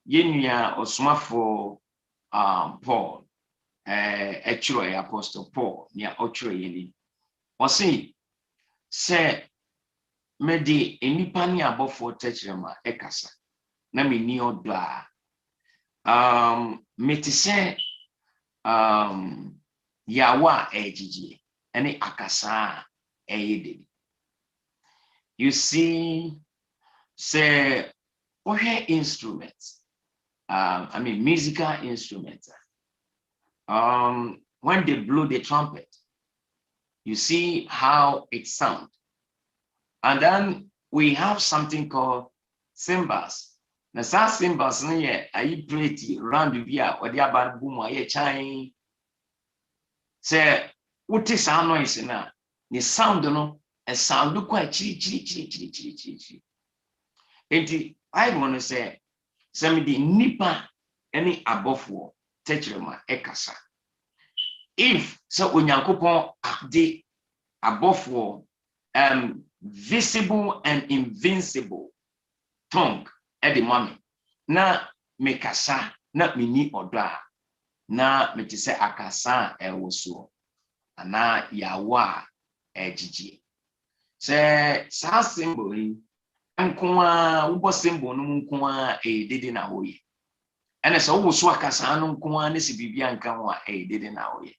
Yenya osmafo Paul actually Apostle Paul near Ochre yeni. Or say mede enipa ni abofo techrema ekasa na me ni odo mete se yawa ejiji ene akasa eyede. You see, say instruments, musical instruments. When they blow the trumpet, you see how it sounds. And then we have something called cymbals. Now, some cymbals, I play round the year or the about boom or chine. Say, what is our noise now? The sound, a sound quite chiri. And I want to say, some of the nipa any above war, tetrema ekasa. If so, unyankopon the above war, visible and invincible tongue at the moment. Na mekasa na mini odra na metise akasa ewoso ana yawa ejiji. Se sa symbol nkoa ubo symbol no nkoa dede na hoye. Ene se wo so akasa no nkoa ne se bibia nka ho dede na hoye.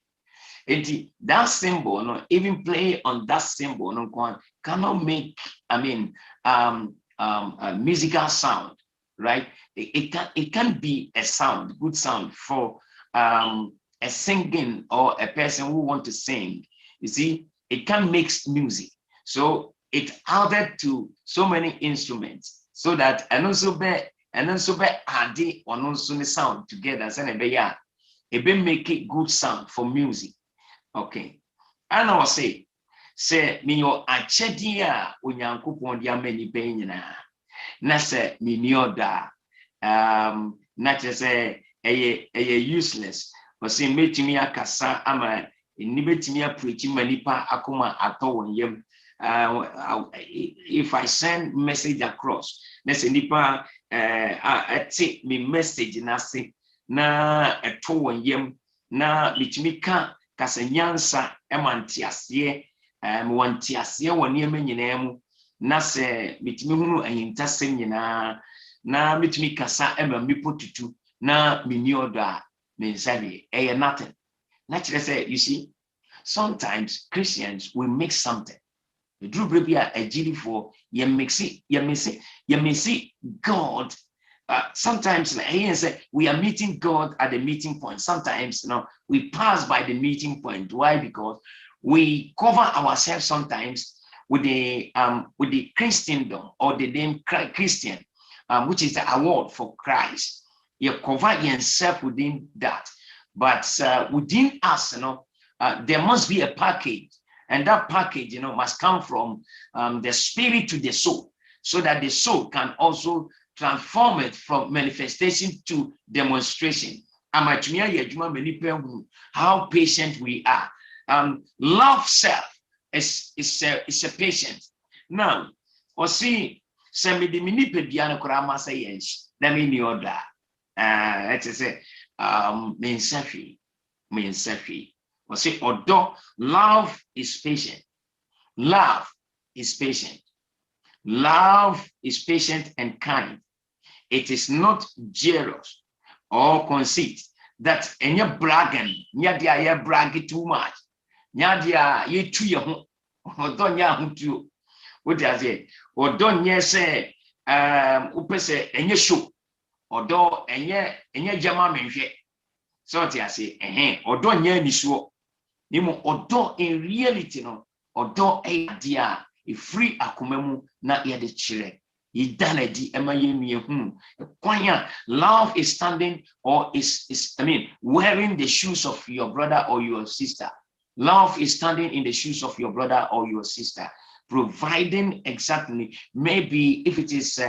That symbol, no, even play on that symbol, no, cannot make, a musical sound, right? It can be a sound, good sound for a singing or a person who want to sing. You see, it can make music. So it added to so many instruments, so that and also be add on also the sound together. It will make it good sound for music. Okay, and I will say me yo achedia unyankopon dia mani ben nyina na se me ni oda na che say eye useless but say metimi akasa ama ni betimi approach manipa akoma ato won yam. If I send message across, let's say nipa take me message na say na ato won yam na betimi ka kasanyansa emantiasie wantiasie woni amenyina mu na se mitimi hunu ayintasem nyina na mitimi kasa mipotutu na mini oda me sabe nothing. Naturally say, you see, sometimes Christians will make something. The Drew Brabia a jilly for you may see God. Sometimes we are meeting God at the meeting point. Sometimes we pass by the meeting point. Why? Because we cover ourselves sometimes with the Christendom or the name Christian, which is the award for Christ. You cover yourself within that, but within us, there must be a package, and that package, must come from the spirit to the soul, so that the soul can also transform it from manifestation to demonstration. How patient we are. Love self is a patient. Now, or see, send me the mini pediano krama say yes. Let me know that. Let's say, mean selfie. Or say, although love is patient. Love is patient. Love is patient and kind. It is not jealous or conceit. That any bragging, nyadia brag too much. Nyadia ye to your home, or don't ya to what does it? Or don't ye say, upese any show, or do any jama so I say, or don't ye ni show. Nimo or do in reality, no, or do a idea. If free akumemu na ya de chire idanedi emayemi love is standing or is wearing the shoes of your brother or your sister. Love is standing in the shoes of your brother or your sister, providing exactly, maybe if it is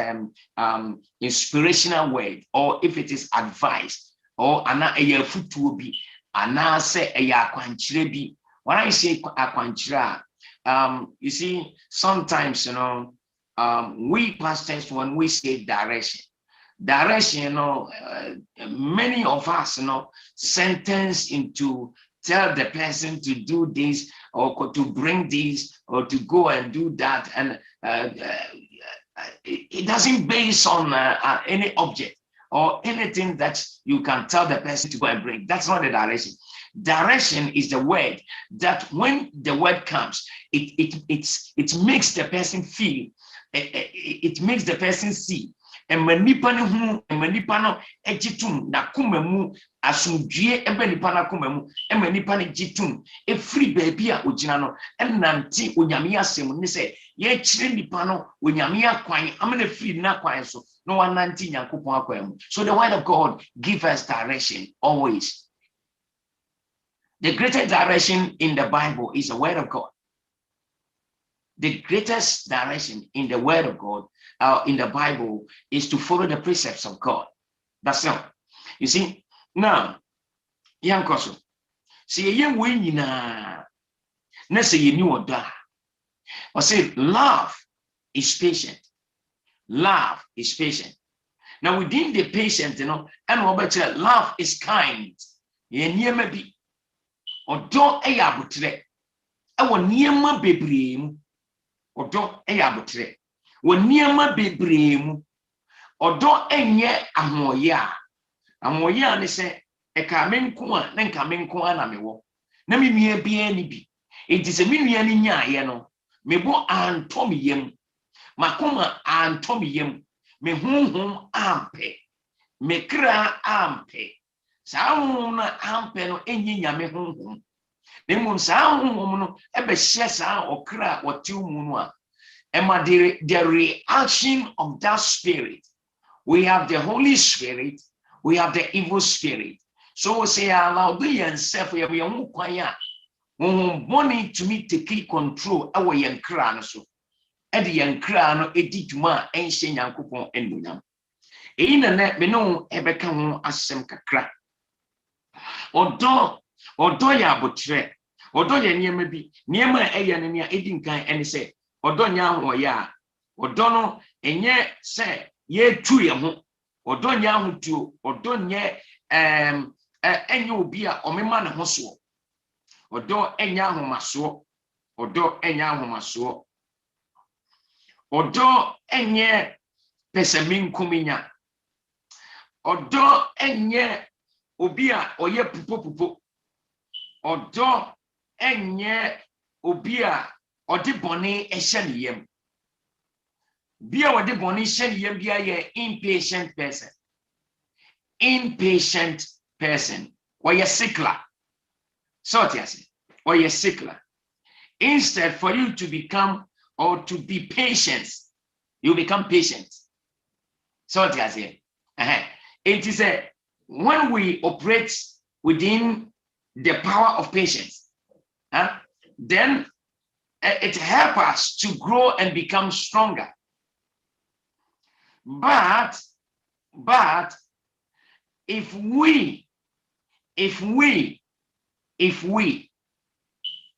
inspirational word, or if it is advice, or ana eya futu bi ana se eya akwanchire bi. When I say akwanchira, you see, sometimes, we pastors, when we say direction, many of us, sentence into tell the person to do this or to bring this, or to go and do that, and it doesn't base on any object or anything that you can tell the person to go and bring. That's not the direction. Direction is the word that when the word comes, it makes the person feel, it makes the person see. And when nipa no ejitum na kumemu asumdue ebe nipa na kumemu and when nipa no ejitum e free baby a ogina no enanti onyame asem ni se ye kire nipa no onyame akwan amana free na kwan so no wananti nyankopon akwan mu. So the word of God give us direction always. The greatest direction in the Bible is the word of God. The greatest direction in the word of God, in the Bible, is to follow the precepts of God. That's all. You see, now, young cousin, see, a young woman, let's say you knew that. I say, love is patient. Love is patient. Now, within the patient, you know, and love is kind. You near maybe. Or don't a yabutre. I will near my baby. Or don't a yabutre. When near my baby. Or don't a ye amoya. Amoya, they say, a kamen kuan, then kamen kuan amewo. Nami me be any be. It is a million in ya, yano. Me bo and Tommy yem. Makuma and Tommy yem. Me hum ampe. Me kra ampe. Sauna ampe no enyi nyame honhom. Nemu sa honhom no ebe hye sa okra wotiu mu no a. Ema the reaction of that spirit. We have the Holy Spirit, we have the evil spirit. So we say allow the yourself we have your kwanya. Money to me take control our young kra no so. E the young kra no edi dwuma enhye nyankopon endunyam. E na na me no ebeka ho asem kakra. Odo ya botre. Odo ya niema bi. Niema eya ne nia edi nkan ene se odo nya ho ya. Odo no enye se ye tu ye ho. Odo nya ho tu. Odo nye enye obi a omema ne ho so. Odo enya ho maso. Odo enya ho maso. Odo enye pesamin kuminya. Odo enye obi a oye pupo. Odo enye obi a odi boni ehyaniyem. Bia odi boni ehyaniyem bia ye impatient person. Impatient person. Or ye sickler. So tiasi. Or ye sickler. Instead for you to become or to be patient, you become patient. So tiasi. It is a when we operate within the power of patience, then it helps us to grow and become stronger. But if we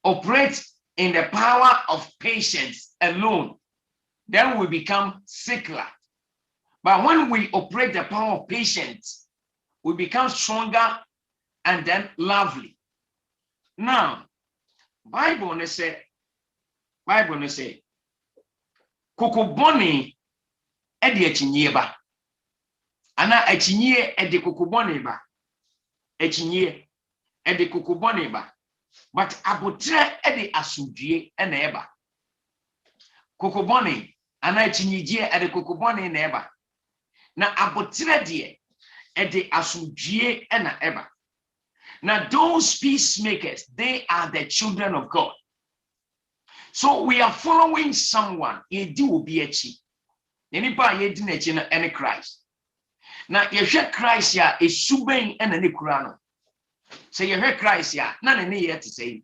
operate in the power of patience alone, then we become sickler. But when we operate the power of patience, we become stronger and then lovely. Now, Bible say, kokoboni edi echinye ba. Ana echinye edi kokoboni ba. Echinye edi kokoboni ba. But abotre edi asudie ena eba. Kokoboni ana echinye edi kokoboni na eba. Na abotre die edi asudie ena eba. Now those peacemakers, they are the children of God. So we are following someone. Yedi obi echi. Yenipa yedi nechi na any Christ. Now yehwe Christ ya esuben ena ne kura no. Say yehwe Christ ya na ne ye te say.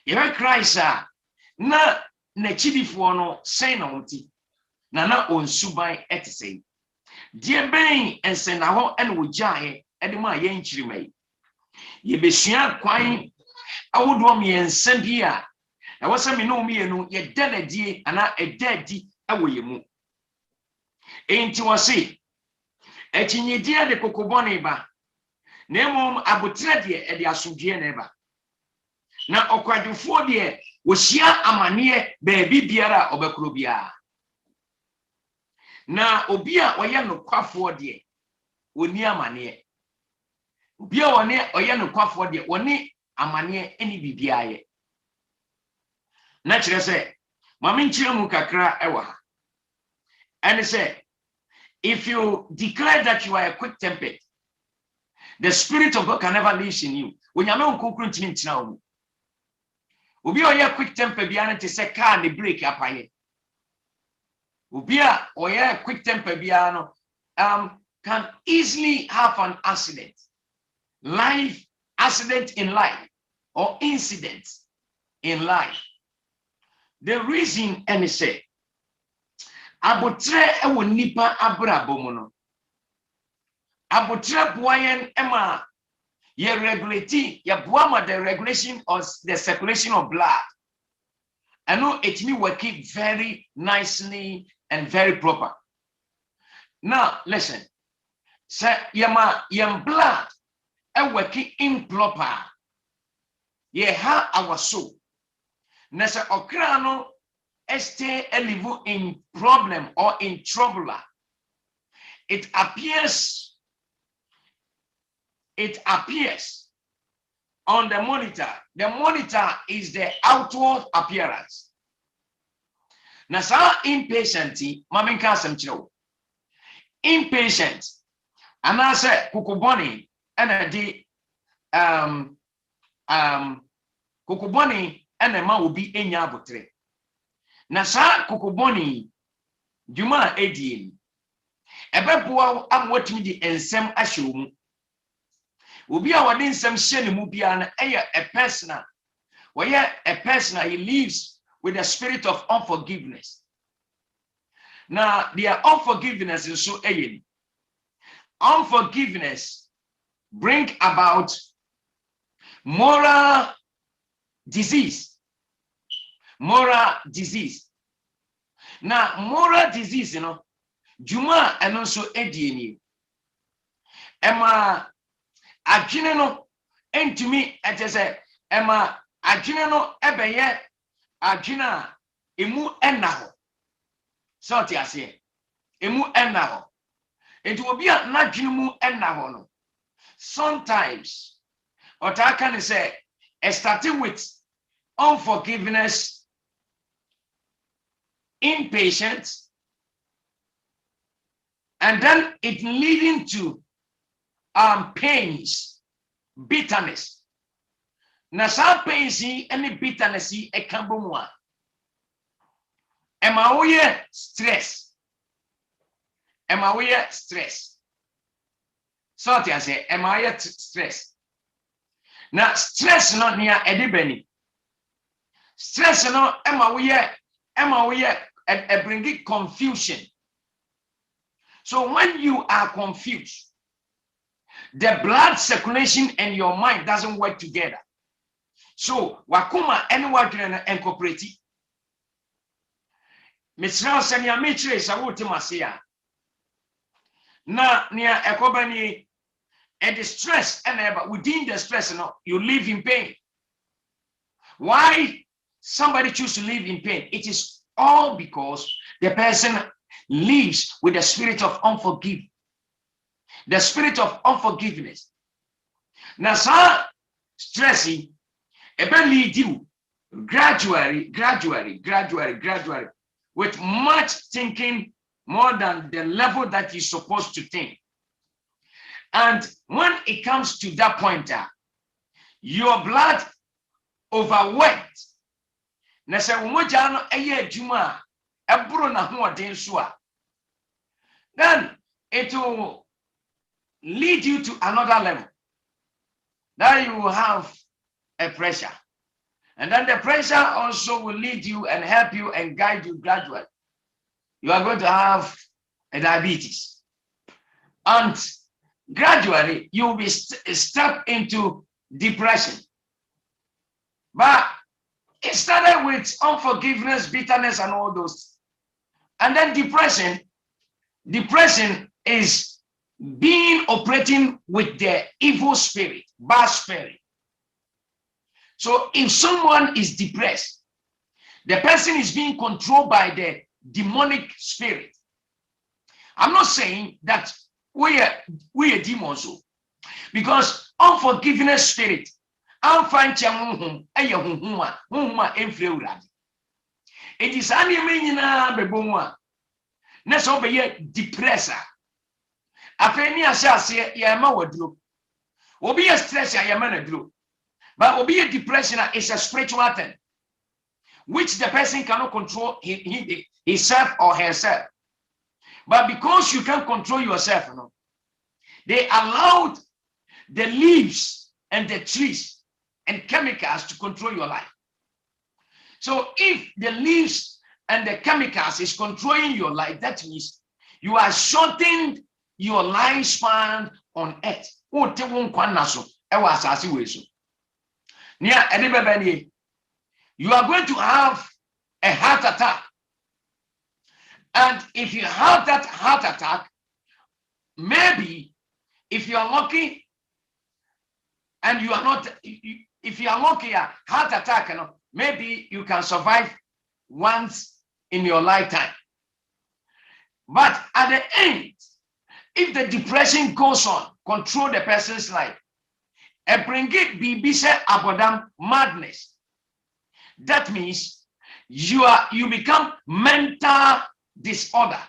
Yehwe Christ ya na nechidifo no say na woti. Na onsuban ete say. Die ben ense na ho ena wo gyae ede ma ye nchiri mai. Ye besua kwan awodo miensa bi a na wasa me no mienu ye danadie ana edadi awoye mu enti wose echinyedie de kokobone ba na emom abotre de ede asodie na ba na okwadufo de wohia amane baabi biara obekro bia na obi a oye nokwafo de oni amane obi a oye nokwafo de oni amane eni bibiaye na kire se mame nkyire mu kakra ewa ha and say if you declare that you are a quick tempered, the Spirit of God can never live in you. When you are ntimi obi oye quick temper bia na say car ne break apaye obi a oye quick temper bia no can easily have an accident in life or incident in life. The reason any say abotre ewo nipa abrabo mu no abotre boyen ema ye regulate ye boama the regulation or the circulation of blood. I know it me working very nicely and very proper. Now listen, say yam blood and working improper. Ye ha our soul. Nasa okrano stay a live in problem or in trouble. It appears on the monitor. The monitor is the outward appearance. Nasa impatient, maminka semchiro. Impatient. And I say kukuboni and the kukuboni and the man will be in yabutre. Nasa kukuboni juma edin. Ebebua am watching the ensem ashum. Ubi our ensem sheni mubiana a person. Where a person he lives with the spirit of unforgiveness. Now their unforgiveness is so alien. Unforgiveness bring about moral disease. Moral disease. Now moral disease, Juma and also Edieni. Emma Ajineno and to me at say Emma Ajineno ebeye Ajina emu enaho. So ti ase emu enaho. It will be a najimu enaho. Sometimes what I can say starting with unforgiveness, impatience, and then it leading to pains, bitterness. Na sa pains any bitterness e kambo mu a. Ema wo ye stress. Ema wo ye stress. So I say ema ye stress. Na stress no nia edibeni. Stress no ema wo ye bring confusion. So when you are confused, the blood circulation and your mind doesn't work together. So wakuma anyone can incorporate. Misra senya mitre sa wuti masia. Na nia ekobani and the stress and within the stress you live in pain. Why somebody choose to live in pain? It is all because the person lives with the spirit of unforgiveness. The spirit of unforgiveness. Now, sir, stressing, it will lead you gradually, with much thinking more than the level that you're supposed to think. And when it comes to that point, your blood overworked. Na se umoja no eye adwuma ebro na ho odin so a, then it will lead you to another level. That you will have a pressure. And then the pressure also will lead you and help you and guide you gradually. You are going to have a diabetes. And gradually, you will be stuck into depression. But it started with unforgiveness, bitterness, and all those. And then depression. Depression is being operating with the evil spirit, bad spirit. So if someone is depressed, the person is being controlled by the demonic spirit. I'm not saying that we are demons, because unforgiveness spirit, it is next over here depressor. Afeni asase yama wadro. Obi a stress yama na dro. But obi a depression is a spiritual thing, which the person cannot control himself or herself. But because you can't control yourself, you know, they allowed the leaves and the trees and chemicals to control your life. So if the leaves and the chemicals is controlling your life, that means you are shortening your lifespan on earth. You are going to have a heart attack. And if you have that heart attack, maybe if you are lucky and you are not, if you are lucky, a heart attack, you know, maybe you can survive once in your lifetime. But at the end, if the depression goes on, control the person's life, and bring it be abodam madness. That means you become mental disorder.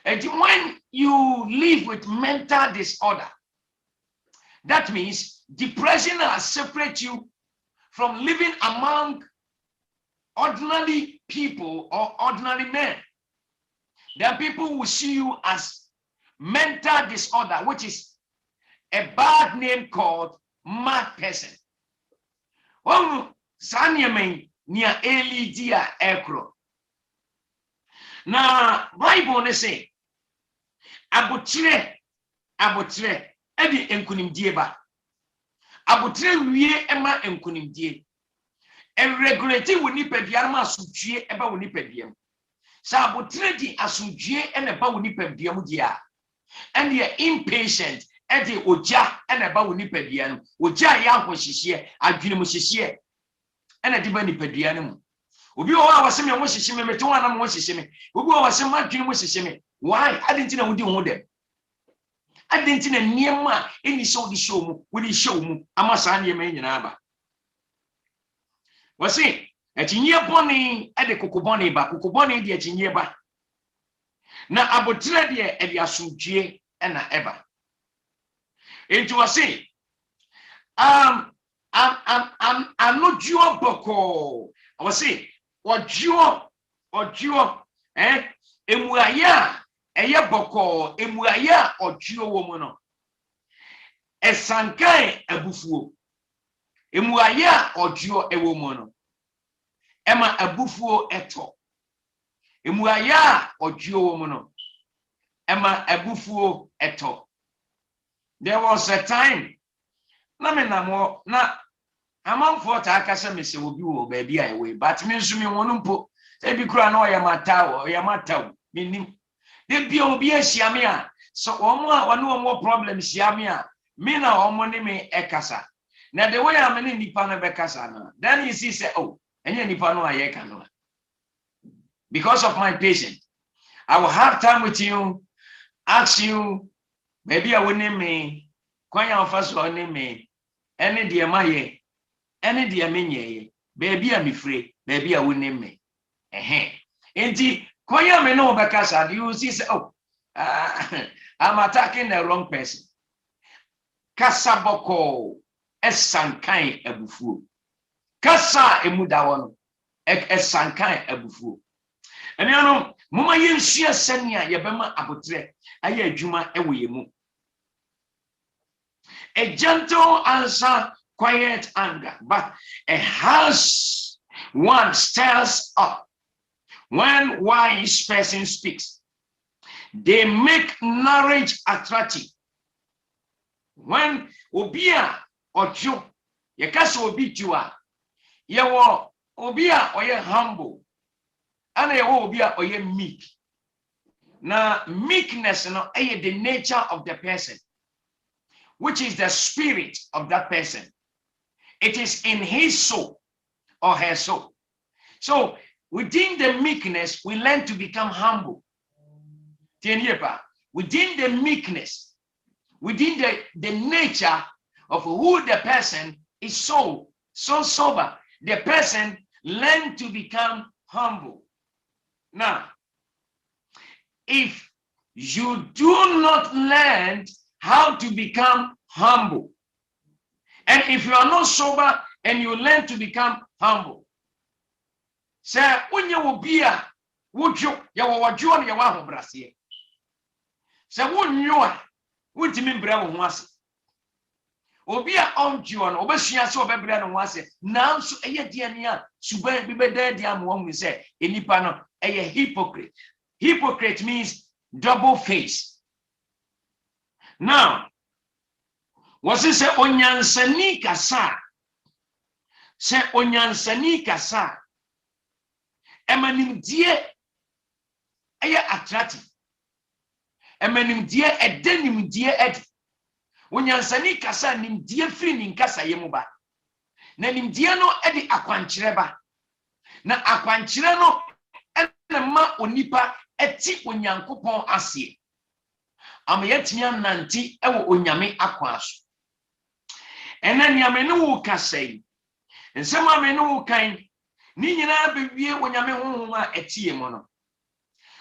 And when you live with mental disorder, that means depression will separate you from living among ordinary people or ordinary men. Then people will see you as mental disorder, which is a bad name called mad person. Sanyame near Elidia Ekro. Now, Bible ne say, Abotire, Edi enkunim dieba. Abotire wie ema enkunim die. And regulate woni pediama asujie eba woni pediem. Sa abotire di asujie and eba woni pediem dia. And you're impatient. Edi oja and eba woni pediam. Oja ya hoshisie, adwene hoshisie. And edi ba ni pediam. Obi o wa wasem ya hoshisie me meto ana mo hoshisie me. Obi o wasem adwene mo hoshisie me. Why? I didn't know who ho dem. I didn't know niema any so di show mu, we di show mu amasa niema nyina ba. Wasi etinye boni e de kokoboni ba, kokoboni de etinye ba. Na abotire de e de asudue e na eba. Enti wasi I'm not juo boko. Wasi ojuo emuaya eye boko emuaya ojuo wo mu no. Esankai abufuo. Emuaya ojuo ewo mu no. Ema abufuo eto. Emuaya ojuo wo mu no. Ema abufuo eto. There was a time na me na mo na amanfo ta akasa me se obi wo ba bia ewe, but me nso me wonu mpo e bi kura na oyamatawo menim de bia obi ahia me a so omo a wonu omo problem hia me a me na omo ne me ekasa na the way am ne nipa na be kasa na then you see say oh enye nipa no aye ka no. Because of my patience, I will have time with you, ask you maybe I will name me kwanya first one name me any dear my any dear menye baby I'm free baby I will name me enti kwanya me no bekasa you see say oh I'm attacking the wrong person. Kasaboko esankai ebufu kasa emuda wono esankai ebufu eni ano moma yenhia sania yebema abotre aye adwuma ewo yemu. A gentle answer, quiet anger, but a harsh one stirs up. When wise person speaks, they make knowledge attractive. When obia ojo, ye kasa obi jua, ye wo obia oye humble, and ye wo obia oye meek. Na meekness no aye the nature of the person, which is the spirit of that person. It is in his soul or her soul. So within the meekness, we learn to become humble. Within the meekness, within the nature of who the person is, so sober, the person learn to become humble. Now, if you do not learn how to become humble, and if you are not sober and you learn to become humble, say when you will be a would you join your one brassier? Say wouldn't you mean bravo was? Obia on John, Obesia so Bebrian was it. Now so a diania, Suba be there, diam one we say, Enipano, a hypocrite. Hypocrite means double face. Now, was this a onyansani kasa? Say onyansani kasa. Emanim die aya attractive. Emanim die edenim die ed. Onyansani kasa nim die free nin kasa yemuba. Na nim die no edi akwankyereba. Na akwankyere no enema onipa eti onyankopon ase. Amayetimi ananti ewo onyame akwaso. Ena niame no wo kasai. Nsema ame no wo kan ni nyina bewie onyame honhoma etie mo no.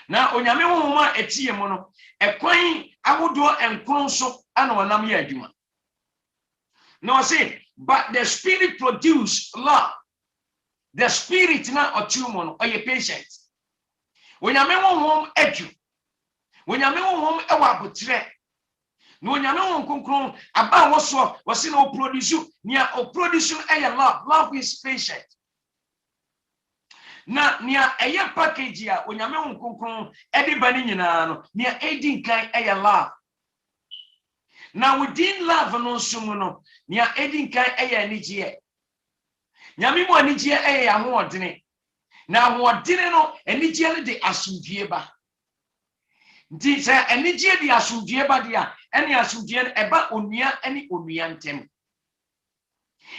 Na onyame honhoma etie mo no ekwan awodo enkron so ana wonam ye adwuma. No say, but the spirit produce love. The spirit na otumo no oye patient. Onyame honhom edu. Onyame honhom ewa abotre. No onyame honhom konkron aba woso wose na o produce nia o produce eye love. Love is patient. Na nia eye package ya onyame honhom konkron edi bani nyina no nia edi nkan eye love. Now within love no sumu no nia edi nkan eye anigye. Nyame mo anigye eye ahoodene. Na ahoodene no anigye ne de asomdue ba. Nti se anigye de asomdue ba dia ene asomdue eba onua ene onua ntem.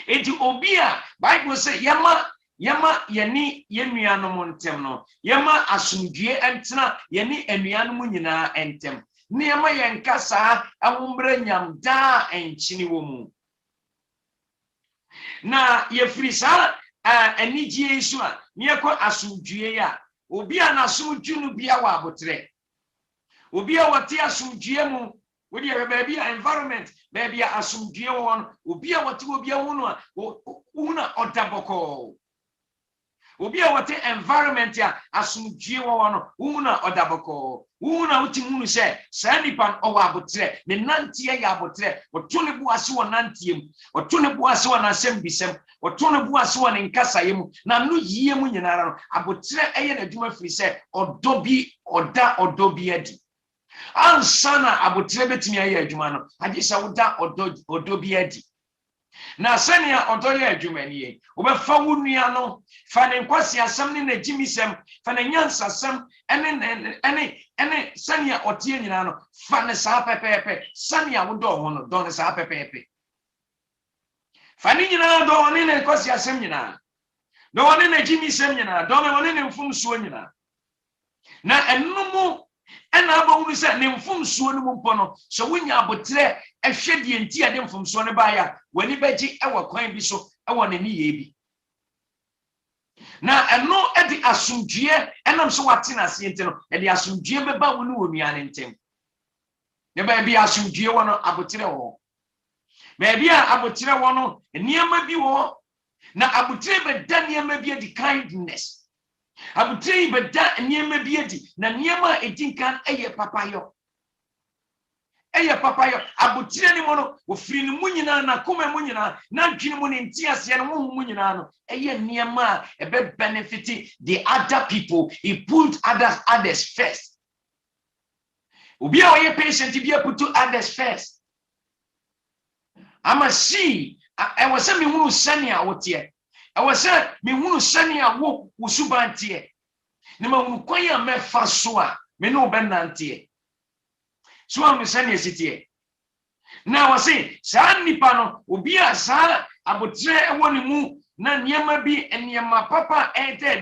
Enti obi a Bible say yama yeni yenuanom ntem no yama asomdue entena yeni enuanom nyina entem. Niama yenkasa awombre nyam da enchini wo mu. Na yefrisa anigye isu a nieko asomdue ya obi a na asomdue no bia wa abotre. Obi a wate asomdue mu wodi baby environment baby asomdue won obi a wate obi a wono a una odaboko. Obi a wate environment ya asomdue won una odaboko. Una utimunu se sa nipan owa abotre ne nantie ya abotre otone bu ase won nantiem otone bu ase won asem bisem otone bu ase won nkasa yemu na no yie mu nyinara no abotre eye na dwuma firi se odobi odobi adi ansana abotre betimi aye adwuma no agisa woda odobi adi na sania odoye adwuma nie obefa wonua no fa ne nkwasi asem ne nagimisem fa ne nyansasem ene sania otie nyina no fa ne saa pepepe sania wodo ho no do ne saa pepepe fa ne nyina do one ne nkwasi asem nyina do one nagimisem nyina do me one ne mfumsuo nyina na ennumu ena aba wunu se ne mfumsuo no mpo no so wonya abotre ehwe die nti ade mfumsuo ne ba ya wani beji ewa kwan bi so ewa ne niye bi na eno edi asomdue enam so wate na se enti no edi asomdue beba wonu onua ne ntem ne ba bi asomdue wono abotre wo ba bi a abotre wono niema bi wo na abotre be da niema bi edi kindness. Abutre beda niema bi edi na niema edinkan eye papayo abutre ni mono ofiri ni munyina na koma munyina na dwene mu ne ntiase no ho munyina no eye niema ebe benefit the other people. He put others first. Obi a oye patient bi put others first. Ama see I was saying me hunu sania wotie. I was saying me hunu sania wo usubantie. Ne ma hunu kwanya mefa so a me no benantie. So am sania sitie. Na was saying sa nipa no obi a sa abotre woni mu na niema bi niema papa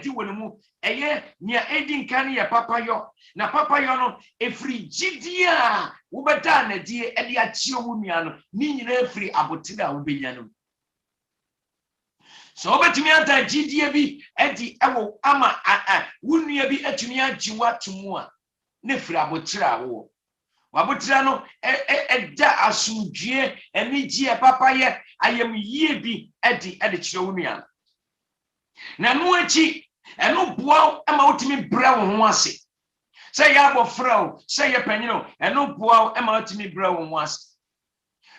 di woni mu eye nia edi nkan ye papa yo na papa yo no efri gidia wo beta na die e de achie wo nua no ni nyina efri abotre a wo benya no so obetumi anta gidia bi edi ewo ama wo nua bi atumi agiwa tumu a ne fri abotre a wo wabotre no da asumdue eni gie papa ye ayem yie bi edi kire wo nua na no achi eno boa ama otimi bra wo ho ase say ya bofra o say ya panyino eno boa ama otimi bra wo ho ase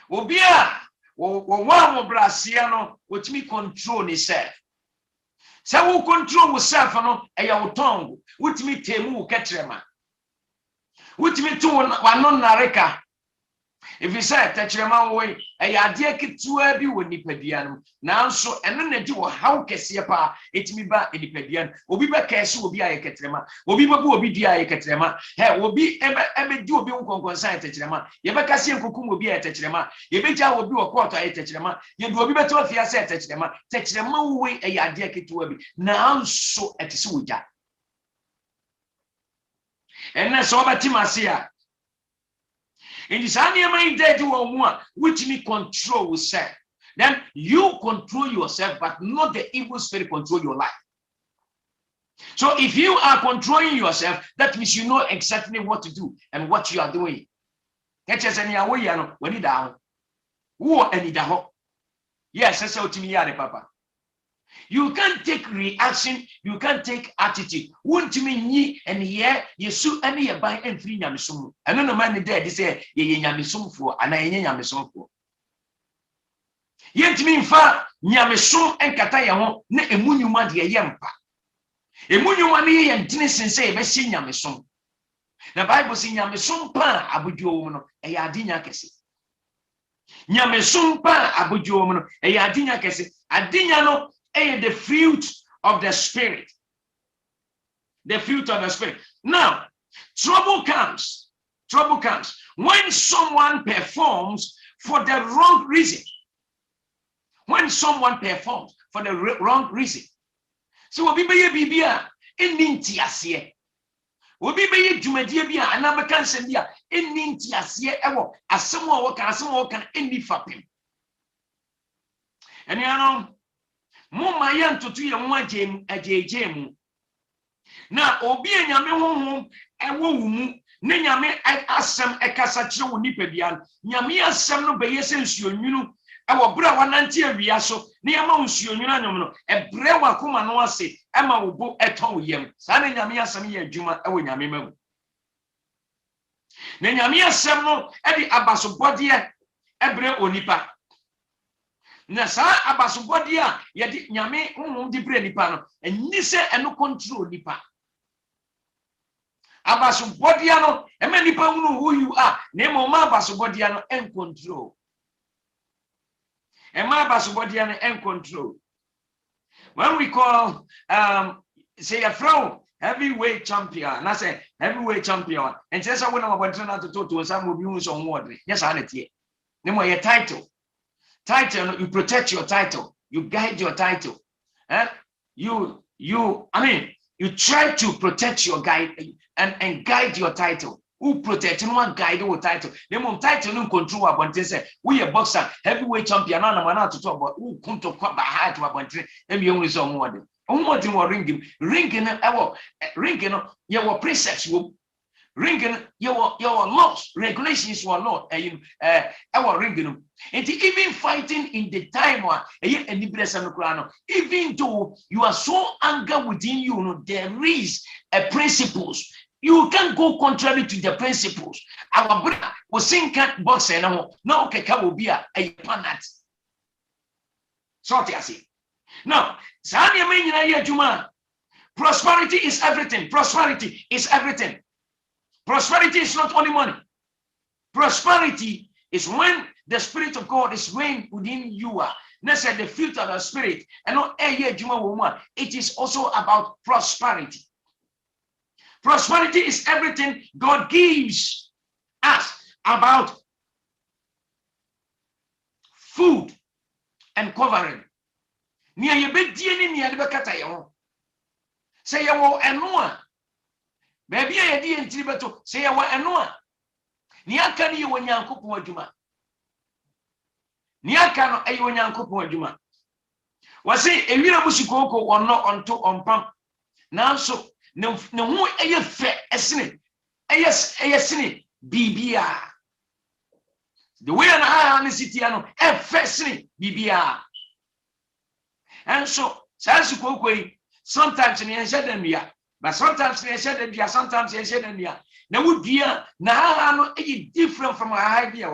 obi a wo mo brasia no otimi control ni self say wo control wo self no eya wo tongue otimi temu wo ketrema otimi to wano nareka. If you say tetrema wo eya ade ketua bi wo nipadua no nanso eno na di wo how kese pa etimi ba nipadua no obi ba kese obi aye ketrema obi ba bu obi dia aye ketrema he obi ebe di obi nkonkonsan tetrema ye ba kase nkokum obi aye tetrema ye be ja obi wo court aye tetrema ye du obi be to afia say tetrema wo eya ade ketua bi nanso etise wo ja enne so ba timasia. In this animal dead which me control will self. Then you control yourself, but not the evil spirit control your life. So if you are controlling yourself, that means you know exactly what to do and what you are doing. When you down, who any da yes, that's how to me, papa. You can't take reaction, you can't take attitude. Won't you mean ye and ye, you sue any a buy and free yamisum. And no man dead, they say, ye yamisum for, and I yamisum for. Yet mean far, yamisum and kataya, ne a monument ye yampa. A monument ye and Tennessee say, Bessie yamisum. The Bible saying yamisum pa, abujo, a yadinya kesi. Yamisum pa, abujo, a yadinya kesi, adinya no. The fruit of the spirit. The fruit of the spirit. Now, trouble comes when someone performs for the wrong reason. When someone performs for the wrong reason. So, we be bibia eninti asie. We be jumadie bia anabeka nsembia eninti asie ewo asemo wo kan eni fapem. And you know, Muma yan to ye mwa jem na obi enyame honhom ewo wumu ne nyame asem ekasa kire wo nipadua nyame asem no beye se nsuonwunu ewo bra wanante awia so ne yama nsuonwunu anyom no ebre wakoma no ase ema wo bo eton yem sa ne nyame asem ye adwuma ewo nyame mamu ne nyame asem no edi abasobode ebre onipa na sa abasubodi a yedi nyame di bre nipa no enyi se eno control nipa abasubodi no eme nipa hunu who you are na mo ma abasubodi no en control abasubodi no en control. When we call say a flow heavyweight champion, and I say heavyweight champion, and says I want to talk to some of you on word. Yes, I need it. Nemo your title. Title, you protect your title, you guide your title. You try to protect your guide and guide your title. Who protect no one guide your title? The mom title no control about say we a boxer, heavyweight champion, and I'm not to talk about who come to quite by high to about and be only some more. Only more ringing, your precepts will. Ringing your laws, regulations were law, our ringing. And even fighting in the time even though you are so angry within you, there is a principles. You can't go contrary to the principles. Our brother was saying can't box and no will be a panat. So I say. Now, prosperity is everything. Prosperity is everything. Prosperity is not only money. Prosperity is when the Spirit of God is reigning within you. That's the fruit of the Spirit. And not it is also about prosperity. Prosperity is everything God gives us about food and covering. Near your bed, dear, near the Bacatayo. Say you will and more. Baby, I didn't to say I will and more. Near can you when young couple Juma. Near can I when young couple Juma. Was it a real Musikoko or not on top on pump? Now so no more a fair a sinning. Yes, BBR. The way an eye on the city, I know, FSC, BBR. And so, sometimes in the ancient but sometimes in the ancient sometimes in the ancient now would be now different from our idea.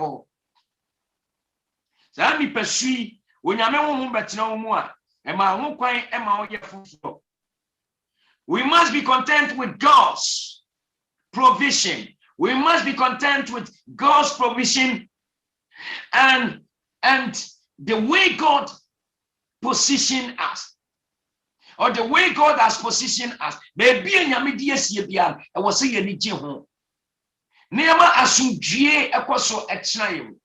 So, I pursue when you know, but no more. And my own quiet and my own. We must be content with God's provision. We must be content with God's provision and the way God positioned us, or the way God has positioned us. Baby, and Yamidias Yabian, I was saying any Jehu. Nema asumdue ekoso etnaim.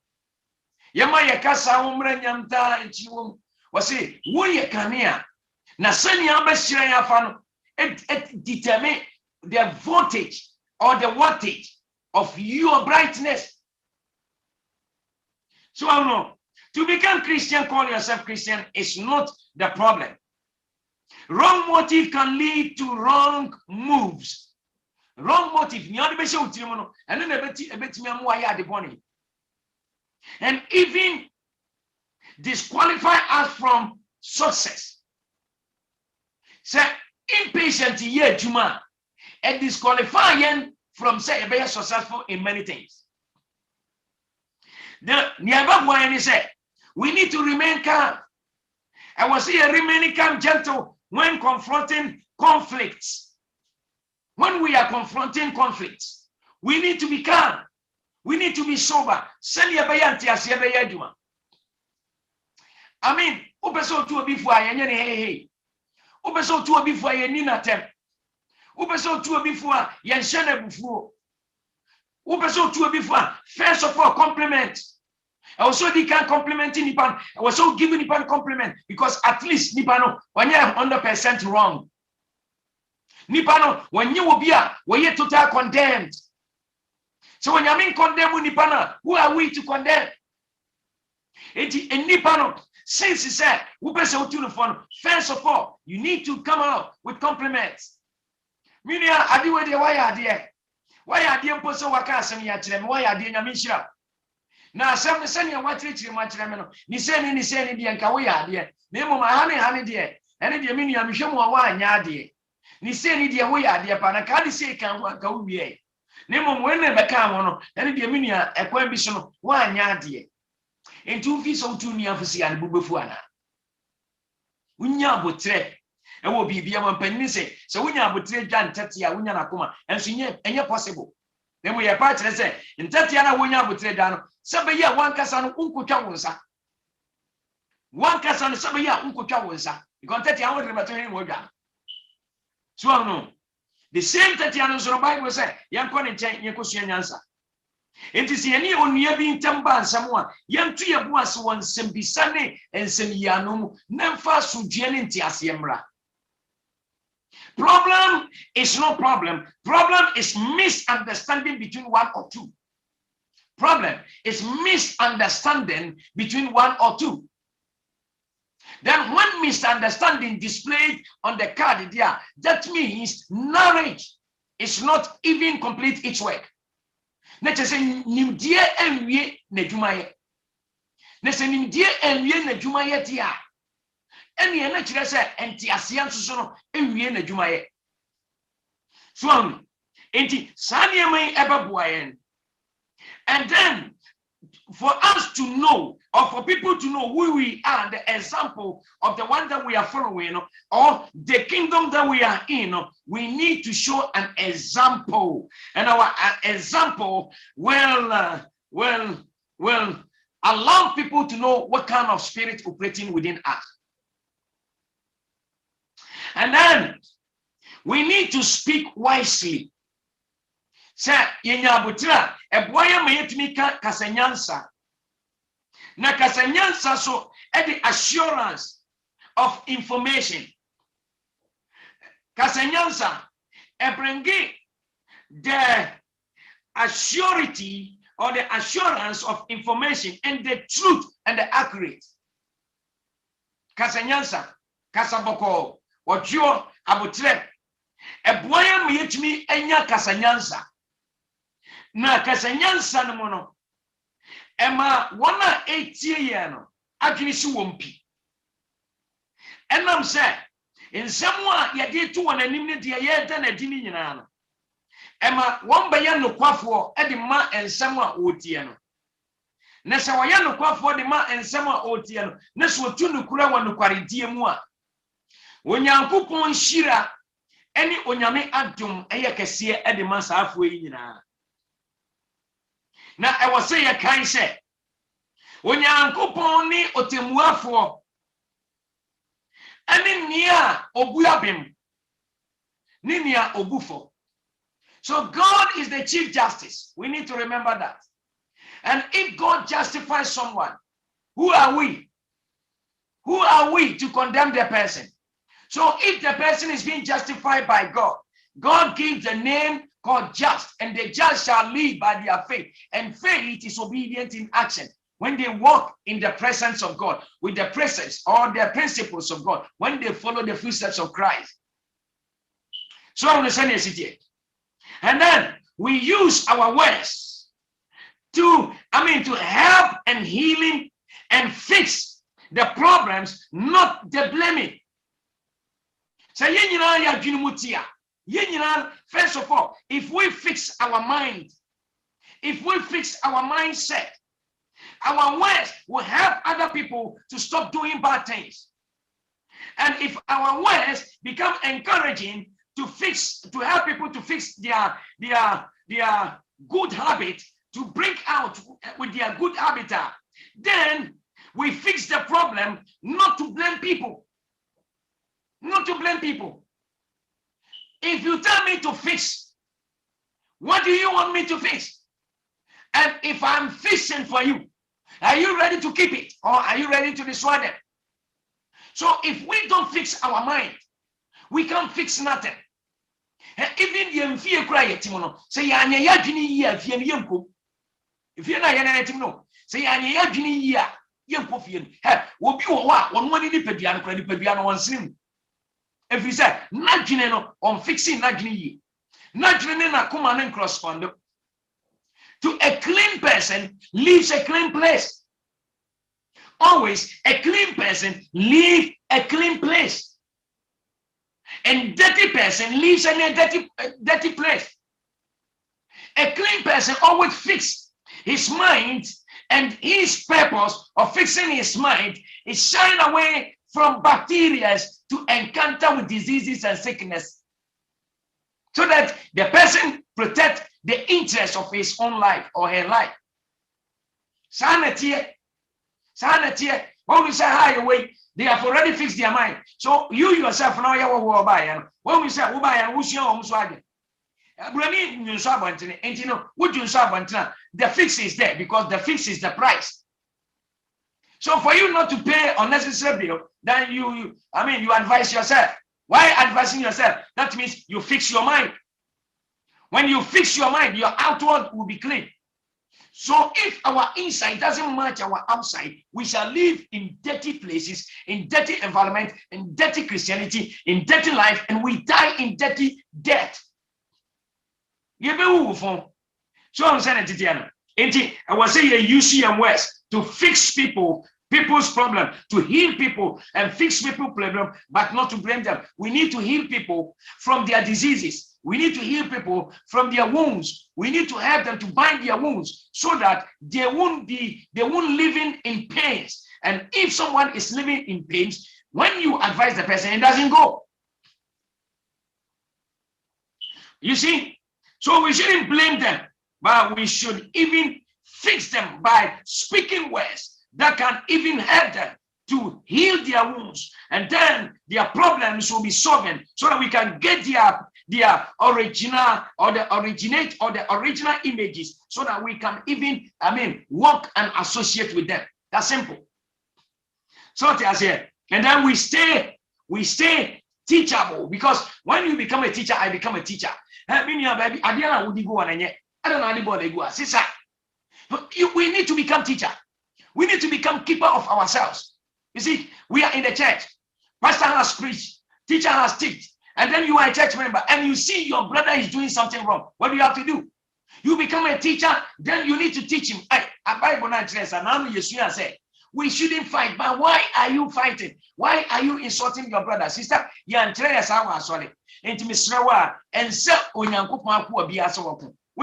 Yama yakasa umre nyamta echiwum. Wase wo ye kanea. Na sani abashira ya fano it determine the voltage or the wattage of your brightness. So I know to become Christian, call yourself Christian is not the problem. Wrong motive can lead to wrong moves. Wrong motive. And then and even disqualify us from success. Say impatient here, Juma, and disqualifying from say being successful in many things. The nearby one said, we need to remain calm. I was here remaining calm, gentle when confronting conflicts. When we are confronting conflicts, we need to be calm. We need to be sober. I mean, upeso tu before I hey. Upeso tu before I nina tem. Upeso tu before yen shene before. Upeso tu before first of all compliment. I also can compliment Nipan. I was so giving Nipan compliment because at least Nipano when you're 100% wrong. Nipano when you will be when you're totally condemned. So when you mean condemn Nipana, who are we to condemn? And Nipano, since he said, first of all, you need to come out with compliments. Meaning, I do it. Why are there? Why are there person wakasam yatrem? Why are there Namisha? Now, some send you what rich much remino. Ni send the Ankawaya, dear. Name of my honey, dear. And if you mean I'm sure one yard, ni send the way, dear Panacadi say can go be. Name of when never come on, and if you mean a quambition one yard, dear. And 2 feet so 2 near for see and Bubufuana. Unya butre, and will be beyond penny. So when you have butre Jan Tatia, Unyakuma, and so yeah, possible. Then we are part of say, in Tatiana, when you have butre down, Sabaya, one casan unco chawunsa. One casan Sabaya unco chawunsa. You can Tatiana returning word down. So I know the same Tatiana's Bible say, young con and change your question answer. It is any on near being tamban someone, young tree of once one sembisane and semianum, nemfa sugenenti asiembra. Problem is no problem. Problem is misunderstanding between 1 or 2. Problem is misunderstanding between 1 or 2. Then when misunderstanding displayed on the card there, that means knowledge is not even complete its work. Let's say nimdie enwie na dwumaye. Let's say nimdie enwie na dwumaye tia. Ene na kire say entiase nsoso no enwie na dwumaye. So enti sane mai ebaboayen. And then for us to know, or for people to know who we are, the example of the one that we are following, or the kingdom that we are in, we need to show an example. And our example will allow people to know what kind of spirit operating within us. And then we need to speak wisely. Say, yenya butra, eboya mayetimi kasanyansa. Na kasanyansa so the assurance of information. Kasanyansa bringi the assurity or the assurance of information and the truth and the accurate. Kasanyansa, kasaboko, wajio abutre. Ebwaya miyetimi enya kasanyansa. Na kasanyansa no mono. Ema wana 8 year no adwini si wompi. Enam se nsɛm a yɛde to wɔn anim ne deɛ yɛda na di ne nyinaa no. Ema wɔn bɛyɛ nokwafoɔ de ma nsɛm a wɔtie no. Na sɛ wɔyɛ nokwafoɔ de ma nsɛm a wɔtie no, na sɛ wɔtu nokura wɔ nokwaredie mu a, Onyankopɔn hyira ɛne onyame adom ɛyɛ kɛseɛ de ma saafoɔ yi nyinaa. Na ɛwɔ sɛ yɛkan sɛ Onyankopɔn ne otemuafoɔ ɛne nea obuabem ne nea obufo. So God is the Chief Justice. We need to remember that. And if God justifies someone, who are we? Who are we to condemn the person? So if the person is being justified by God, God gives a name called just, and the just shall live by their faith. And faith is obedient in action. When they walk in the presence of God, with the presence or the principles of God, when they follow the footsteps of Christ. So I'm understand it. And then we use our words to help and healing and fix the problems, not the blaming. So first of all, if we fix our mind, if we fix our mindset, our words will help other people to stop doing bad things. And if our words become encouraging to help people to fix their good habit, to break out with their good habitat, then we fix the problem, not to blame people. Not to blame people. If you tell me to fix, what do you want me to fix? And if I'm fixing for you, are you ready to keep it, or are you ready to destroy them? So if we don't fix our mind, we can't fix nothing. Even the fear cry timono say anya yadwini yi afie no yempo. If you na yana timono say anya yadwini yi a yempo fie no. He obi wo a won wani ni padua no kra ni padua no won sinem. If you say nadwene no on fixing nadwene yi. Nadwene na kuma na correspond. To a clean person leaves a clean place. Always a clean person leaves a clean place. And dirty person lives in a dirty place. A clean person always fixes his mind, and his purpose of fixing his mind is shying away from bacteria to encounter with diseases and sickness, so that the person protects the interest of his own life or her life. Sanity, when we say high away, they have already fixed their mind. So you yourself now you will buy. When we say who buy and who's your swag, the fix is there because the fix is the price. So for you not to pay unnecessary bill, then you advise yourself. Why advising yourself? That means you fix your mind. When you fix your mind, your outward will be clean. So if our inside doesn't match our outside, we shall live in dirty places, in dirty environment, in dirty Christianity, in dirty life, and we die in dirty death. So I'm saying it, I was saying you use your words to fix people's problem, to heal people and fix people's problem, but not to blame them. We need to heal people from their diseases. We need to heal people from their wounds. We need to help them to bind their wounds so that they won't live in pains. And if someone is living in pains, when you advise the person, it doesn't go. You see? So we shouldn't blame them, but we should even fix them by speaking words that can even help them to heal their wounds, and then their problems will be solved so that we can get their original or the original images so that we can even work and associate with them. That's simple. So I say, and then we stay teachable, because when you become a teacher, I become a teacher. Baby, I don't know. Sister, we need to become teacher. We need to become keeper of ourselves. You see, we are in the church. Pastor has preached, teacher has taught, and then you are a church member, and you see your brother is doing something wrong. What do you have to do? You become a teacher, then you need to teach him. We shouldn't fight, but why are you fighting? Why are you insulting your brother? Sister, you are sorry. And so we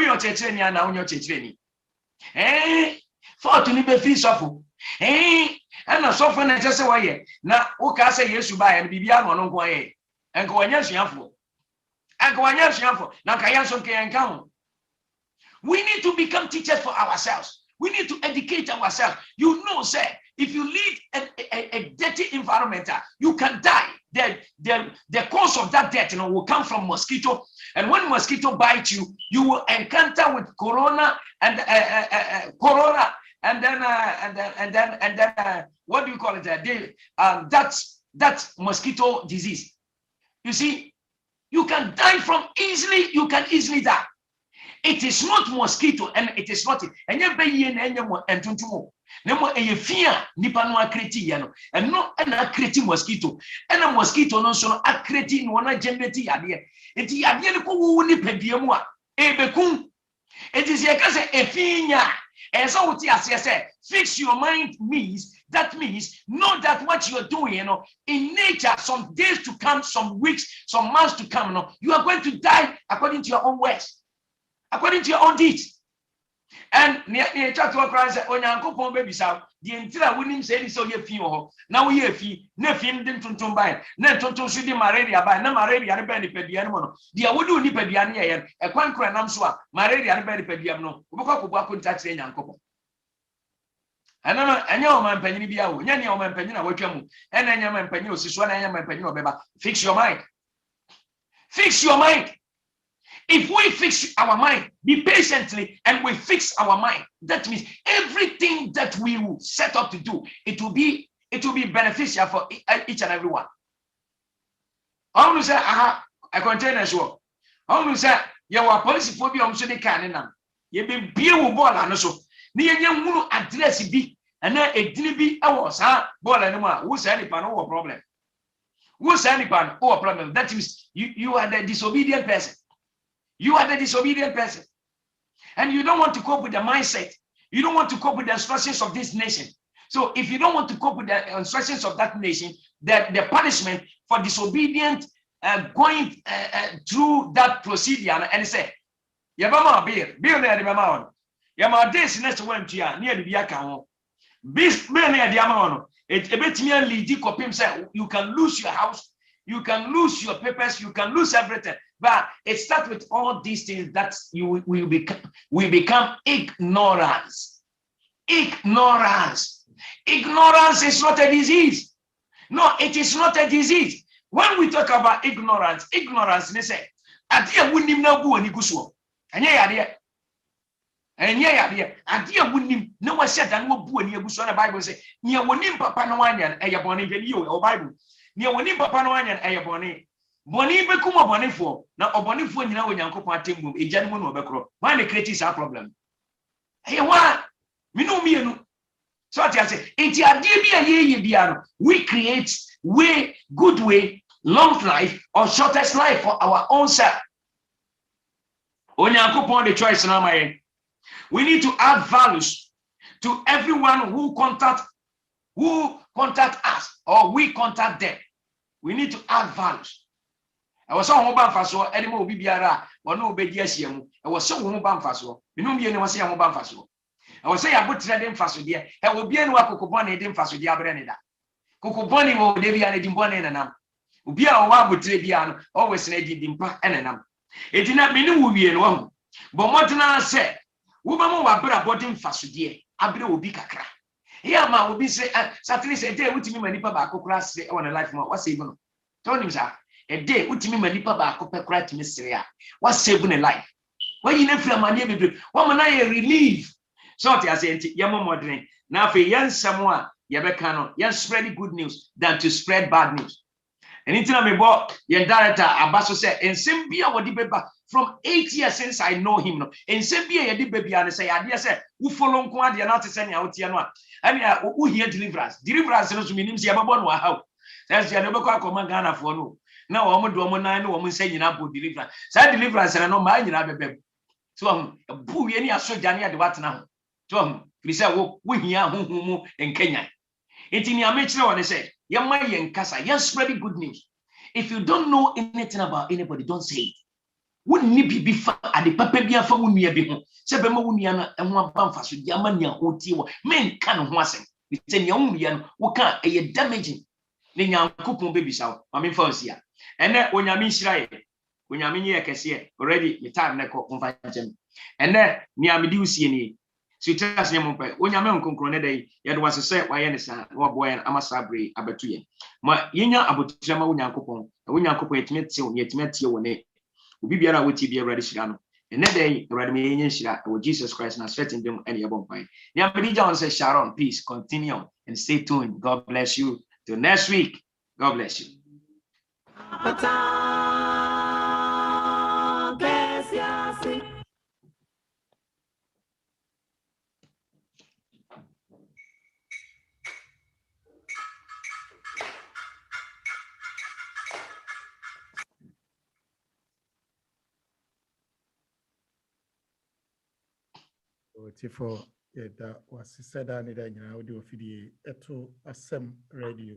are teaching you now, you're teaching. For to be free suffer. And so for na just say na o ka say Yesu ba ya bibia no no nko ye enko wanya suafo na ka yan so ke enka. We need to become teachers for ourselves. We need to educate ourselves. You know, sir, if you lead a dirty environment, you can die. The cause of that death, will come from mosquito. And when mosquito bites you, you will encounter with corona and then what do you call it? That mosquito disease. You see, you can die from easily. You can easily die. It is not mosquito, and it is not. And you pay and tuntumo. Nemo a fear nipa no akreti yano. And no an akreti mosquito. And a mosquito no so akreti in one generati yade. It yade ko ni pediamwa. Ebekun. It is a finya. And so what you say, fix your mind means know that what you're doing, in nature, some days to come, some weeks, some months to come, you are going to die according to your own words, according to your own deeds. And near church to Christ, on your uncle baby sound, the entire winning said so your fee or now we have fee, nothing didn't buy, not to see the malaria by no malaria and benny pediano. The Awudu ni pediania, a quancra namswa, malaria and benny pediano, Boko touch any uncle. And your man penny be out, any man penny, and then your man penny, Siswan and your man penny, fix your mind. Fix your mind. If we fix our mind, be patiently, and we fix our mind, that means everything that we will set up to do, it will be beneficial for each and every one. I want to say, I contain as well. I want to say, you are policy phobia on Sunday cannon. You be beer with ball and so near young address be, and then a delivery hours, ball anymore. Who's any pan over problem? Who's any pan over problem? That means you are the disobedient person. You are the disobedient person. And you don't want to cope with the mindset. You don't want to cope with the instructions of this nation. So if you don't want to cope with the instructions of that nation, the punishment for disobedient going through that procedure, and say, Yabama Bill near the Mamma. Yama days next one near the Biaka. Bill near the Amano. It's a bit merely decop himself. You can lose your house, you can lose your papers, you can lose everything. But it starts with all these things that we become ignorance. Ignorance. Ignorance is not a disease. No, it is not a disease. When we talk about ignorance, they say, "Adia wunim na bu ani guso." Anya yade. Adia wunim na wa said that no bu ani guso. The Bible say, "Nya wonim papa no anyan eye boni be you o Bible. Nya wonim papa no anyan eye boni." Boni be kuma boni for na obonifo nyina onyankopon atemmum ejane mu no obekro. Why the create is our problem? Hey, what? Me no mienu. So I say, we create good way, long life, or shortest life for our own self. Onyankopon the choice now, my. We need to add values to everyone who contact us or we contact them. We need to add values. I was so mobile faso, anymore bibiara, or no obedience. I was so mobile faso. You know me, was saying mobile faso. I was saying I put them faso dear. I will be any Cocoboni, them faso diabrenida. Cocoboni will deviate in one and anam. Ubia or one trebian, always ready dimpa and anam. It did not mean who be in one. But Motina said, woman will put a bottom faso dear. Abra will be cacra. Here, ma will be say, Saturday said, day with me, Manipa Cocras on a life more. What's even? Told him, sir. A day, what me manipa ba copper cry to Miss Syria. What's saving a life? When you never money, one man I relieve. So I say, Yamo modern, Now for young someone, you spread good news than to spread bad news. And into me bought your director Abaso said, and Sembia what the from 8 years since I know him. And Sembia ya di baby and say, I say, who follow Kwadi and not to send out here. I mean, who here deliverance? Deliverance is meaning Siababon how. That's the never call command Ghana for no. Now, I'm a woman, I know woman saying about deliverance. Say deliverance and I know mine in Abbey. So, who any are so Jania the what now? So, we say, we here who in Kenya. It's in your mention when they say, Yamai and Kasa, you're spreading good news. If you don't know anything about anybody, don't say it. Wouldn't it be fun at the Papabia for Wunia Bihon? Sebemoniana and one bamfas with Yamania Otiwa, men can't wasn't. We send your own yan, who can't a damaging. Then young coupon babies out. I mean, first year. And then when you mean Shrai, when you mean Yakasia, already the time neck on 5 gem. And then near Medusi. So you tell us, when you're on concrone day, it was a set by any son, or boy, and Amasabri, Abatuye. My Yina Abutama Winyakopon, a Winyakopo, it met you, yet met you when it will be a witty be a ready shano. And that day, Radimian Shira, or Jesus Christ, and sweating them any above by. Yamadi John says, Sharon, peace, continue and stay tuned. God bless you. Till next week, God bless you. For that was said, and then you know, the ASEM radio.